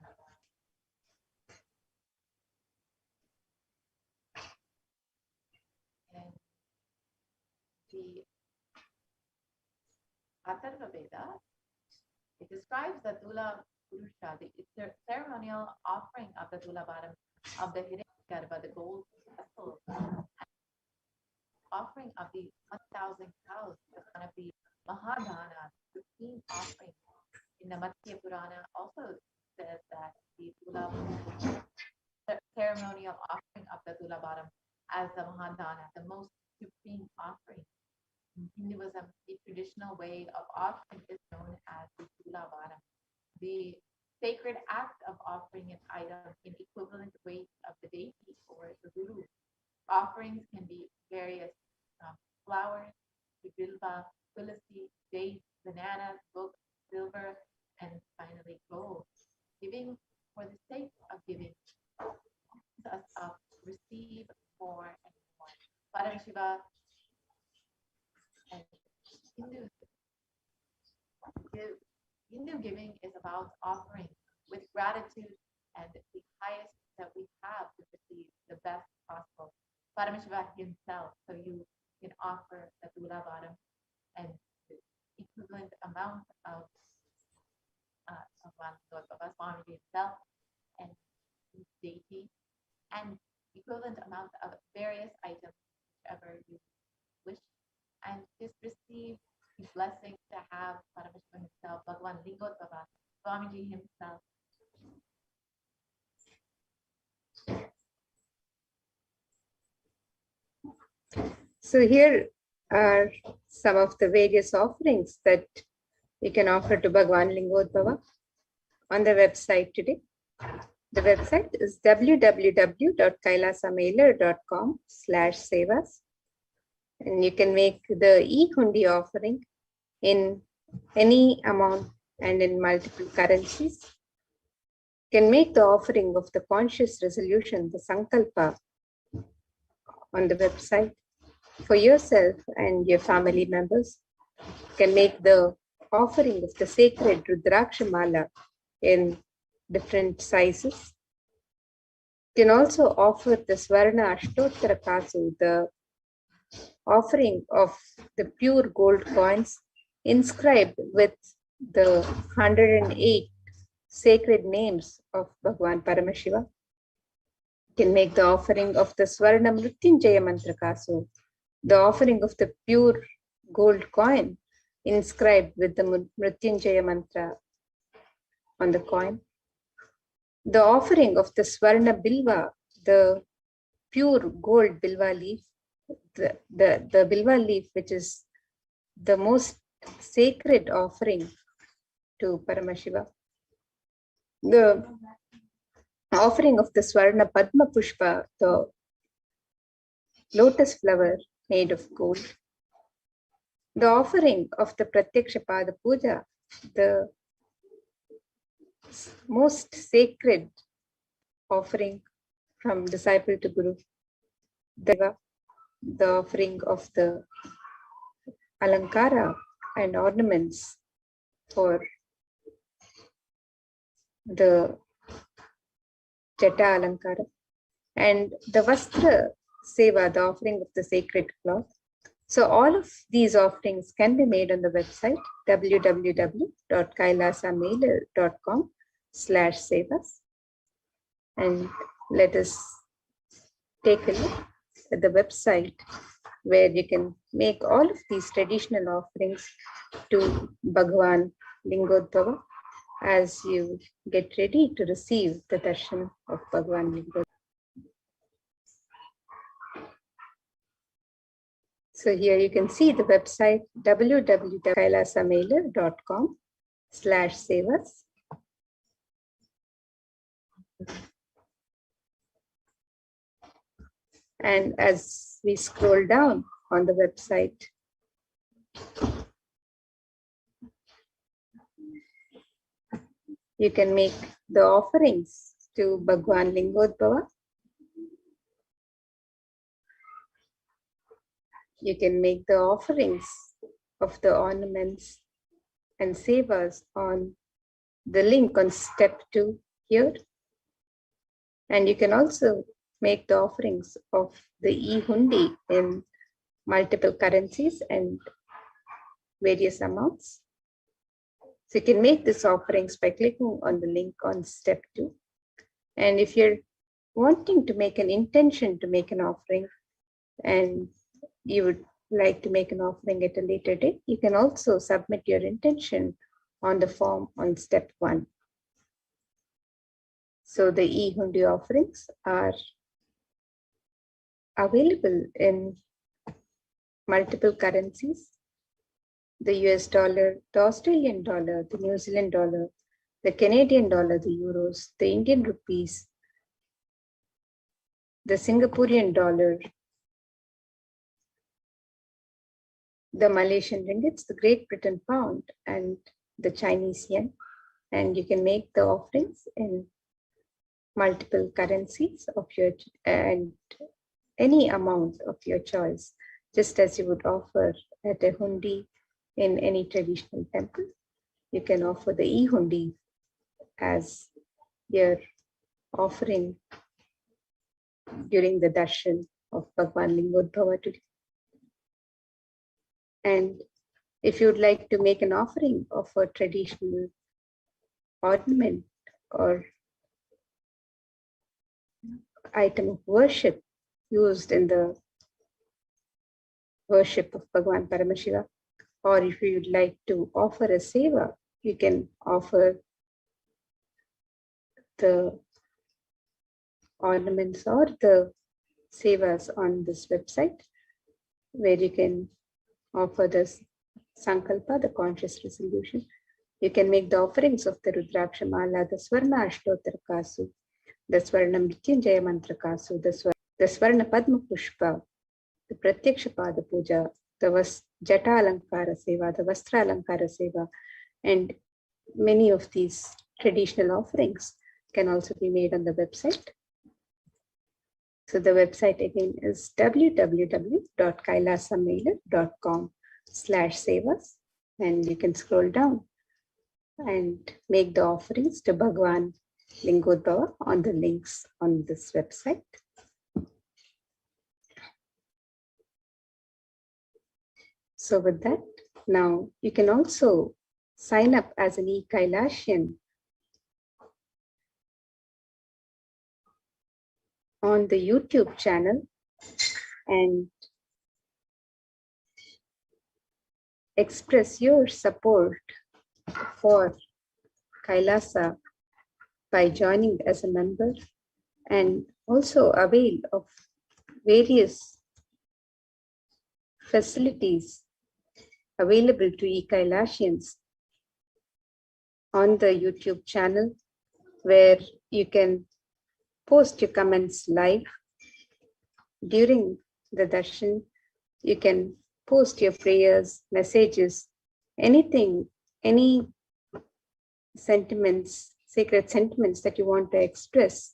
And the Atharva Veda, it describes the Tula Purusha, the ceremonial offering of the Tula Bottom of the Hiranyagarbha, the gold vessel, offering of the 1,000 cows as one of the Mahadana, 15 offerings. In the Matsya Purana also says that the Tula ceremonial offering of the Tula Bottom as the Mahadana, the most supreme offering. In Hinduism, the traditional way of offering is known as the Tula Bottom. The sacred act of offering an item in equivalent weight of the deity or the guru. Offerings can be various flowers, bilva, tulsi, dates, bananas, books, silver, and finally gold. Giving for the sake of giving us up, receive more and more. Paramashiva and Hindu giving is about offering with gratitude and the highest that we have to receive the best possible. Paramashiva himself, so you can offer the Tula Bottom and the equivalent amount of Swamiji himself and his deity, and equivalent amount of various items, whichever you wish, and just receive the blessing to have Paramashiva himself, Bhagwan Lingodbhava, Swamiji himself. So here are some of the various offerings that you can offer to Bhagwan Lingodbhava on the website today. The website is www.kailasamailer.com/sevas, and you can make the e-hundi offering in any amount and in multiple currencies. You can make the offering of the conscious resolution, the sankalpa, on the website for yourself and your family members. You can make the offering of the sacred Rudraksha Mala in different sizes. You can also offer the Swarna Ashtottara Kasu, the offering of the pure gold coins inscribed with the 108 sacred names of Bhagwan Paramashiva. You can make the offering of the Swarna Mrityunjaya Mantra Kasu, the offering of the pure gold coin inscribed with the Mrityunjaya Mantra on the coin. The offering of the Swarna Bilva, the pure gold Bilva leaf, the Bilva leaf, which is the most sacred offering to Paramashiva. The offering of the Swarna Padma Pushpa, the lotus flower made of gold. The offering of the Pratyaksha Pada Puja, the most sacred offering from disciple to guru. The offering of the alankara and ornaments for the Jata alankara, and the Vastra Seva, the offering of the sacred cloth. So all of these offerings can be made on the website www.kailasamailer.com/sevas. And let us take a look at the website where you can make all of these traditional offerings to Bhagavan Lingodhava as you get ready to receive the darshan of Bhagavan Lingodhava. So here you can see the website www.kailasamailer.com/sevas. And as we scroll down on the website, you can make the offerings to Bhagwan Lingodhava. You can make the offerings of the ornaments and sevas on the link on step 2 here. And you can also make the offerings of the e-hundi in multiple currencies and various amounts. So you can make these offerings by clicking on the link on step 2. And if you're wanting to make an intention to make an offering and you would like to make an offering at a later date, you can also submit your intention on the form on step 1. So the e-hundi offerings are available in multiple currencies: the US dollar, the Australian dollar, the New Zealand dollar, the Canadian dollar, the euros, the Indian rupees, the Singaporean dollar, the Malaysian ringgits, the Great Britain pound, and the Chinese yen. And you can make the offerings in multiple currencies of your and any amount of your choice, just as you would offer at a hundi in any traditional temple. You can offer the e-hundi as your offering during the darshan of Bhagwan Lingodhava today. And if you'd like to make an offering of a traditional ornament or item of worship used in the worship of Bhagavan Paramashiva, or if you would like to offer a seva, you can offer the ornaments or the sevas on this website, where you can offer this sankalpa, the conscious resolution. You can make the offerings of the Rudraksha Mala, the Swarna Ashtottara Kasu, the Swarna Mrityunjaya Mantra Kasu, the Swarna Padma Pushpa, the Pratyaksha Pada Puja, the Jata Alankara Seva, the Vastra Alankara Seva, and many of these traditional offerings can also be made on the website. So the website again is www.kailasamailer.com/sevas, and you can scroll down and make the offerings to Bhagwan Lingodhava on the links on this website. So with that, now you can also sign up as an e-Kailashian on the YouTube channel and express your support for Kailasa by joining as a member, and also avail of various facilities available to e-Kailashians on the YouTube channel, where you can post your comments live during the darshan. You can post your prayers, messages, anything, any sentiments, sacred sentiments that you want to express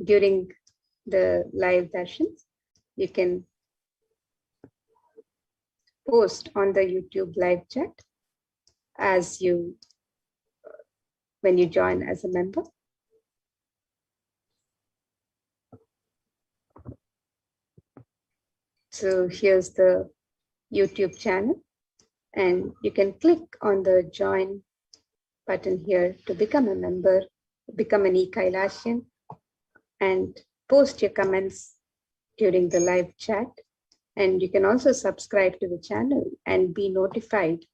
during the live darshans. You can post on the YouTube live chat as you when you join as a member. So here's the YouTube channel, and you can click on the join button here to become a member, become an e-Kailashian, and post your comments during the live chat. And you can also subscribe to the channel and be notified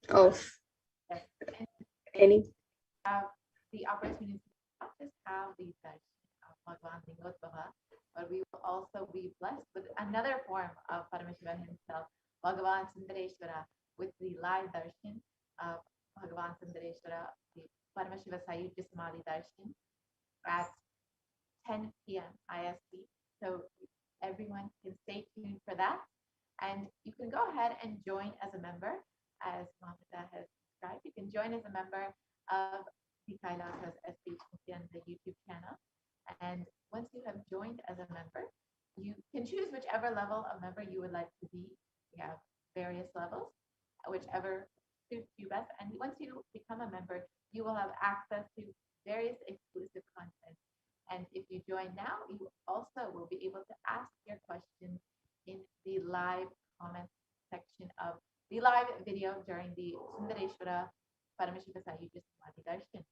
of any. The opportunity to not just have the darshan of Bhagavan Lingotvara, but we will also be blessed with another form of Paramashiva himself, Bhagavan Sundareshwara, with the live darshan of Bhagavan Sundareshwara, the Paramashiva Sayujya Samadhi darshan at 10 p.m. IST. So everyone can stay tuned for that. And you can go ahead and join as a member, as Mamata has described. You can join as a member of the Kailasa's HDH Nithyananda YouTube channel. And once you have joined as a member, you can choose whichever level of member you would like to be. We have various levels, whichever suits you best. And once you become a member, you will have access to various exclusive content. And if you join now, you also will be able to ask your questions in the live comment section of the live video during the Sundareshwara Paramashiva Sayujya Samadhi Darshan.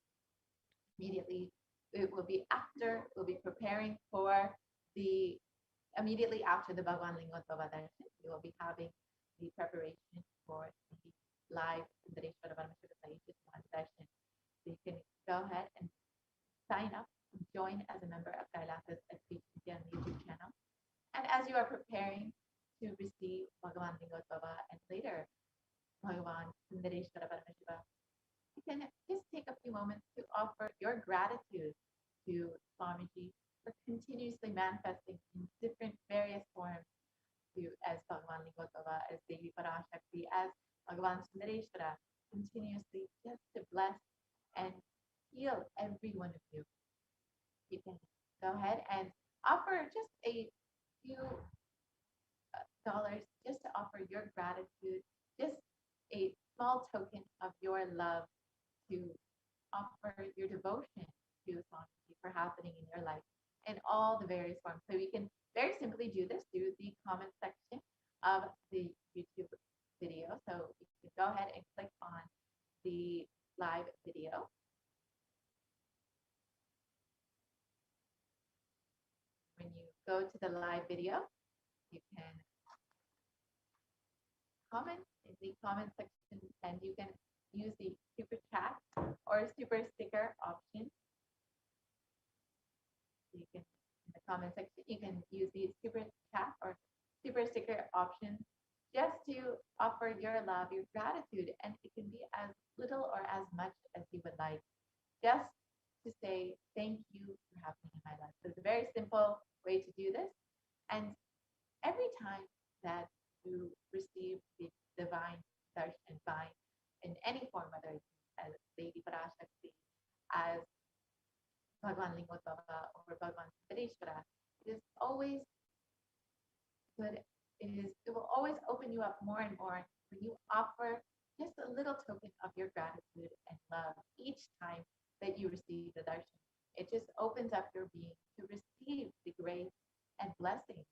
Immediately, it will be after, we'll be preparing for the, immediately after the Bhagavan Lingotvara Darshan, we will be having the preparation for the live Sundareshwara Paramashiva Sayujya Samadhi Darshan. So you can go ahead and sign up, join as a member of Kailasa's HDH Nithyananda YouTube channel. And as you are preparing to receive Bhagavan Lingotvara and later Bhagavan Sundareshwara Paramashiva, you can just take a few moments to offer your gratitude to Swamiji for continuously manifesting in different various forms to as Bhagavan Lingotvara, as Devi Parashakti, as Bhagavan Sundareshwara, continuously just to bless and heal every one of you. You can go ahead and offer just a few dollars just to offer your gratitude, just a small token of your love, to offer your devotion to Swamiji for happening in your life in all the various forms. So we can very simply do this through the comment section of the YouTube video. So you can go ahead and click on the live video. When you go to the live video, you can comment in the comment section, and you can use the super chat or super sticker option. You can, in the comment section, you can use the super chat or super sticker option just to offer your love, your gratitude, and it can be as little or as much as you would like, just to say thank you for happening in my life. So it's a very simple way to do this. And every time that you receive the divine darshan, divine in any form, whether it's as Devi Parashakti, as Bhagavan Lingotvara, or Bhagavan Sundareshwara, it is always good. It will always open you up more and more when you offer just a little token of your gratitude and love each time that you receive the darshan. It just opens up your being to receive the grace and blessing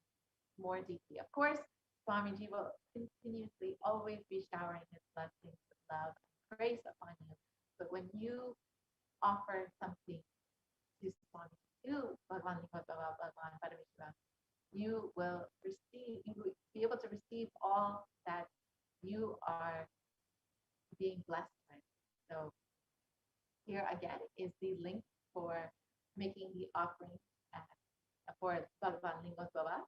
more deeply. Of course, Swamiji will continuously always be showering his blessings with love and grace upon you. But when you offer something to Swamiji, to Bhagavan Lingotvara, Bhagavan Paramashiva, you will be able to receive all that you are being blessed with. So here again is the link for making the offering for Bhagavan Lingotvara.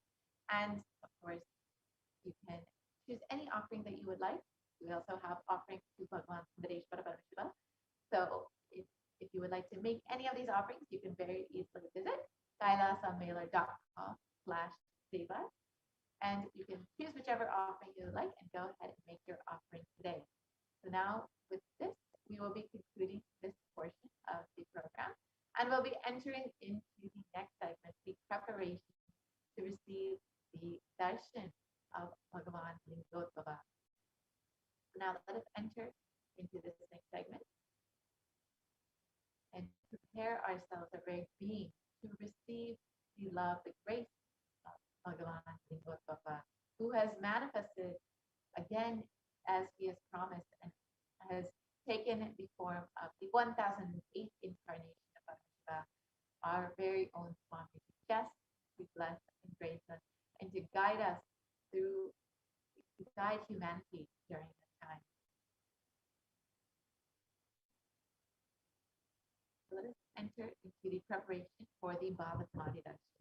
And of course, you can choose any offering that you would like. We also have offerings to Bhagavan Sundareshwara Paramashiva. So if you would like to make any of these offerings, you can very easily visit kailasamailer.com/seva, and you can choose whichever offering you would like and go ahead and make your offering today. So now with this, we will be concluding this portion of the program, and we'll be entering into the next segment, the preparation to receive the darshan of Bhagavan Lingotvara. prepare ourselves, our very being, to receive the love, the grace of Bhagavan Lingod Baba, who has manifested again as he has promised and has taken the form of the 1008th incarnation of Parashakti, our very own Swami, just to bless and grace us and to guide us through, to guide humanity during this time. Let us enter into the preparation for the Bhava Samadhi Darshan.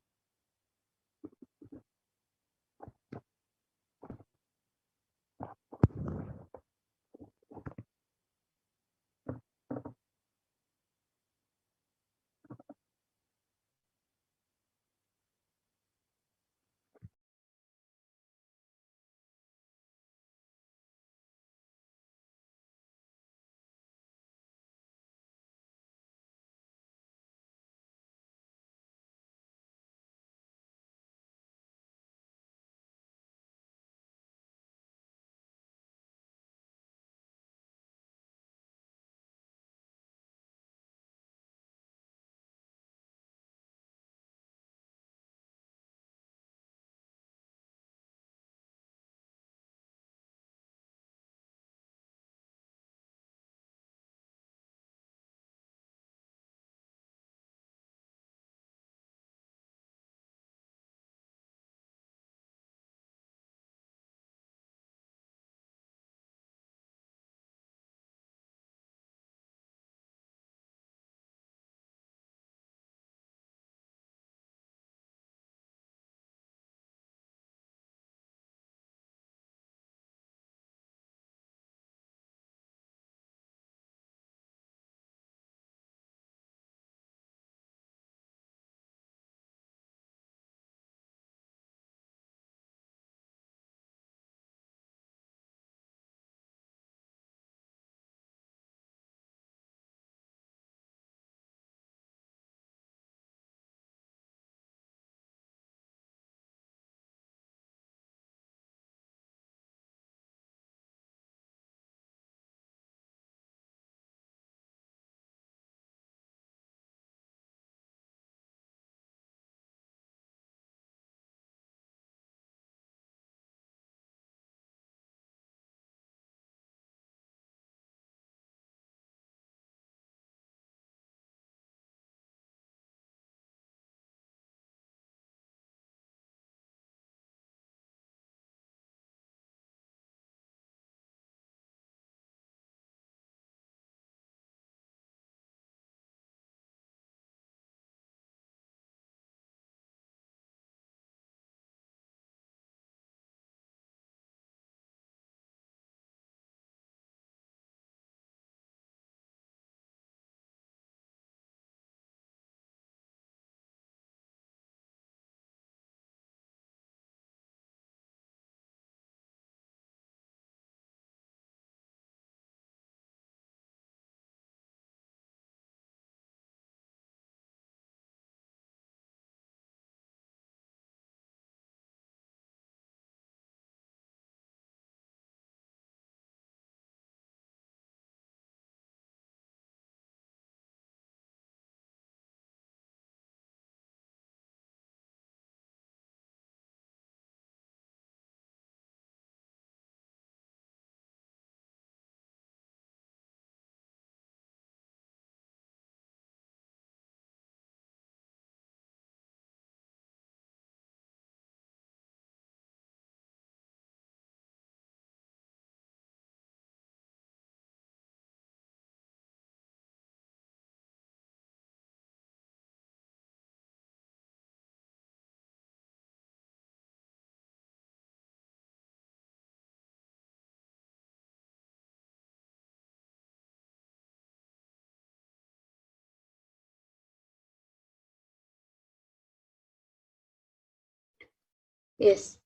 Yes.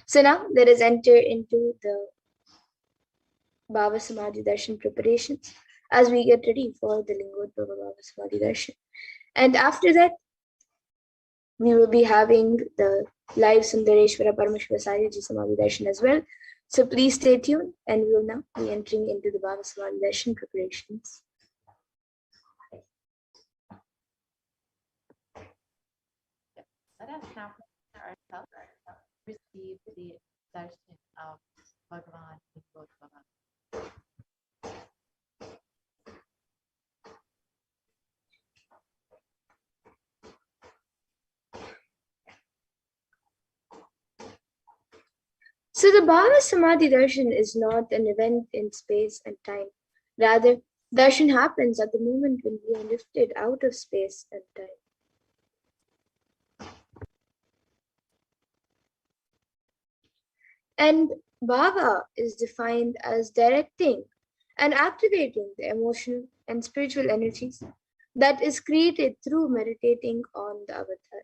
So now let us enter into the Bhava Samadhi Darshan preparations as we get ready for the Lingodbhava Bhava Samadhi Darshan. And after that, we will be having the live Sundareshwara Paramashiva Sayaji Samadhi Darshan as well. So please stay tuned and we will now be entering into the Bhava Samadhi Darshan preparations. now prepare ourselves to receive the darshan of Bhagavan Bhagavan. So the Bhava Samadhi Darshan is not an event in space and time. Rather, darshan happens at the moment when we are lifted out of space and time. And Bhava is defined as directing and activating the emotional and spiritual energies that is created through meditating on the avatar.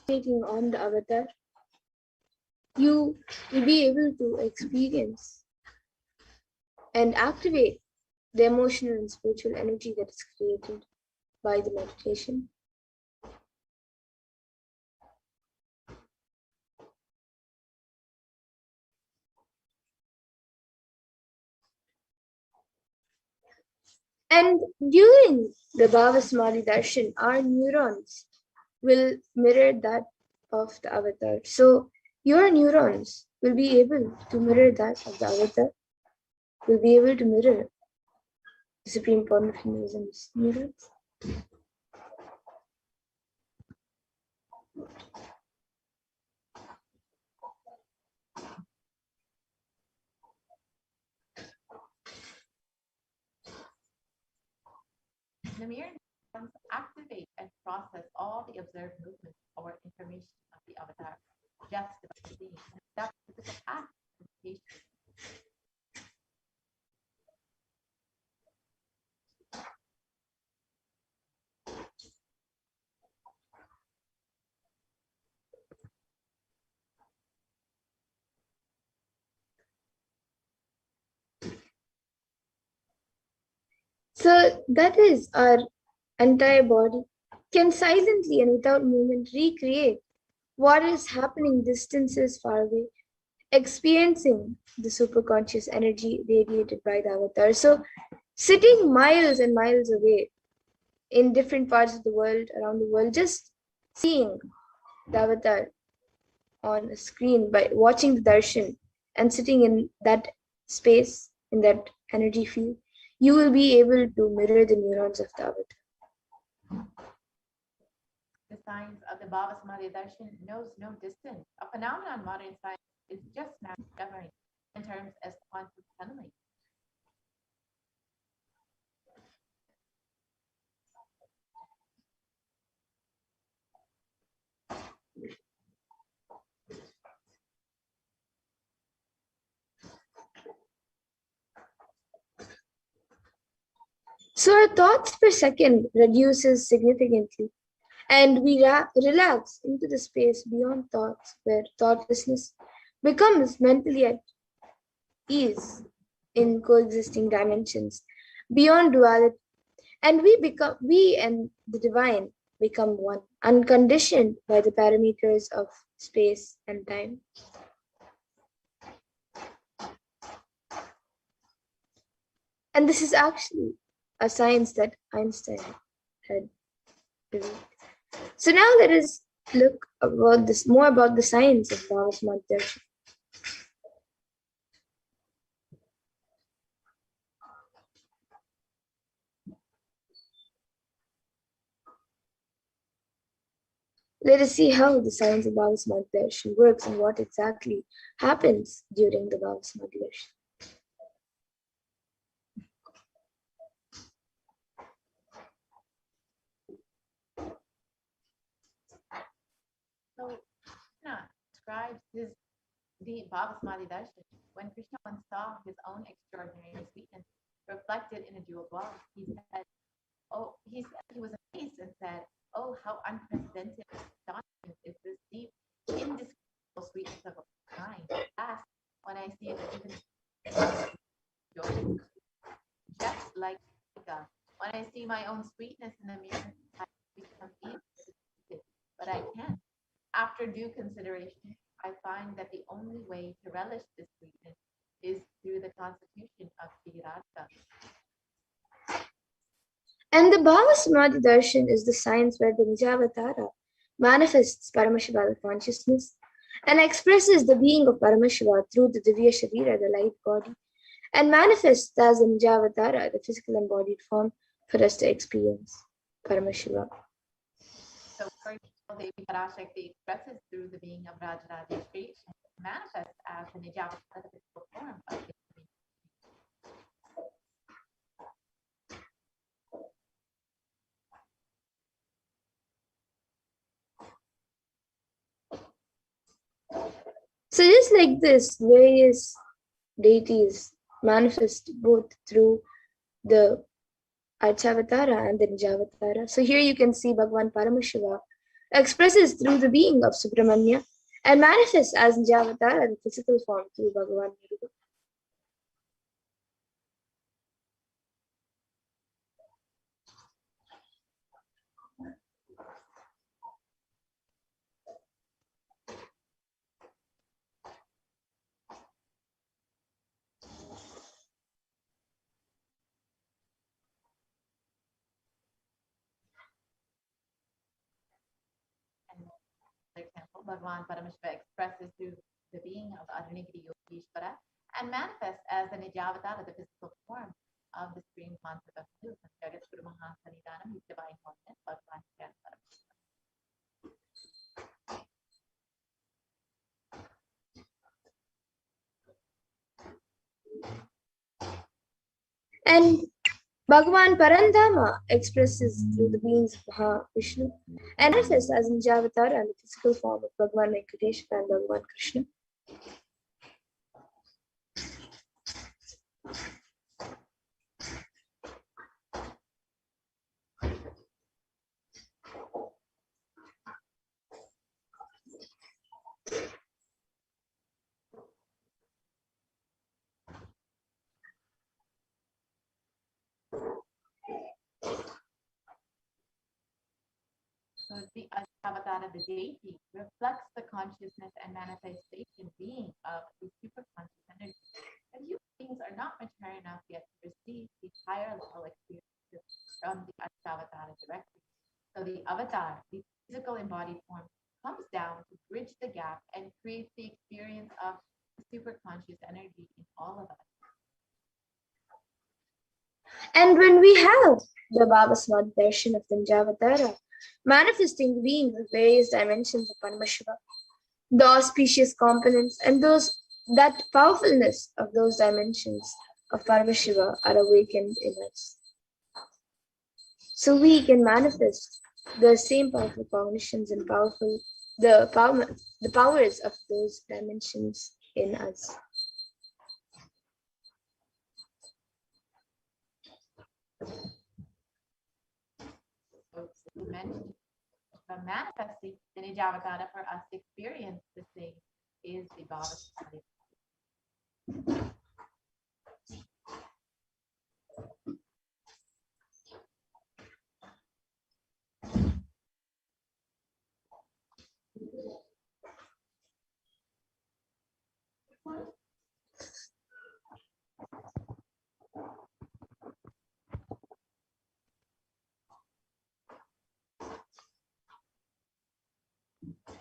Meditating on the avatar, you will be able to experience and activate the emotional and spiritual energy that is created by the meditation. And during the Bhava Samadhi Darshan, our neurons will mirror that of the avatar. So your neurons will be able to mirror that of the avatar, will be able to mirror the Supreme Personalism's neurons. The mere neurons activate and process all the observed movements or information of the avatar just by seeing. That's the physical act of meditation. So that is our entire body can silently and without movement recreate what is happening distances far away, experiencing the superconscious energy radiated by the avatar. So sitting miles and miles away in different parts of the world, around the world, just seeing the avatar on a screen by watching the darshan and sitting in that space, in that energy field, you will be able to mirror the neurons of the avatar. The science of the Bhava Samadhi Darshan knows no distance, a phenomenon modern science is just now discovering in terms as quantum tunneling. So our thoughts per second reduces significantly, and we relax into the space beyond thoughts, where thoughtlessness becomes mentally at ease in coexisting dimensions beyond duality, and we and the divine become one, unconditioned by the parameters of space and time. And this is actually a science that Einstein had revealed. So now let us look about this more about the science of Bhava Samadhi Darshan. Let us see how the science of Bhava Samadhi Darshan works and what exactly happens during the Bhava Samadhi Darshan. So Krishna describes his the Bhava Samadhi Darshan, when Krishna once saw his own extraordinary sweetness reflected in a jeweled wall, he said, "Oh," he said, he was amazed and said, "Oh, how unprecedented and astonishing is this deep, indescribable sweetness of a kind. Alas, when I see it even joy, just like Radhika, when I see my own sweetness in the mirror, I become easily, but I can't. After due consideration, I find that the only way to relish this sweetness is through the constitution of Sri Radhika." And the Bhava Samadhi Darshan is the science where the Nijavatara manifests Paramashiva consciousness and expresses the being of Paramashiva through the Divya Sharira, the light body, and manifests as a Nijavatara, the physical embodied form, for us to experience Paramashiva. So, for example, Devi Parashakti expresses through the being of Rajarajeshri and manifests as the Nijavatara, the physical form of the being. So just like this, various deities manifest both through the Archavatara and the Nijavatara. So here you can see Bhagavan Paramashiva expresses through the being of Subramanya and manifests as Nijavatara, the physical form, through Bhagavan Muruga. For example, Bhagavan Paramashiva expresses through the being of Adhanigiri Yogeshwara and manifests as the Nijavatara, the physical form of the supreme concept of truth. Jagat Guru Mahasanidanam, his divine holiness, Bhagavan Paramashiva. And Bhagavan Parandama expresses through the beings of Mahavishnu and manifests as Nijavatara and the physical form of Bhagavan Venkateshwara and Bhagavan Krishna. So the Avatara, the deity, reflects the consciousness and manifestation being of the superconscious energy. And human beings are not mature enough yet to receive the higher level experiences from the Avatara directly. So the avatar, the physical embodied form, comes down to bridge the gap and create the experience of the superconscious energy in all of us. And when we have the Bhava Samadhi Darshan of the Nijavatara, manifesting the beings of various dimensions of Paramashiva, the auspicious components and that powerfulness of those dimensions of Paramashiva are awakened in us. So we can manifest the same powerful cognitions and the powers of those dimensions in us. So you mentioned the manifesting the Nijavatara for us to experience the same is the Bhava Samadhi